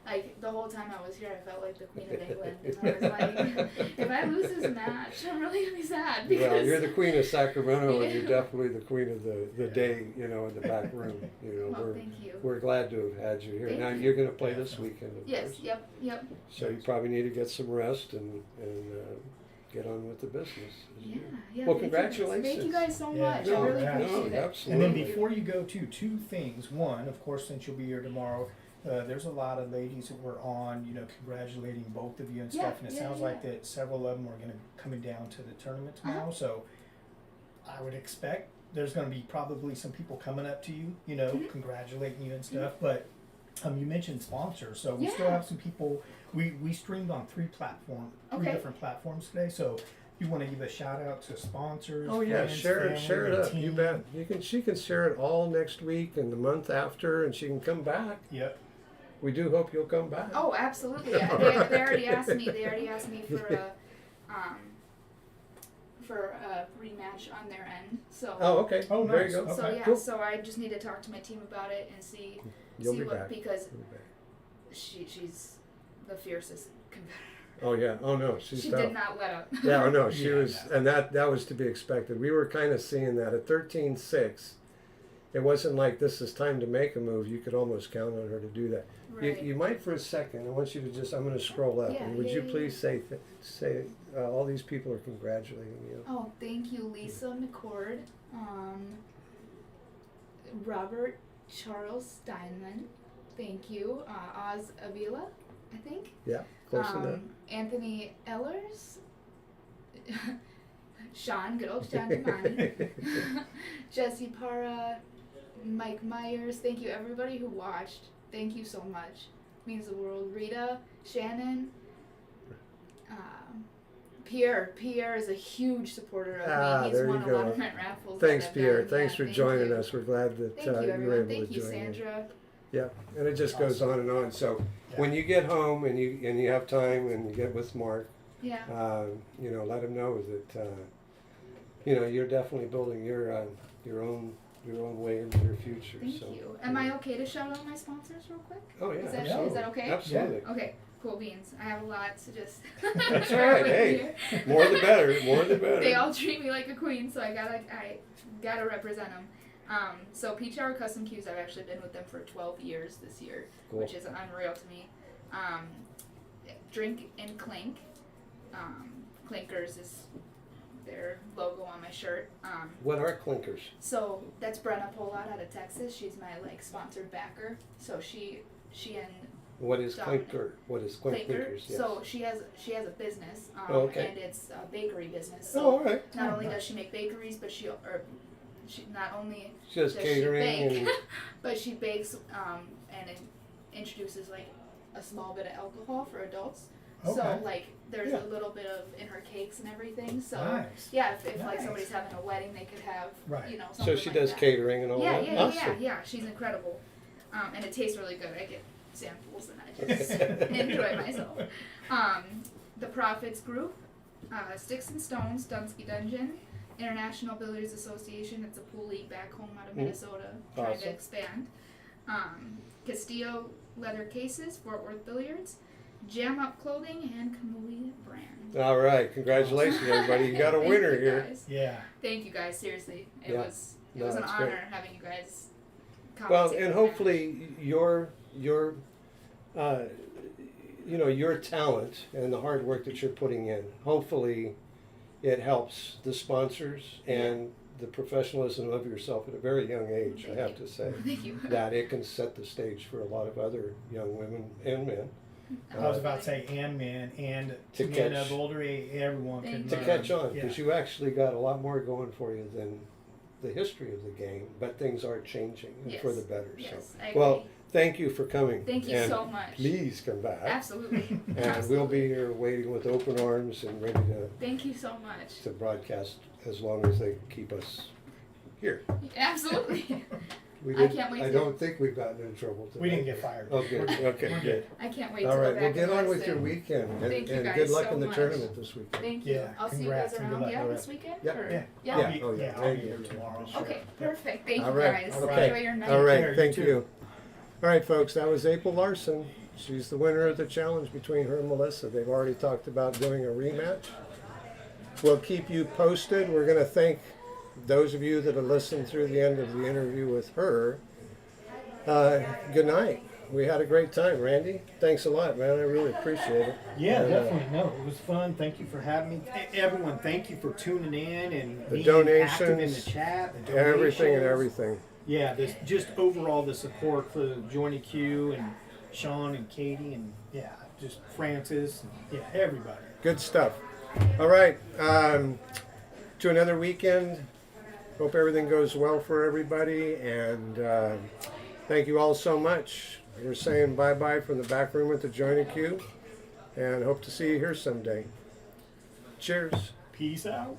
like the whole time I was here, I felt like the Queen of England. And I was like, if I lose this match, I'm really gonna be sad because well, you're the queen of Sacramento, and you're Yeah. definitely the queen of the day. You know, in the back room. You know, Well, thank you. we're glad to have had you here. Thank Now you. you're going to play this weekend, of Yes. course. Yep. So you probably need to get some rest and get on with the business. Yeah. Yeah. Well, thank you guys. congratulations. Thank you guys so Yeah. much. No, I really yeah. appreciate No, it. absolutely. And then Thank you. before you go to two things. One, of course, since you'll be here tomorrow, there's a lot of ladies that were on, congratulating both of you and Yeah, stuff. And it yeah, sounds yeah. like that several of them are going to coming down to the tournament tomorrow. So I would expect there's going to be probably some people coming up to you, Mhm. congratulating you and stuff. But you mentioned sponsors, so we still Yeah. have some people. We streamed on three Okay. different platforms today. So you want to give a shout out to sponsors? Oh yeah, friends, share family, it and up. You team? bet. She can share it all next week and the month after, and she can come back. Yep. We do hope you'll come back. Oh, absolutely. Yeah. All They right. already asked me. They already asked me for a rematch on their end. So. Oh, okay. Oh, There nice. you go. So Okay. yeah, Cool. so I just need to talk to my team about it and see You'll see be what back. because You'll be back. she's the fiercest competitor. Oh yeah. Oh no, she's She tough. did not let up. Yeah, I know. She Yeah, was, and that was to be expected. We were kind of seeing that at 13-6. It wasn't like this is time to make a move. You could almost count on her to do that. Right. You might for a second. I want you to just. I'm going to scroll up. Yeah, and would yeah, you yeah, please say all these people are congratulating you? Oh, thank you, Lisa McCord, Robert Charles Steinman, thank you, Oz Avila, I think. Yeah, close enough. Anthony Ellers, Sean, good old Sean Damani, Jesse Para, Mike Myers. Thank you, everybody who watched. Thank you so much. Means the world. Rita, Shannon, Pierre is a huge supporter of me. He's there won you a lot go. of rent raffles. Thanks, that I've Pierre. done. Thanks Yeah, for thank joining you. us. We're glad that Thank you, you were everyone. able Thank to you, join in. Sandra. Yeah, and it just goes on and on. So when you get home and you have time and you get with Mark, Yeah. let him know that you're definitely building your own way into your future. Thank so, you. Am I okay to shout out my sponsors real quick? Oh yeah, Is that, absolutely. is that okay? Absolutely. Okay, cool beans. I have a lot to just. That's bear right. with Hey, me. more the better. More the better. They all treat me like a queen, so I gotta represent them. So Peach Hour Custom Cues, I've actually been with them for 12 years this year, Cool. which is unreal to me. Drink and Clink. Clinkers is their logo on my shirt. What are clinkers? So that's Brenna Polat out of Texas. She's my sponsored backer. So she and What is Dominic. clinker? What is Clinker. clinkers? Yes. So she has a business, Okay. and it's a bakery business. Oh, So all right. not only does she make bakeries, but she not only She does does catering she bake, and but she bakes and introduces a small bit of alcohol for adults. Okay. So there's Yeah. a little bit of in her cakes and everything. So Nice. yeah, if Nice. somebody's having a wedding, they could have Right. so something she like does that. catering and all Yeah, that. yeah, Awesome. yeah. She's incredible, and it tastes really good. I get samples and I just enjoy myself. The Profits Group, Sticks and Stones, Dunsky Dungeon, International Billiards Association. It's a pool league back home out of Minnesota, trying to Awesome. expand. Castillo Leather Cases, Fort Worth Billiards, Jam Up Clothing, and Kamui Brand. All right. Congratulations, everybody. You got a Thank winner you here. guys. Yeah. Thank you guys. Seriously, it Yeah. was No, an it's honor great. having you guys. Well, commentate and on that. hopefully your talent and the hard work that you're putting in, hopefully it helps the sponsors and the professionalism of yourself at a very young age, I Thank have you. to say, Thank you. that it can set the stage for a lot of other young women and men I was about to say and men and To men catch- of older age, everyone Thank can to you. catch on, Yeah. because you actually got a lot more going for you than the history of the game, but things are changing and for Yes. the better. Yes, So, I well, agree. thank you for coming. Thank you And so much. Please come back. Absolutely. And we'll be here waiting with open arms and ready Thank you so much. to broadcast as long as they keep us here. Absolutely. We I didn't, can't wait I to- don't think we've gotten in trouble today. We didn't get fired. Okay, okay, We're good. I can't wait All to go right, back well, get and on with listen. your weekend, and Thank you good guys luck so in the much. tournament this weekend. Thank you. Yeah, I'll see you congrats guys and good around luck. yeah, All right. this weekend? Yep. Or- Yeah. Yeah. Yeah. Oh, yeah. I'll be here tomorrow. Sure. Okay, perfect. Thank All you right, guys. okay. Enjoy your night. All Take right, care, you thank too. you. All right, folks, that was April Larson. She's the winner of the challenge between her and Melissa. They've already talked about doing a rematch. We'll keep you posted. We're going to thank those of you that have listened through the end of the interview with her. Good night. We had a great time, Randy. Thanks a lot, man. I really appreciate it. Yeah, And, definitely. No, it was fun. Thank you for having me. Everyone, thank you for tuning in and The being active in the donations, chat. The everything and donations. everything. Yeah, just overall the support for Jointed Cue and Sean and Katie and yeah, just Francis and yeah, everybody. Good stuff. All right. To another weekend. Hope everything goes well for everybody. And thank you all so much. We're saying bye-bye from the back room at the Jointed Cue. And hope to see you here someday. Cheers. Peace out.